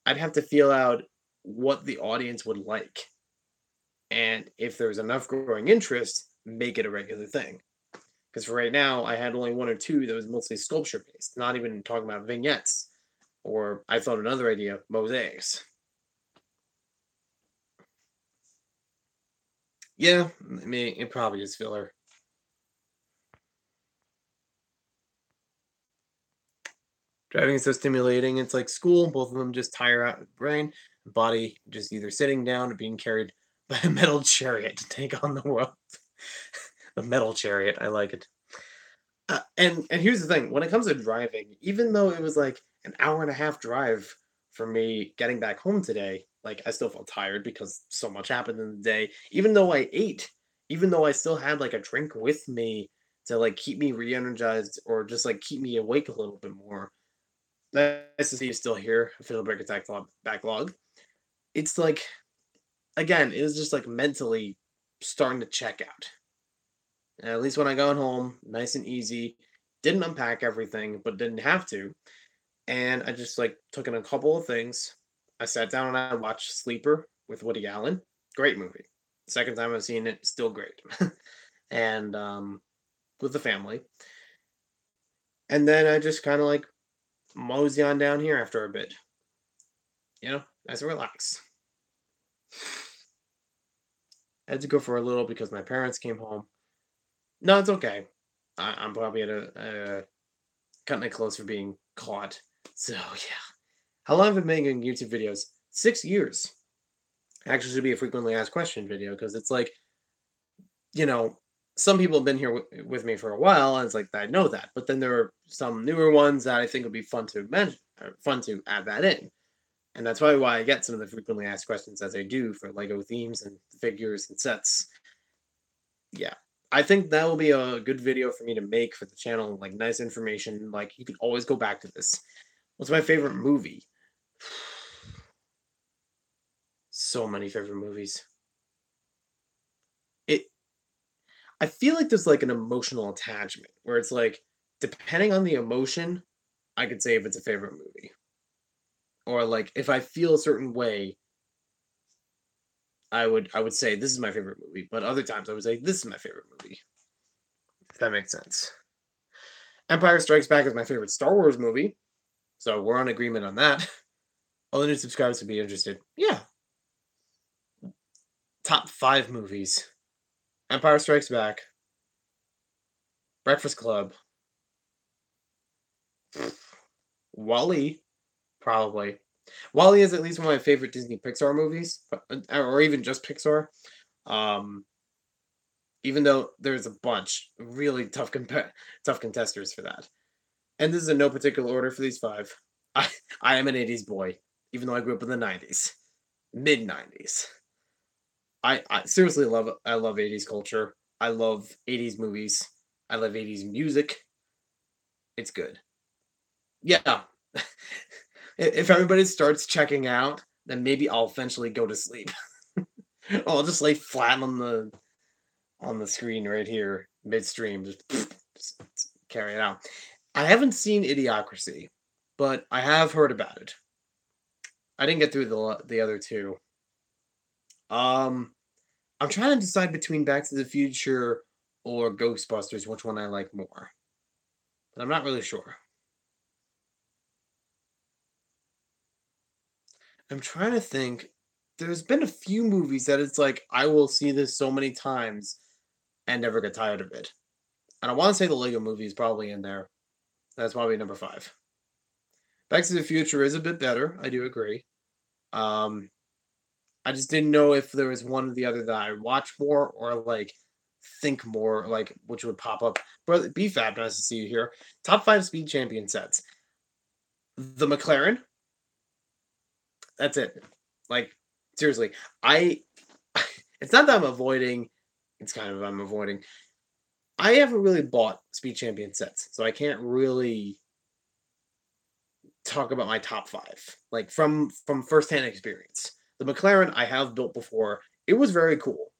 I'd have to feel out what the audience would like. And if there's enough growing interest, make it a regular thing. Because for right now, I had only one or two that was mostly sculpture based, not even talking about vignettes. Or I thought another idea, mosaics. Yeah, I mean, it probably is filler. Driving is so stimulating. It's like school. Both of them just tire out the brain, the body just either sitting down or being carried by a metal chariot to take on the world. The metal chariot, I like it. And here's the thing: when it comes to driving, even though it was like an hour and a half drive for me getting back home today, like I still felt tired because so much happened in the day. Even though I ate, even though I still had like a drink with me to like keep me re-energized or just like keep me awake a little bit more. Nice to see you still here. I feel a break attack backlog. It's like again, it was just like mentally starting to check out. And at least when I got home, nice and easy. Didn't unpack everything, but didn't have to. And I just like took in a couple of things. I sat down and I watched Sleeper with Woody Allen. Great movie. Second time I've seen it, still great. And with the family. And then I just kind of like mosey on down here after a bit. Nice and relax. I had to go for a little because my parents came home. No, it's okay. I'm probably at a cutting it close for being caught. So yeah. How long have I been making YouTube videos? 6 years. Actually, should be a frequently asked question video because it's like, you know, some people have been here with me for a while, and it's like I know that. But then there are some newer ones that I think would be fun to mention, fun to add that in, and that's probably why I get some of the frequently asked questions as I do for Lego themes and figures and sets. Yeah, I think that will be a good video for me to make for the channel. Like nice information. Like you can always go back to this. What's my favorite movie? So many favorite movies. It I feel like there's like an emotional attachment where it's like depending on the emotion, I could say if it's a favorite movie. Or like if I feel a certain way, I would say this is my favorite movie, but other times I would say this is my favorite movie. If that makes sense. Empire Strikes Back is my favorite Star Wars movie, so we're on agreement on that. All the new subscribers would be interested. Yeah. Top 5 movies. Empire Strikes Back, Breakfast Club, Wally, probably. Wally is at least one of my favorite Disney Pixar movies, or even just Pixar. Um, even though there's a bunch really tough contesters for that. And this is in no particular order for these 5. I I am an 80s boy, even though I grew up in the 90s, mid 90s. I seriously love 80s culture. I love 80s movies. I love 80s music. It's good. Yeah. If everybody starts checking out, then maybe I'll eventually go to sleep. I'll just lay flat on the screen right here, midstream, just carry it out. I haven't seen Idiocracy, but I have heard about it. I didn't get through the other two. Um, I'm trying to decide between Back to the Future or Ghostbusters, which one I like more. But I'm not really sure. I'm trying to think. There's been a few movies that it's like I will see this so many times and never get tired of it. And I want to say the Lego movie is probably in there. That's probably number 5. Back to the Future is a bit better. I do agree. Um, I just didn't know if there was one or the other that I watch more or like think more, like which would pop up. But BFAB, nice to see you here. Top 5 speed champion sets. The McLaren. That's it. Like seriously, I. It's not that I'm avoiding. It's kind of I'm avoiding. I haven't really bought speed champion sets, so I can't really talk about my top 5 like from firsthand experience. The McLaren I have built before. It was very cool.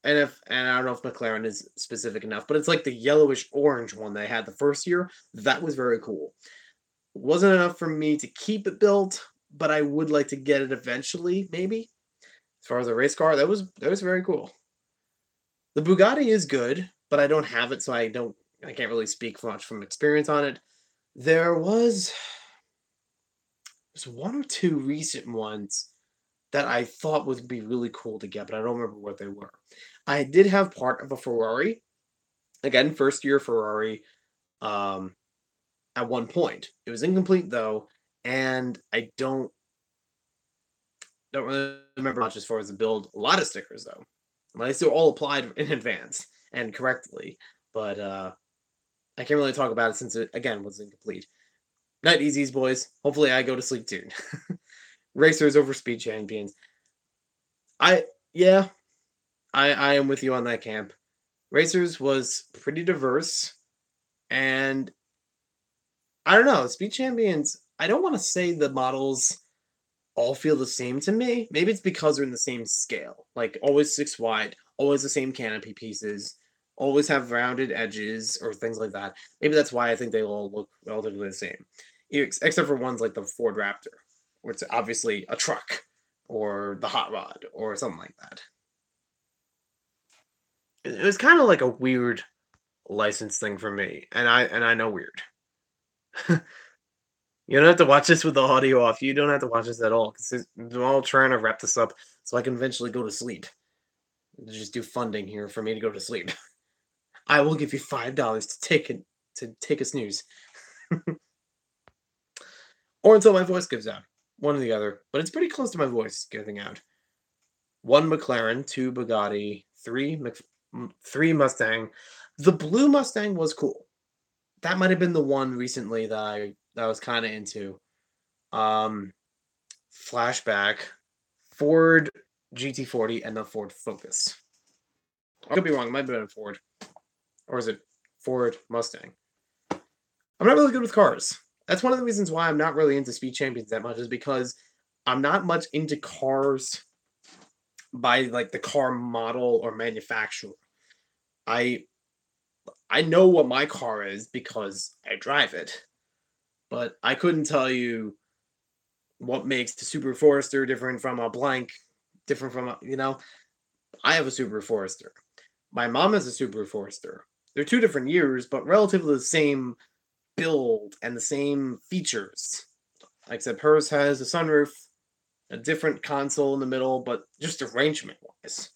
And I don't know if McLaren is specific enough, but it's like the yellowish orange one that I had the first year. That was very cool. Wasn't enough for me to keep it built, but I would like to get it eventually, maybe. As far as a race car, that was very cool. The Bugatti is good, but I don't have it, so I can't really speak much from experience on it. There was there's one or two recent ones that I thought would be really cool to get, but I don't remember what they were. I did have part of a Ferrari. Again, first year Ferrari, um, at one point. It was incomplete though, and I don't really remember much as far as the build. A lot of stickers though. Well, they still all applied in advance and correctly, but I can't really talk about it since it again was incomplete. Night easies, boys. Hopefully, I go to sleep soon. Racers over speed champions. I yeah, I am with you on that camp. Racers was pretty diverse, and I don't know. Speed champions. I don't want to say the models all feel the same to me. Maybe it's because they're in the same scale, like always six wide, always the same canopy pieces, always have rounded edges or things like that. Maybe that's why I think they all look relatively the same, except for ones like the Ford Raptor, where it's obviously a truck or the hot rod or something like that. It was kind of like a weird license thing for me, and I know weird. You don't have to watch this with the audio off. You don't have to watch this at all because I'm all trying to wrap this up so I can eventually go to sleep. Just do funding here for me to go to sleep. I will give you $5 to take a snooze, or until my voice gives out. One or the other, but it's pretty close to my voice giving out. One McLaren, two Bugatti, three Mustang. The blue Mustang was cool. That might have been the one recently that I was kind of into. Um, Flashback, Ford GT40, and the Ford Focus. I could be wrong. It might have been a Ford, or is it Ford Mustang? I'm not really good with cars. That's one of the reasons why I'm not really into Speed Champions that much, is because I'm not much into cars by like the car model or manufacturer. I I know what my car is because I drive it, but I couldn't tell you what makes the Super Forester different from a blank, different from a. I have a Super Forester. My mom has a Super Forester. They're two different years, but relatively the same build and the same features. Except hers has a sunroof, a different console in the middle, but just arrangement wise.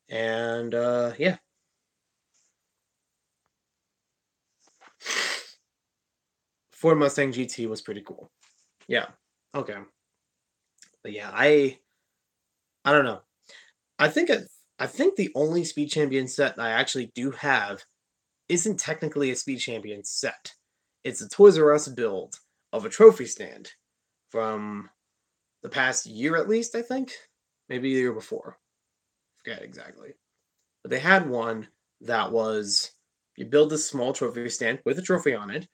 And yeah. Ford Mustang GT was pretty cool. Yeah. Okay. But yeah, I don't know. I think it, I think the only Speed Champion set I actually do have isn't technically a Speed Champion set. It's a Toys R Us build of a trophy stand from the past year at least, I think. Maybe the year before. Forget exactly. But they had one that was you build this small trophy stand with a trophy on it.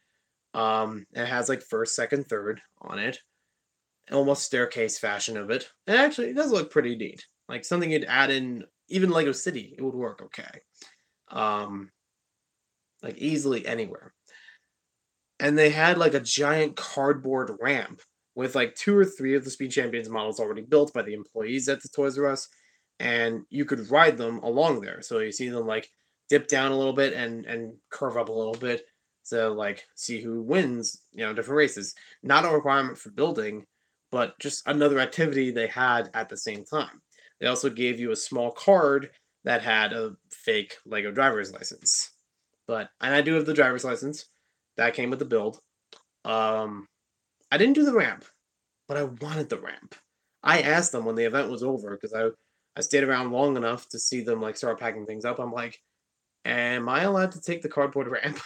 It has like first, second, third on it. Almost staircase fashion of it. And actually it does look pretty neat. Like something you'd add in even Lego City, it would work okay. Um, like easily anywhere. And they had like a giant cardboard ramp with like two or three of the Speed Champions models already built by the employees at the Toys R Us, and you could ride them along there. So you see them like dip down a little bit and curve up a little bit to like see who wins, different races. Not a requirement for building, but just another activity they had at the same time. They also gave you a small card that had a fake Lego driver's license. And I do have the driver's license that came with the build. Um, I didn't do the ramp, but I wanted the ramp. I asked them when the event was over because I stayed around long enough to see them like start packing things up. I'm like, am I allowed to take the cardboard ramp?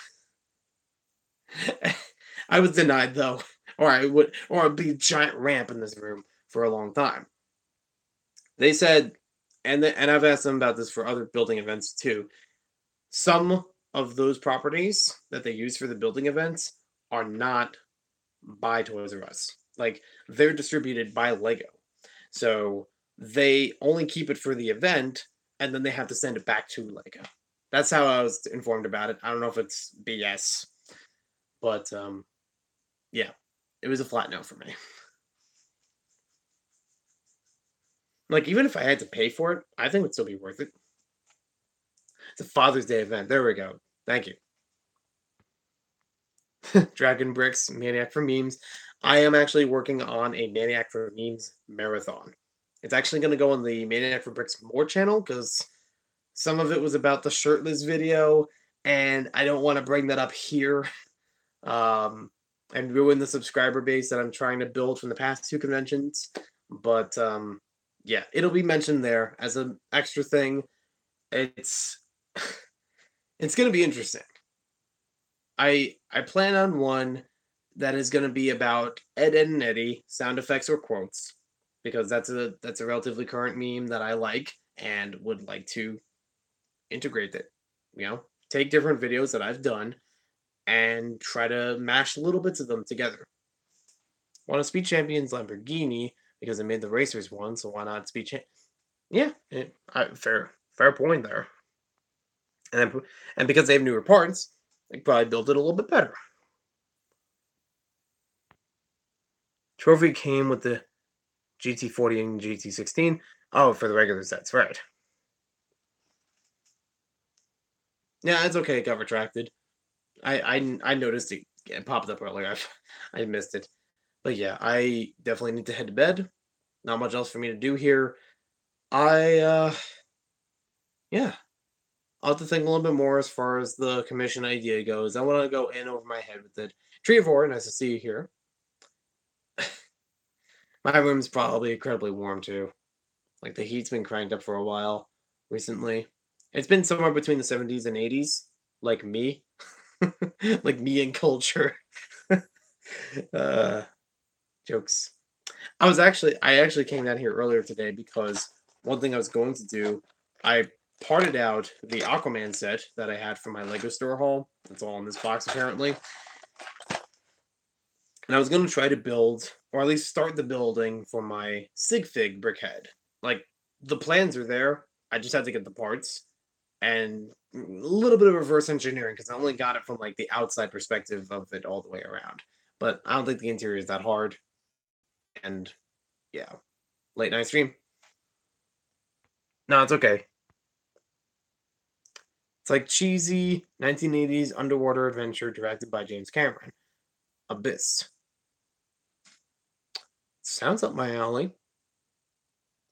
I was denied though, or it'd be a giant ramp in this room for a long time. They said, and I've asked them about this for other building events too. Some of those properties that they use for the building events are not by Toys R Us. Like they're distributed by Lego. So they only keep it for the event and then they have to send it back to Lego. That's how I was informed about it. I don't know if it's BS, but yeah, it was a flat no for me. Like even if I had to pay for it, I think it would still be worth it. It's a Father's Day event. There we go. Thank you. Dragon Bricks, Maniac for Memes. I am actually working on a Maniac for Memes marathon. It's actually going to go on the Maniac for Bricks More channel because some of it was about the shirtless video, and I don't want to bring that up here um, and ruin the subscriber base that I'm trying to build from the past two conventions. But yeah, it'll be mentioned there as an extra thing. It's it's going to be interesting. I plan on one that is going to be about Ed, Ed, and Eddie sound effects or quotes because that's a relatively current meme that I like and would like to integrate it. You know, take different videos that I've done and try to mash little bits of them together. Want to Speed Champions Lamborghini because I made the racers one, so why not Speed Champ? Yeah, fair point there. And because they have newer parts, they probably built it a little bit better. Trophy came with the GT40 and GT16. Oh, for the regular sets, right? Yeah, it's okay. It got retracted. I noticed it popped up earlier. I missed it, but yeah, I definitely need to head to bed. Not much else for me to do here. I yeah, I'll have to think a little bit more as far as the commission idea goes. I want to go in over my head with it. Tree of Four, nice to see you here. My room's probably incredibly warm too. Like the heat's been cranked up for a while recently. It's been somewhere between the 70s and 80s, like me. Like me and culture. uh Jokes. I actually came down here earlier today because one thing I was going to do, I parted out the Aquaman set that I had from my Lego store haul. It's all in this box apparently. And I was going to try to build, or at least start the building for my SIGFIG brickhead. Like, the plans are there. I just had to get the parts. And a little bit of reverse engineering because I only got it from like the outside perspective of it all the way around. But I don't think the interior is that hard. And yeah, late night stream. No, it's okay. It's like cheesy 1980s underwater adventure directed by James Cameron. Abyss. Sounds up my alley.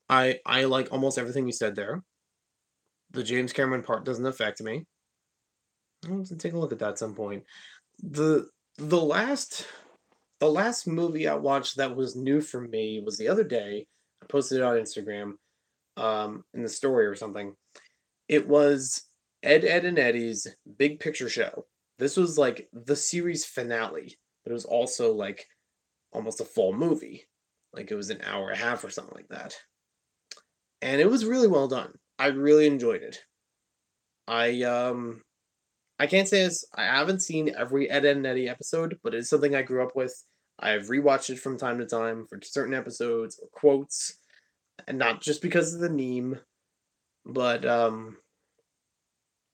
I like almost everything you said there. The James Cameron part doesn't affect me. I'll have to take a look at that at some point. The the last the last movie I watched that was new for me was the other day. I posted it on Instagram, in the story or something. It was Ed, Ed, and Eddie's Big Picture Show. This was like the series finale, but it was also like almost a full movie. Like it was an hour and a half or something like that. And it was really well done. I really enjoyed it. I I can't say this. I haven't seen every Ed, Ed and Eddie episode, but it's something I grew up with. I've rewatched it from time to time for certain episodes or quotes, and not just because of the meme, but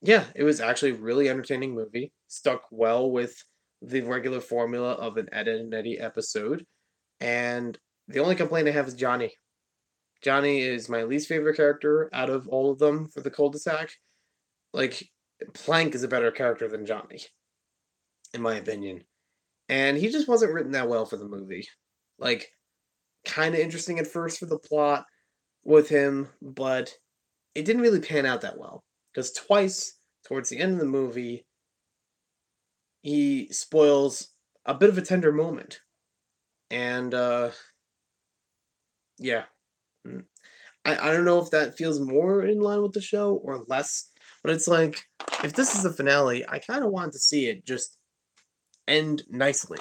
yeah, it was actually a really entertaining movie. Stuck well with the regular formula of an Ed, Ed and Eddie episode, and the only complaint I have is Johnny. Johnny is my least favorite character out of all of them for the cul-de-sac. Like, Plank is a better character than Johnny, in my opinion. And he just wasn't written that well for the movie. Like, kind of interesting at first for the plot with him, but it didn't really pan out that well. Because twice, towards the end of the movie, he spoils a bit of a tender moment. And, yeah. Mm. I don't know if that feels more in line with the show or less, but it's like, if this is the finale, I kind of want to see it just end nicely.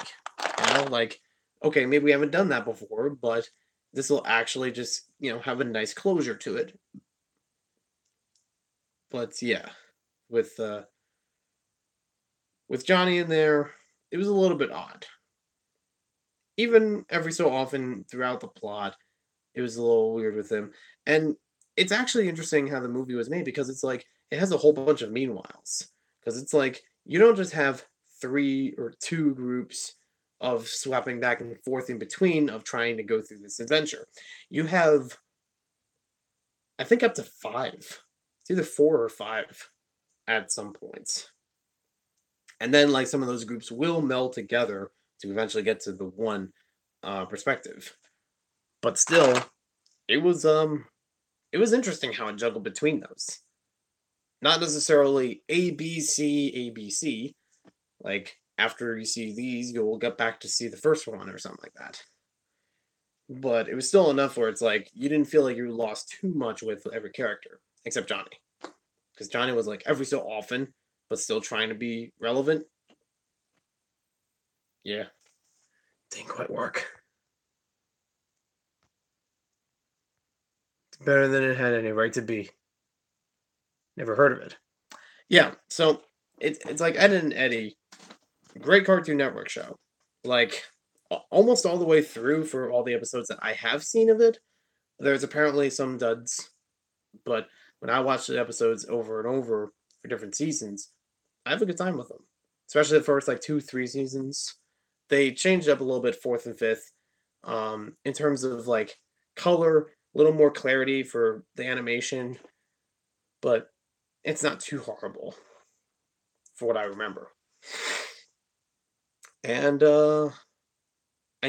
You know, like, okay, maybe we haven't done that before, but this will actually just, have a nice closure to it. But yeah, with uh with Johnny in there, it was a little bit odd. Even every so often throughout the plot, it was a little weird with him. And it's actually interesting how the movie was made because it's like it has a whole bunch of meanwhiles. Because it's like you don't just have three or two groups of swapping back and forth in between of trying to go through this adventure. You have, I think, up to five. It's either four or five. at some points. And then like some of those groups will meld together to eventually get to the one perspective. But still, it was it was interesting how it juggled between those. Not necessarily ABC, ABC. Like after you see these, you'll get back to see the first one or something like that. But it was still enough where it's like you didn't feel like you lost too much with every character, except Johnny. Because Johnny was like every so often, but still trying to be relevant. Yeah, didn't quite work. It's better than it had any right to be. Never heard of it. Yeah, so it's like Ed and Eddie, great Cartoon Network show. Like almost all the way through for all the episodes that I have seen of it. There's apparently some duds, but when I watch the episodes over and over for different seasons, I have a good time with them. Especially the first like 2, 3 seasons. They changed up a little bit fourth and fifth. In terms of like color, a little more clarity for the animation, but it's not too horrible for what I remember. And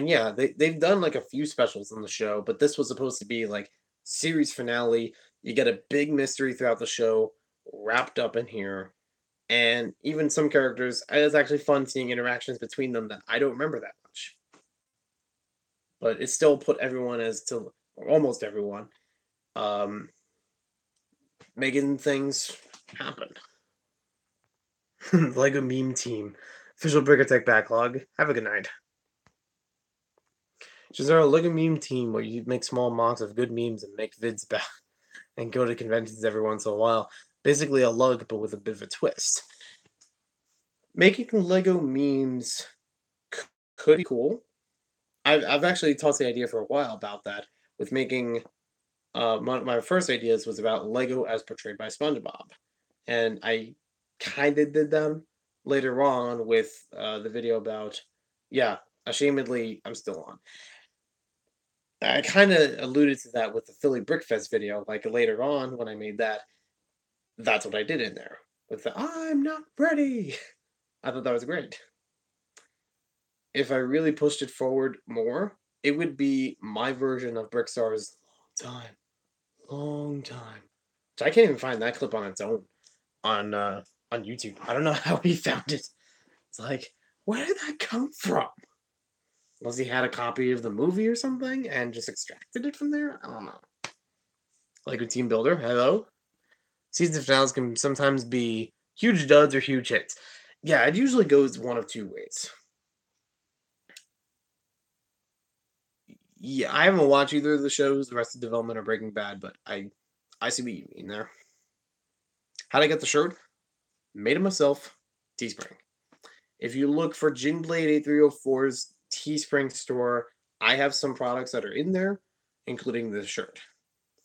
yeah, they've done like a few specials on the show, but this was supposed to be like series finale. You get a big mystery throughout the show wrapped up in here. And even some characters, it's actually fun seeing interactions between them that I don't remember that much. But it still put everyone as to or almost everyone um making things happen. Lego meme team. Official Brick Attack backlog. Have a good night. Is there a Lego meme team where you make small mocks of good memes and make vids back and go to conventions every once in a while? Basically a lug, but with a bit of a twist. Making Lego memes could be cool. I've actually tossed the idea for a while about that with making my first ideas was about Lego as portrayed by SpongeBob, and I kind of did them later on with the video about yeah, ashamedly I'm still on. I kind of alluded to that with the Philly Brickfest video, like later on when I made that. That's what I did in there with the "I'm not ready." I thought that was great. If I really pushed it forward more, it would be my version of Brickstar's long time, long time. So I can't even find that clip on its own on YouTube. I don't know how he found it. It's like, where did that come from? Was he had a copy of the movie or something and just extracted it from there? I don't know. Like a team builder, hello. Season finales can sometimes be huge duds or huge hits. Yeah, it usually goes one of two ways. Yeah, I haven't watched either of the shows, the rest of Development or Breaking Bad, but I see what you mean there. How'd I get the shirt? Made it myself. Teespring. If you look for Ginblade 8304's Teespring store, I have some products that are in there, including this shirt.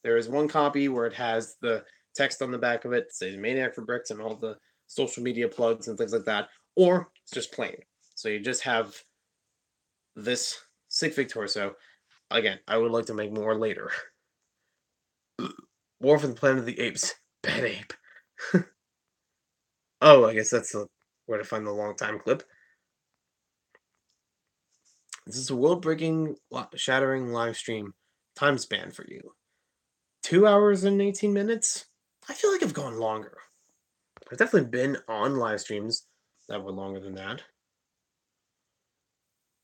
There is one copy where it has the text on the back of it, says Maniac for Bricks and all the social media plugs and things like that, or it's just plain. So you just have this SIGFIG torso. Again, I would like to make more later. War for the Planet of the Apes. Bad ape. Oh, I guess that's where to find the long time clip. This is a world-breaking, shattering live stream time span for you. 2 hours and 18 minutes? I feel like I've gone longer. I've definitely been on live streams that were longer than that.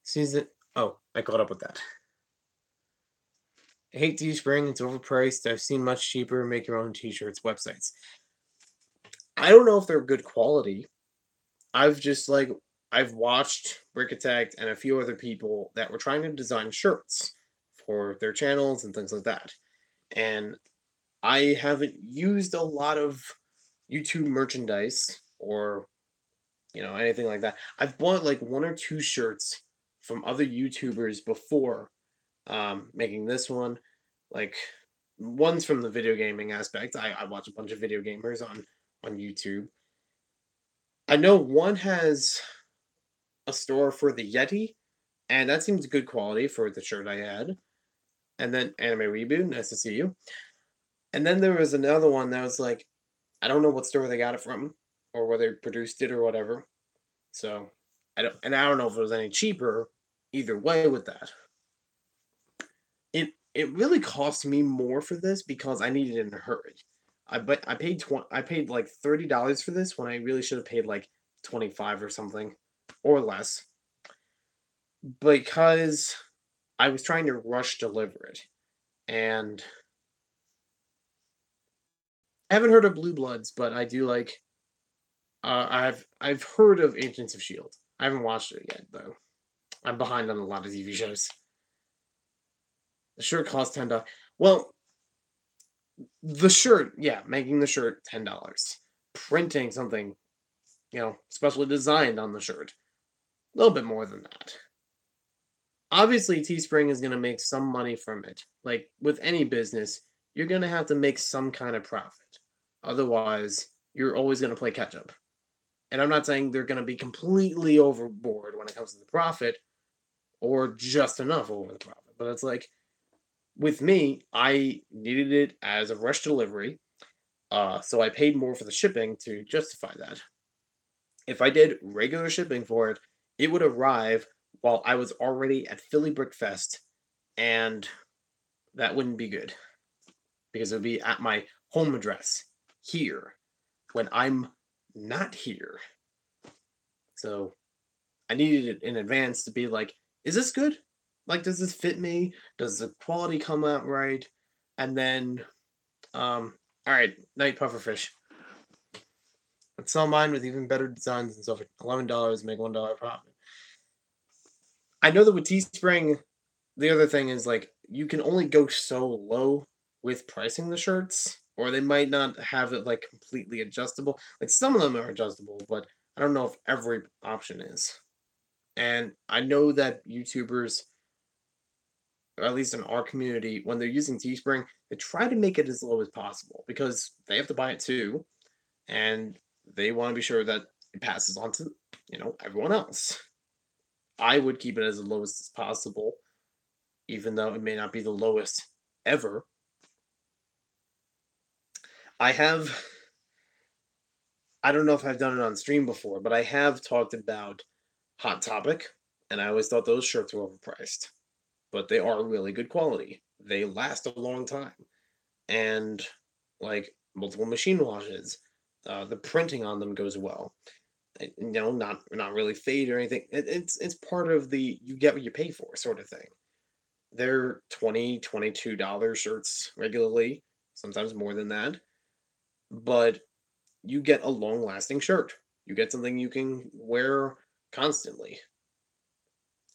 Season. Oh, I caught up with that. I hate Teespring. It's overpriced. I've seen much cheaper make your own t-shirts websites. I don't know if they're good quality. I've watched Brick Attack and a few other people that were trying to design shirts for their channels and things like that. And I haven't used a lot of YouTube merchandise or anything like that. I've bought like one or two shirts from other YouTubers before making this one. Like one's from the video gaming aspect. I watch a bunch of video gamers on YouTube. I know one has a store for the Yeti, and that seems good quality for the shirt I had. And then Anime Reboot, nice to see you. And then there was another one that was like, I don't know what store they got it from, or where they produced it or whatever. So I don't know if it was any cheaper either way with that. It really cost me more for this because I needed it in a hurry. I paid like $30 for this when I really should have paid like 25 or something or less because I was trying to rush deliver it. And I haven't heard of Blue Bloods, but I do like I've heard of Agents of Shield. I haven't watched it yet though. I'm behind on a lot of TV shows. The shirt costs $10. Well, the shirt, yeah, making the shirt $10. Printing something, specially designed on the shirt, a little bit more than that. Obviously, Teespring is going to make some money from it. Like with any business, you're going to have to make some kind of profit. Otherwise, you're always going to play catch up. And I'm not saying they're going to be completely overboard when it comes to the profit or just enough over the profit. But it's like with me, I needed it as a rush delivery. So I paid more for the shipping to justify that. If I did regular shipping for it, it would arrive while I was already at Philly Brick Fest, and that wouldn't be good because it would be at my home address here when I'm not here. So I needed it in advance to be like, is this good? Like, does this fit me? Does the quality come out right? And then, all right, night pufferfish. Let's sell mine with even better designs and stuff for $11, make $1 profit. I know that with Teespring, the other thing is like you can only go so low with pricing the shirts, or they might not have it like completely adjustable. Like some of them are adjustable, but I don't know if every option is. And I know that YouTubers, or at least in our community, when they're using Teespring, they try to make it as low as possible because they have to buy it too, and they want to be sure that it passes on to everyone else. I would keep it as the lowest as possible, even though it may not be the lowest ever. I have, I don't know if I've done it on stream before, but I have talked about Hot Topic, and I always thought those shirts were overpriced, but they are really good quality. They last a long time, and like multiple machine washes, the printing on them goes well. Not really fade or anything. It's part of the you get what you pay for sort of thing. They're $22 shirts regularly, sometimes more than that. But you get a long lasting shirt. You get something you can wear constantly.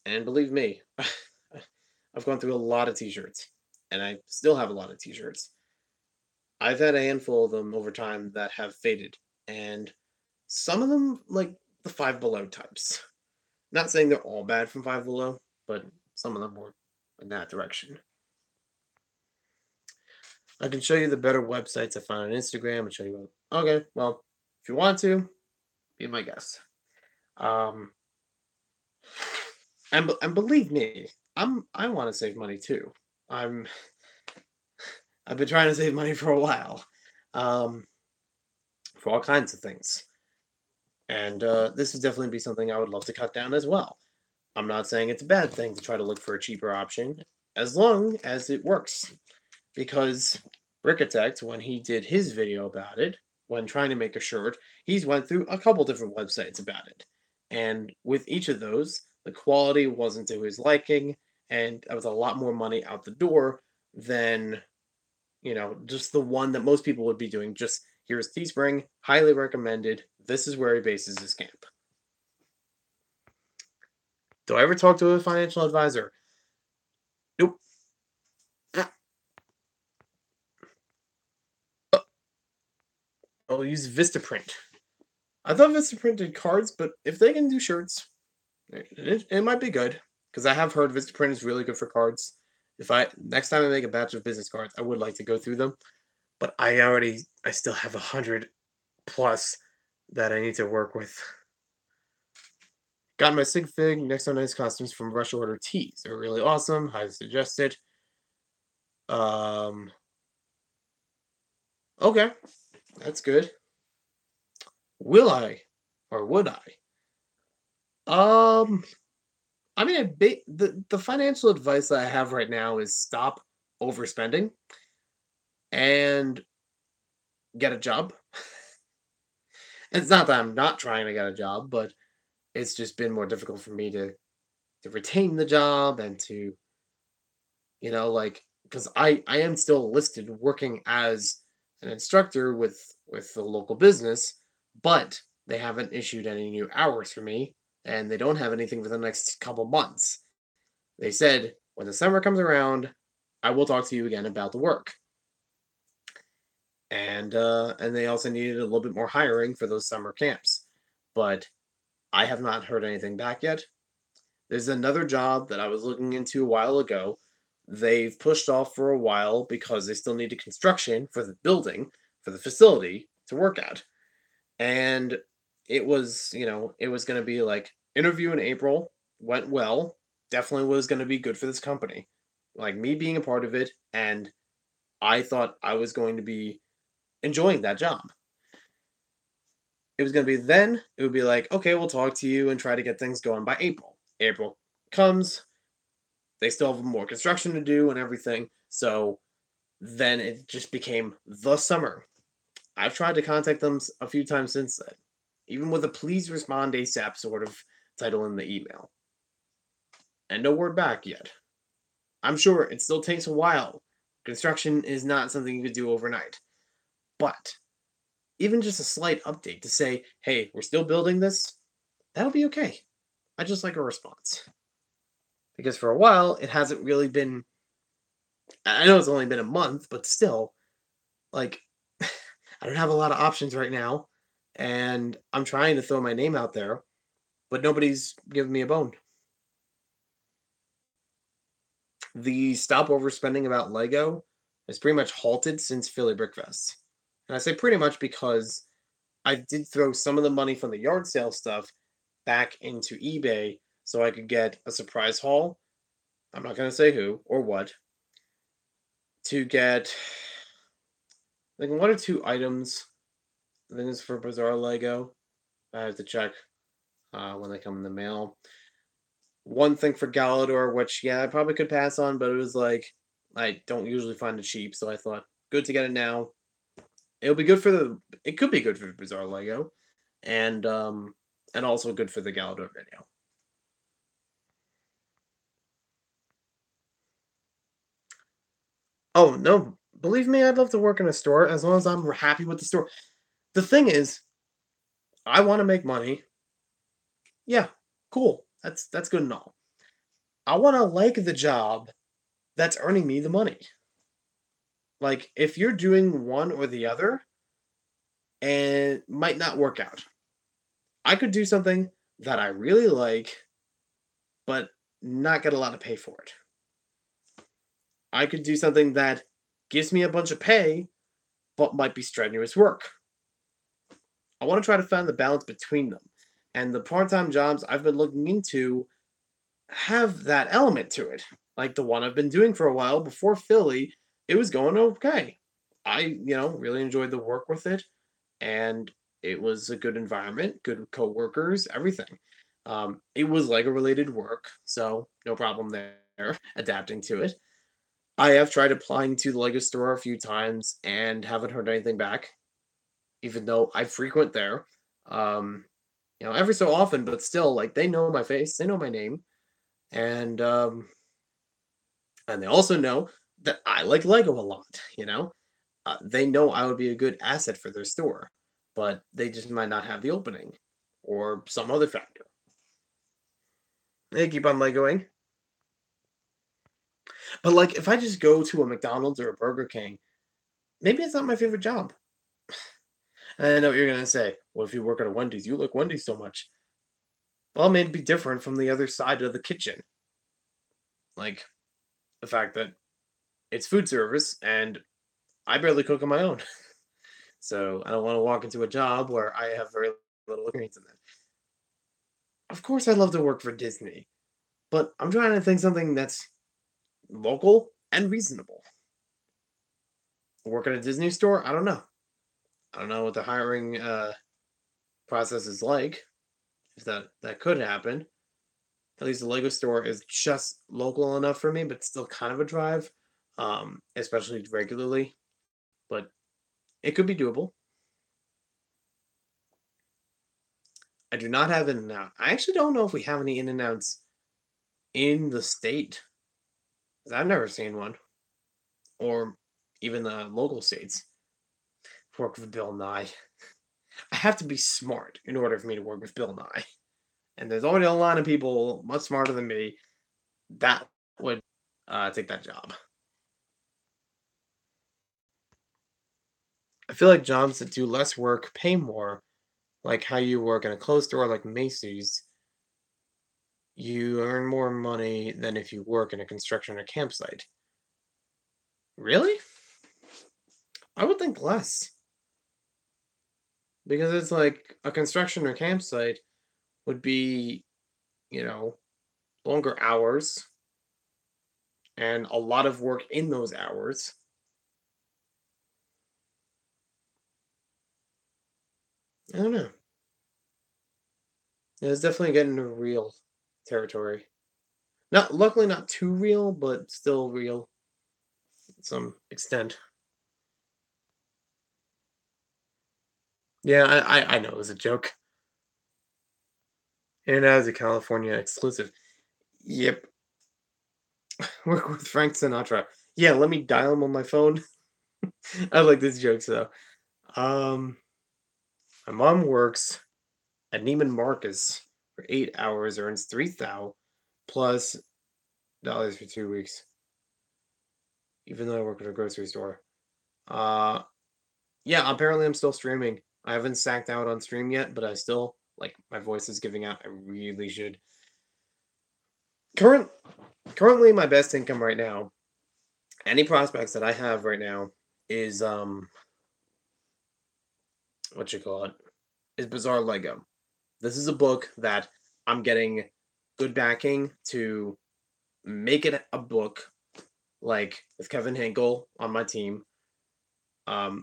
And believe me, I've gone through a lot of t shirts, and I still have a lot of t shirts. I've had a handful of them over time that have faded, and some of them, like the Five Below types. Not saying they're all bad from Five Below, but some of them were in that direction. I can show you the better websites I found on Instagram and show you. Okay, well, if you want to, be my guest. Um, and believe me, I want to save money too. I'm I've been trying to save money for a while, um, for all kinds of things, and this would definitely be something I would love to cut down as well. I'm not saying it's a bad thing to try to look for a cheaper option, as long as it works, because Bricketect, when he did his video about it, when trying to make a shirt, he's went through a couple different websites about it. And with each of those, the quality wasn't to his liking, and it was a lot more money out the door than, just the one that most people would be doing. Just here's Teespring, highly recommended. This is where he bases his camp. Do I ever talk to a financial advisor? Nope. I'll use Vistaprint. I thought Vistaprint did cards, but if they can do shirts, it might be good. Because I have heard Vistaprint is really good for cards. If I next time I make a batch of business cards, I would like to go through them. But I still have 100 plus that I need to work with. Got my SIGFIG Next on Nice costumes from Rush Order Tees. They're really awesome. Highly suggested. Okay, that's good. Will I or would I? Um, I mean, the financial advice that I have right now is stop overspending and get a job. It's not that I'm not trying to get a job, but it's just been more difficult for me to retain the job and to, like, because I am still listed working as an instructor with the local business, but they haven't issued any new hours for me, and they don't have anything for the next couple months. They said when the summer comes around, I will talk to you again about the work. And they also needed a little bit more hiring for those summer camps. But I have not heard anything back yet. There's another job that I was looking into a while ago. They've pushed off for a while because they still needed construction for the building, for the facility to work at. And it was going to be like interview in April, went well, definitely was going to be good for this company. Like me being a part of it, and I thought I was going to be enjoying that job. It was going to be then, it would be like, okay, we'll talk to you and try to get things going by April. April comes, they still have more construction to do and everything. So then it just became the summer. I've tried to contact them a few times since then, even with a please respond ASAP sort of title in the email. And no word back yet. I'm sure it still takes a while. Construction is not something you could do overnight. But even just a slight update to say, hey, we're still building this, that'll be okay. I just like a response. Because for a while, it hasn't really been. I know it's only been a month, but still, like, I don't have a lot of options right now. And I'm trying to throw my name out there, but nobody's giving me a bone. The stop overspending about Lego is pretty much halted since Philly Brickfest. And I say pretty much because I did throw some of the money from the yard sale stuff back into eBay so I could get a surprise haul. I'm not going to say who or what, to get like one or two items. I think it's for Bizarre Lego. I have to check when they come in the mail. One thing for Galador, which yeah, I probably could pass on, but it was like I don't usually find it cheap, so I thought good to get it now. It'll be good for the. It could be good for Bizarre Lego, and also good for the Galador video. Oh no, believe me, I'd love to work in a store as long as I'm happy with the store. The thing is, I want to make money. Yeah, cool. That's good and all. I want to like the job that's earning me the money. Like if you're doing one or the other, and might not work out. I could do something that I really like, but not get a lot of pay for it. I could do something that gives me a bunch of pay, but might be strenuous work. I want to try to find the balance between them. And the part time jobs I've been looking into have that element to it. Like the one I've been doing for a while before Philly, it was going okay. I, really enjoyed the work with it, and it was a good environment, good coworkers, everything. It was Lego related work, so no problem there. Adapting to it. I have tried applying to the Lego store a few times and haven't heard anything back, even though I frequent there. Um, every so often, but still, like they know my face, they know my name, and and they also know that I like Lego a lot. They know I would be a good asset for their store, but they just might not have the opening or some other factor. They keep on Legoing. But like if I just go to a McDonald's or a Burger King, maybe it's not my favorite job. And I know what you're gonna say. Well, if you work at a Wendy's, you like Wendy's so much. Well, it may be different from the other side of the kitchen. Like the fact that it's food service and I barely cook on my own. So I don't want to walk into a job where I have very little experience in that. Of course, I'd love to work for Disney, but I'm trying to think something that's local and reasonable. Work at a Disney store? I don't know. I don't know what the hiring. process is like, if that could happen. At least the Lego store is just local enough for me, but still kind of a drive, especially regularly. But it could be doable. I do not have In-N-Out. I actually don't know if we have any In-N-Outs in the state. 'Cause I've never seen one, or even the local states. Work with Bill Nye. I have to be smart in order for me to work with Bill Nye. And there's already a lot of people much smarter than me that would take that job. I feel like jobs that do less work pay more, like how you work in a clothes store like Macy's. You earn more money than if you work in a construction or campsite. Really? I would think less. Because it's like a construction or campsite would be, you know, longer hours and a lot of work in those hours. I don't know. It's definitely getting to real territory. Not luckily not too real, but still real to some extent. Yeah, I know it was a joke. And as a California exclusive. Yep. Work with Frank Sinatra. Yeah, let me dial him on my phone. I like these jokes though. Um, my mom works at Neiman Marcus for 8 hours, earns 3,000 plus dollars for 2 weeks. Even though I work at a grocery store. Uh, yeah. Apparently, I'm still streaming. I haven't sacked out on stream yet, but I still like my voice is giving out. I really should. Current, Currently, my best income right now. Any prospects that I have right now is what you call it is Bizarre Lego. This is a book that I'm getting good backing to make it a book, like with Kevin Hinkle on my team,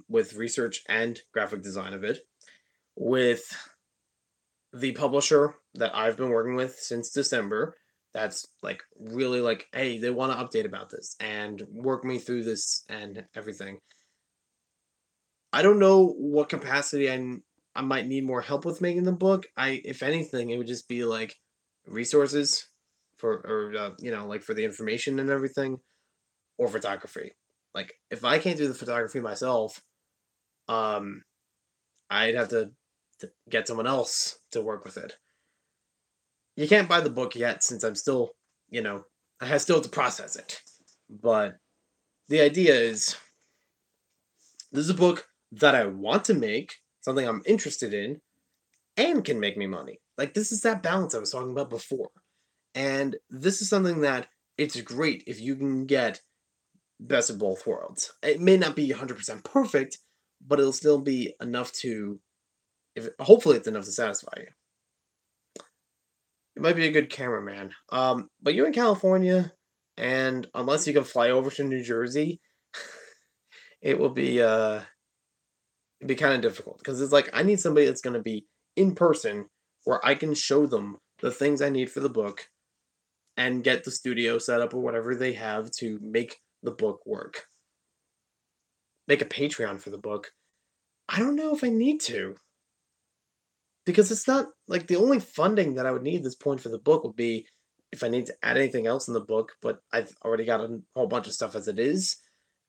with research and graphic design of it, with the publisher that I've been working with since December. That's like really like, hey, they want to update about this and work me through this and everything. I don't know what capacity I might need more help with making the book. If anything, it would just be like resources for, or like for the information and everything, or photography. Like if I can't do the photography myself, um, I'd have to get someone else to work with it. You can't buy the book yet since I'm still, you know, I have still to process it. But the idea is this is a book that I want to make, something I'm interested in, and can make me money. Like this is that balance I was talking about before. And this is something that it's great if you can get best of both worlds. It may not be 100% perfect, but it'll still be enough to if hopefully it's enough to satisfy you. You might be a good cameraman. But you're in California and unless you can fly over to New Jersey, it will be it'd be kind of difficult because it's like I need somebody that's going to be in person where I can show them the things I need for the book and get the studio set up or whatever they have to make the book work. Make a Patreon for the book. I don't know if I need to because it's not like the only funding that I would need at this point for the book would be if I need to add anything else in the book, but I've already got a whole bunch of stuff as it is.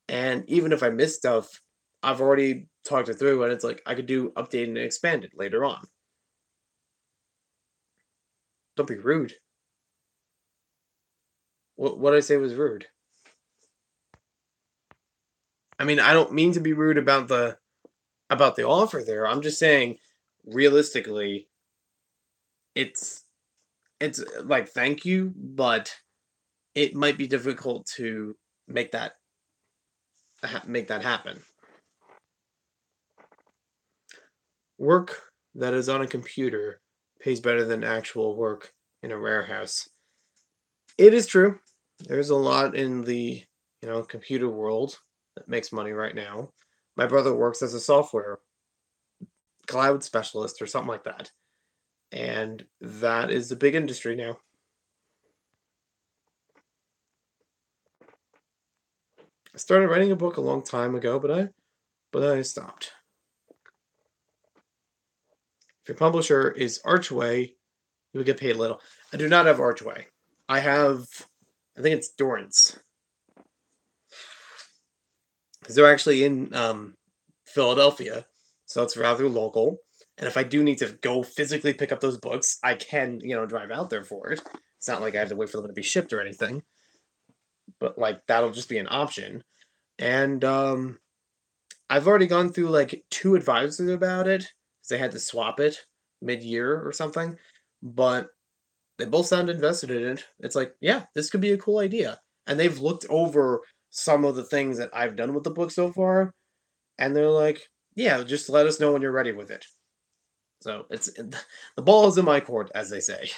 And even if I miss stuff, I've already talked it through and it's like I could do updated and expanded later on. Don't be rude. What did I say was rude? I mean, I don't mean to be rude about the offer there. I'm just saying realistically, it's like thank you, but it might be difficult to make that make that happen. Work that is on a computer pays better than actual work in a warehouse. It is true. There's a lot in the, computer world that makes money right now. My brother works as a software cloud specialist or something like that. And that is a big industry now. I started writing a book a long time ago, but I stopped. If your publisher is Archway, you would get paid little. I do not have Archway. I have, I think it's Dorrance. Because they're actually in Philadelphia, so it's rather local. And if I do need to go physically pick up those books, I can, drive out there for it. It's not like I have to wait for them to be shipped or anything, but like that'll just be an option. And I've already gone through like two advisors about it because they had to swap it mid-year or something, but they both sound invested in it. It's like, yeah, this could be a cool idea. And they've looked over some of the things that I've done with the book so far, and they're like, yeah, just let us know when you're ready with it. So it's the ball is in my court, as they say.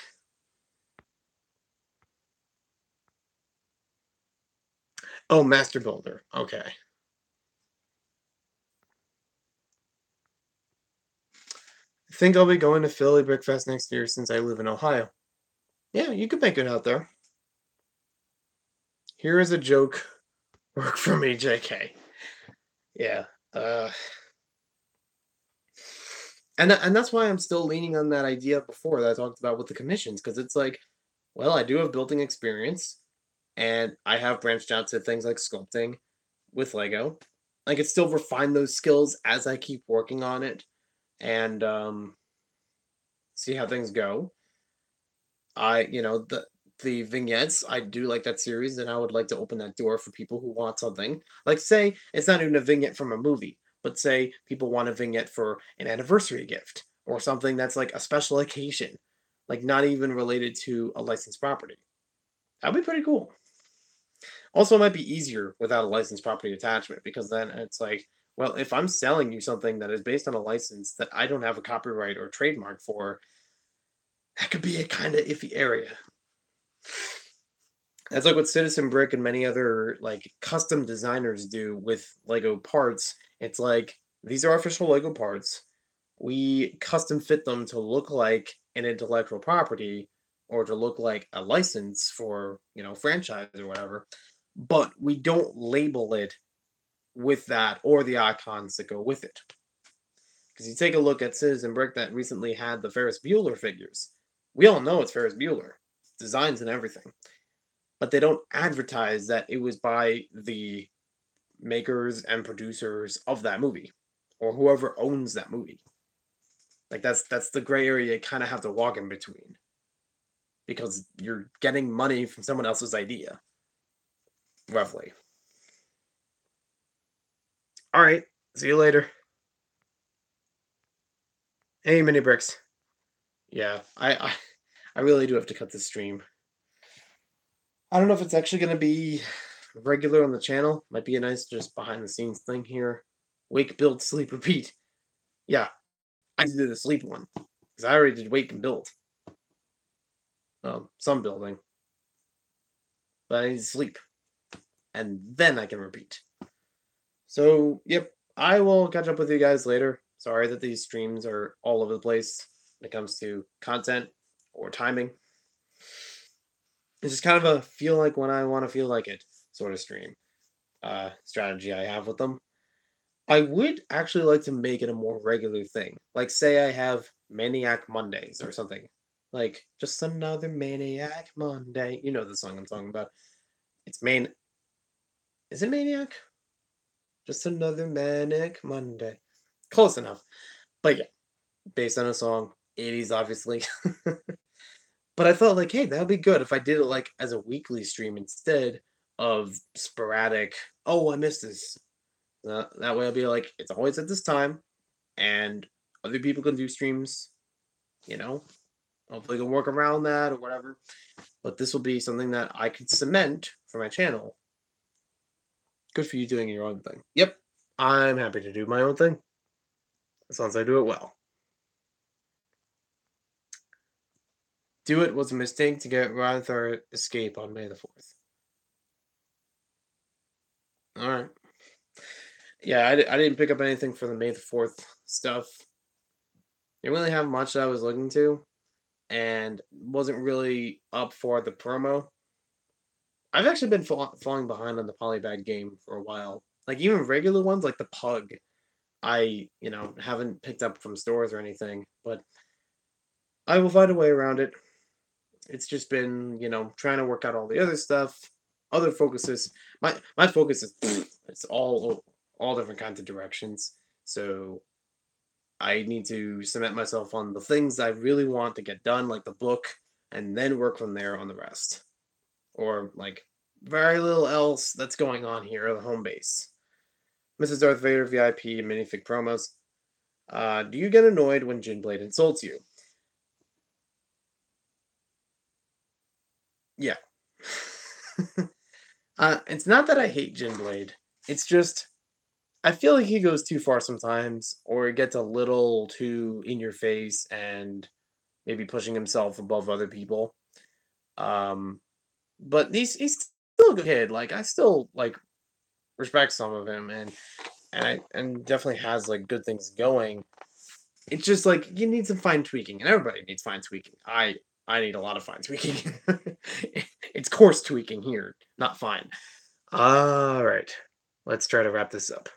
Oh, Master Builder. Okay. I think I'll be going to Philly Brickfest next year since I live in Ohio. Yeah, you could make it out there. Here is a joke. Work for me, JK. Yeah. Uh and that's why I'm still leaning on that idea before that I talked about with the commissions, because it's like, well, I do have building experience and I have branched out to things like sculpting with Lego. I could still refine those skills as I keep working on it and see how things go. The vignettes, I do like that series, and I would like to open that door for people who want something. Like, say, it's not even a vignette from a movie, but say people want a vignette for an anniversary gift or something that's like a special occasion, like not even related to a licensed property. That'd be pretty cool. Also, it might be easier without a licensed property attachment because then it's like, well, if I'm selling you something that is based on a license that I don't have a copyright or trademark for, that could be a kind of iffy area. That's like what Citizen Brick and many other like custom designers do with Lego parts. It's like these are official Lego parts. We custom fit them to look like an intellectual property or to look like a license for, franchise or whatever. But we don't label it with that or the icons that go with it. Because you take a look at Citizen Brick that recently had the Ferris Bueller figures. We all know it's Ferris Bueller, designs and everything, but they don't advertise that it was by the makers and producers of that movie or whoever owns that movie. Like that's the gray area you kind of have to walk in between because you're getting money from someone else's idea, roughly. All right, see you later. Hey, mini bricks. Yeah, I really do have to cut this stream. I don't know if it's actually going to be regular on the channel. Might be a nice just behind the scenes thing here. Wake, build, sleep, repeat. Yeah, I did the sleep one because I already did wake and build. Some building, but I need to sleep, and then I can repeat. So, yep, I will catch up with you guys later. Sorry that these streams are all over the place when it comes to content or timing. It's just kind of a feel like when I want to feel like it sort of stream strategy I have with them. I would actually like to make it a more regular thing. Like, say I have Maniac Mondays or something. Like, just another Maniac Monday. You know the song I'm talking about. It's Main. Is it Maniac? Just another Manic Monday. Close enough. But yeah, based on a song, 80s obviously. But I thought, like, hey, that would be good if I did it like as a weekly stream instead of sporadic. Oh, I missed this. That way I'll be like, it's always at this time, and other people can do streams, you know. Hopefully, can work around that or whatever. But this will be something that I could cement for my channel. Good for you doing your own thing. Yep, I'm happy to do my own thing as long as I do it well. Do it was a mistake to get rather escape on May the 4th. All right. Yeah, I didn't pick up anything for the May the 4th stuff. didn't really have much that I was looking to, and wasn't really up for the promo. I've actually been falling behind on the polybag game for a while. Like even regular ones like the pug, I haven't picked up from stores or anything, but I will find a way around it. It's just been trying to work out all the other stuff, other focuses. My focus is it's all different kinds of directions. So I need to cement myself on the things I really want to get done, like the book, and then work from there on the rest. Or like very little else that's going on here at the home base. Mrs. Darth Vader VIP and minifig promos. Do you get annoyed when Jinblade insults you? Yeah. It's not that I hate Jinblade. It's just I feel like he goes too far sometimes, or it gets a little too in your face and maybe pushing himself above other people. Um, but he's still a good kid. Like I still like respect some of him, and definitely has like good things going. It's just like you need some fine tweaking, and everybody needs fine tweaking. I need a lot of fine tweaking. It's coarse tweaking here, not fine. All right, let's try to wrap this up.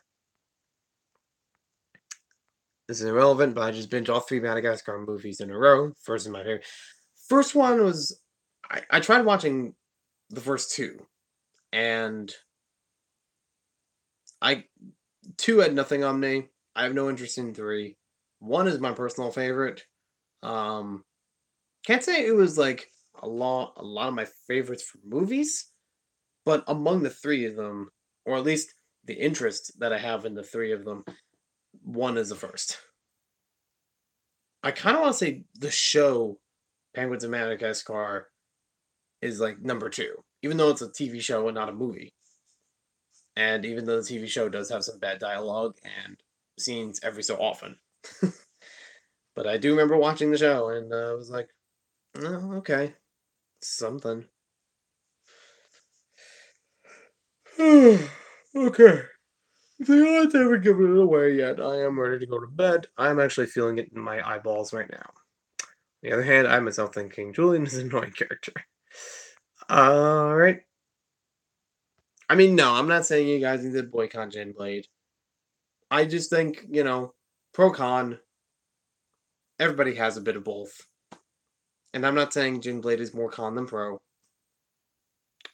This is irrelevant, but I just binged all three Madagascar movies in a row. First is my favorite. First one was I tried watching the first two, and I two had nothing on me. I have no interest in three. One is my personal favorite. Um, can't say it was like a lot of my favorites for movies, but among the three of them, or at least the interest that I have in the three of them, one is the first. I kind of want to say the show Penguins of Madagascar is like number two, even though it's a TV show and not a movie. And even though the TV show does have some bad dialogue and scenes every so often. But I do remember watching the show and I was like, oh, okay, something. Okay. If the odds haven't given it away yet, I am ready to go to bed. I'm actually feeling it in my eyeballs right now. On the other hand, I myself thinking Julian is an annoying character. Alright. I mean, no, I'm not saying you guys need to boycott Gen Blade. I just think, pro con, everybody has a bit of both. And I'm not saying Gen Blade is more con than pro.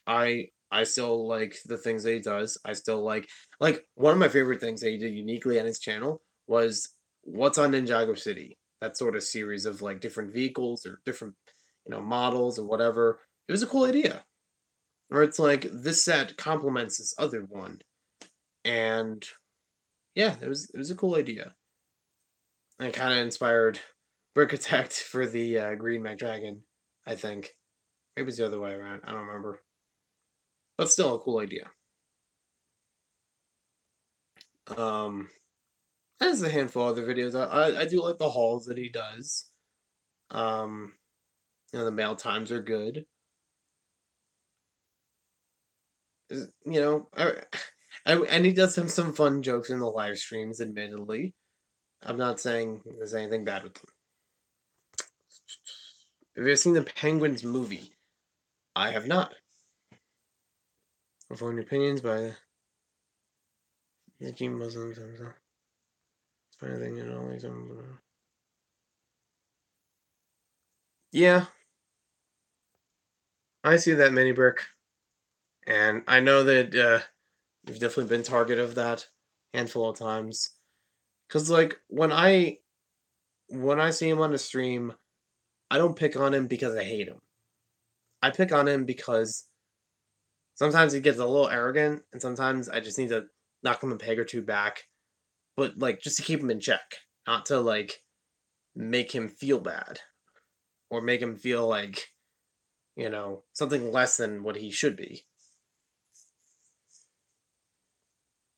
I still like the things that he does. I still like one of my favorite things that he did uniquely on his channel was What's on Ninjago City. That sort of series of like different vehicles or different models or whatever. It was a cool idea. Where it's like this set complements this other one. And yeah, it was a cool idea. And it kind of inspired Brickset for the Green Mac Dragon, I think. Maybe it was the other way around. I don't remember. But still a cool idea. Um, there's a handful of other videos. I do like the hauls that he does. Um, the mail times are good. And he does have some fun jokes in the live streams. Admittedly, I'm not saying there's anything bad with them. Have you ever seen the Penguins movie? I have not. Informed opinions by the Gene Muslims. It's funny thing, Yeah, I see that mini brick, and I know that you've definitely been target of that handful of times. Cause like when I see him on the stream, I don't pick on him because I hate him. I pick on him because sometimes he gets a little arrogant, and sometimes I just need to knock him a peg or two back. But like just to keep him in check, not to like make him feel bad or make him feel like something less than what he should be.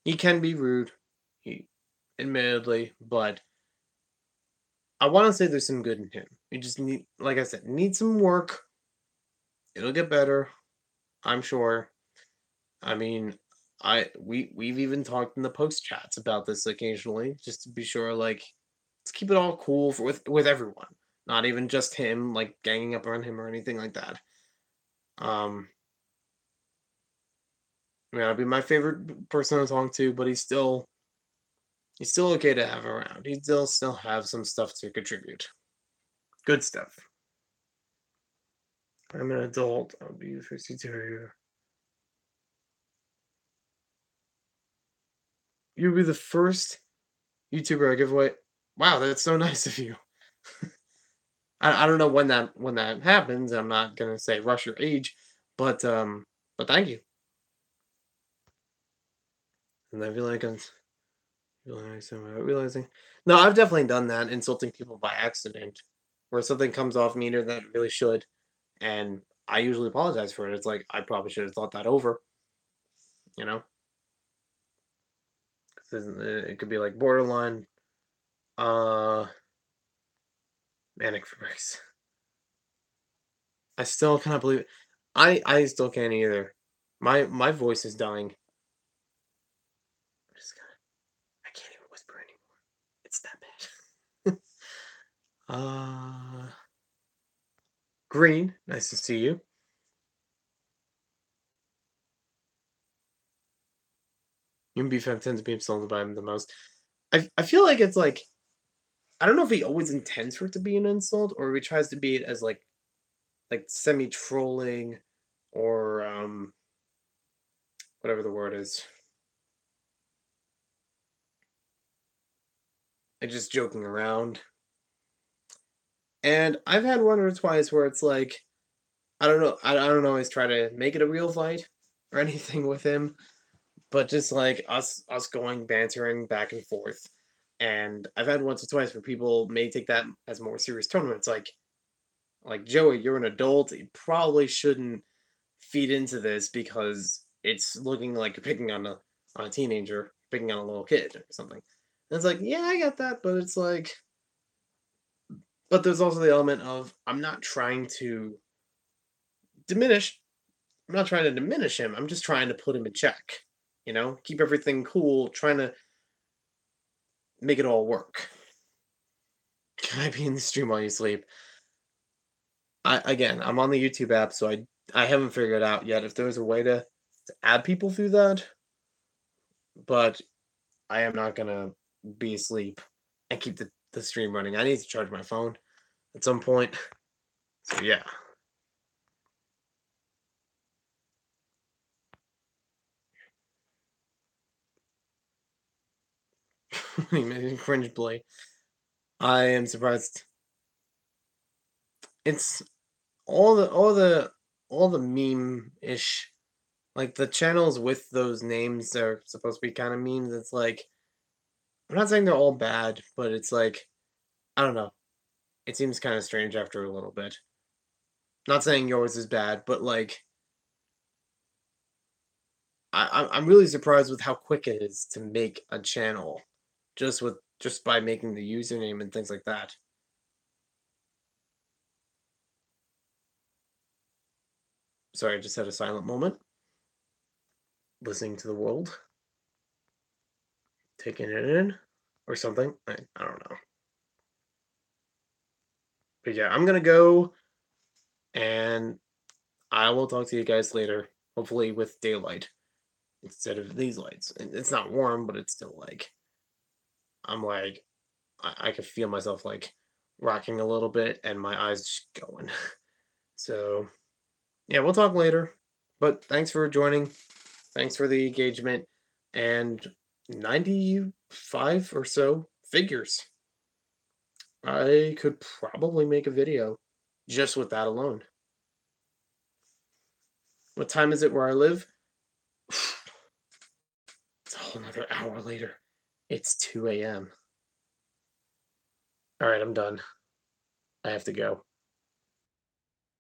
He can be rude, he admittedly, but I want to say there's some good in him. He just like I said, needs some work. It'll get better, I'm sure. I mean, we've even talked in the post chats about this occasionally, just to be sure, like let's keep it all cool with everyone. Not even just him, like ganging up on him or anything like that. Um, I'll be my favorite person to talk to, but he's still okay to have around. He still have some stuff to contribute. Good stuff. I'm an adult. I'll be 52. You'll be the first YouTuber I give away. Wow, that's so nice of you. I don't know when that happens. I'm not gonna say rush your age, but thank you. And I feel like I'm realizing without realizing. No, I've definitely done that, insulting people by accident, where something comes off meaner than it really should, and I usually apologize for it. It's like I probably should have thought that over, you know. 'Cause it could be like borderline uh manic for breaks. I still cannot believe it. I still can't either. My voice is dying. I just gotta, I can't even whisper anymore. It's that bad. uh Green, nice to see you. You and BFM tend to be insulted by him the most. I feel like it's like I don't know if he always intends for it to be an insult or if he tries to be it as like semi trolling or whatever the word is. Like just joking around. And I've had one or twice where it's like I don't know. I don't always try to make it a real fight or anything with him, but just like us going bantering back and forth. And I've had once or twice where people may take that as more serious tone. It's like Joey, you're an adult. You probably shouldn't feed into this because it's looking like you're picking on a teenager, picking on a little kid or something. And it's like, yeah, I get that, but it's like, but there's also the element of I'm not trying to diminish I'm not trying to diminish him. I'm just trying to put him in check. Keep everything cool, trying to make it all work. Can I be in the stream while you sleep? I'm on the YouTube app, so I haven't figured out yet if there's a way to add people through that, but I am not gonna be asleep and keep the stream running. I need to charge my phone at some point. So yeah. Cringe play. I am surprised. It's all the meme-ish, like, the channels with those names are supposed to be kinda memes. It's like I'm not saying they're all bad, but it's like, I don't know. It seems kinda strange after a little bit. Not saying yours is bad, but, like, I'm really surprised with how quick it is to make a channel just by making the username and things like that. Sorry, I just had a silent moment, listening to the world, taking it in, or something. I don't know. But yeah, I'm gonna go, and I will talk to you guys later, hopefully with daylight instead of these lights. And it's not warm, but it's still like I'm like I can feel myself like rocking a little bit and my eyes just going. So yeah, we'll talk later. But thanks for joining. Thanks for the engagement. And 95 or so figures. I could probably make a video just with that alone. What time is it where I live? It's a whole nother hour later. It's 2 a.m. All right, I'm done. I have to go.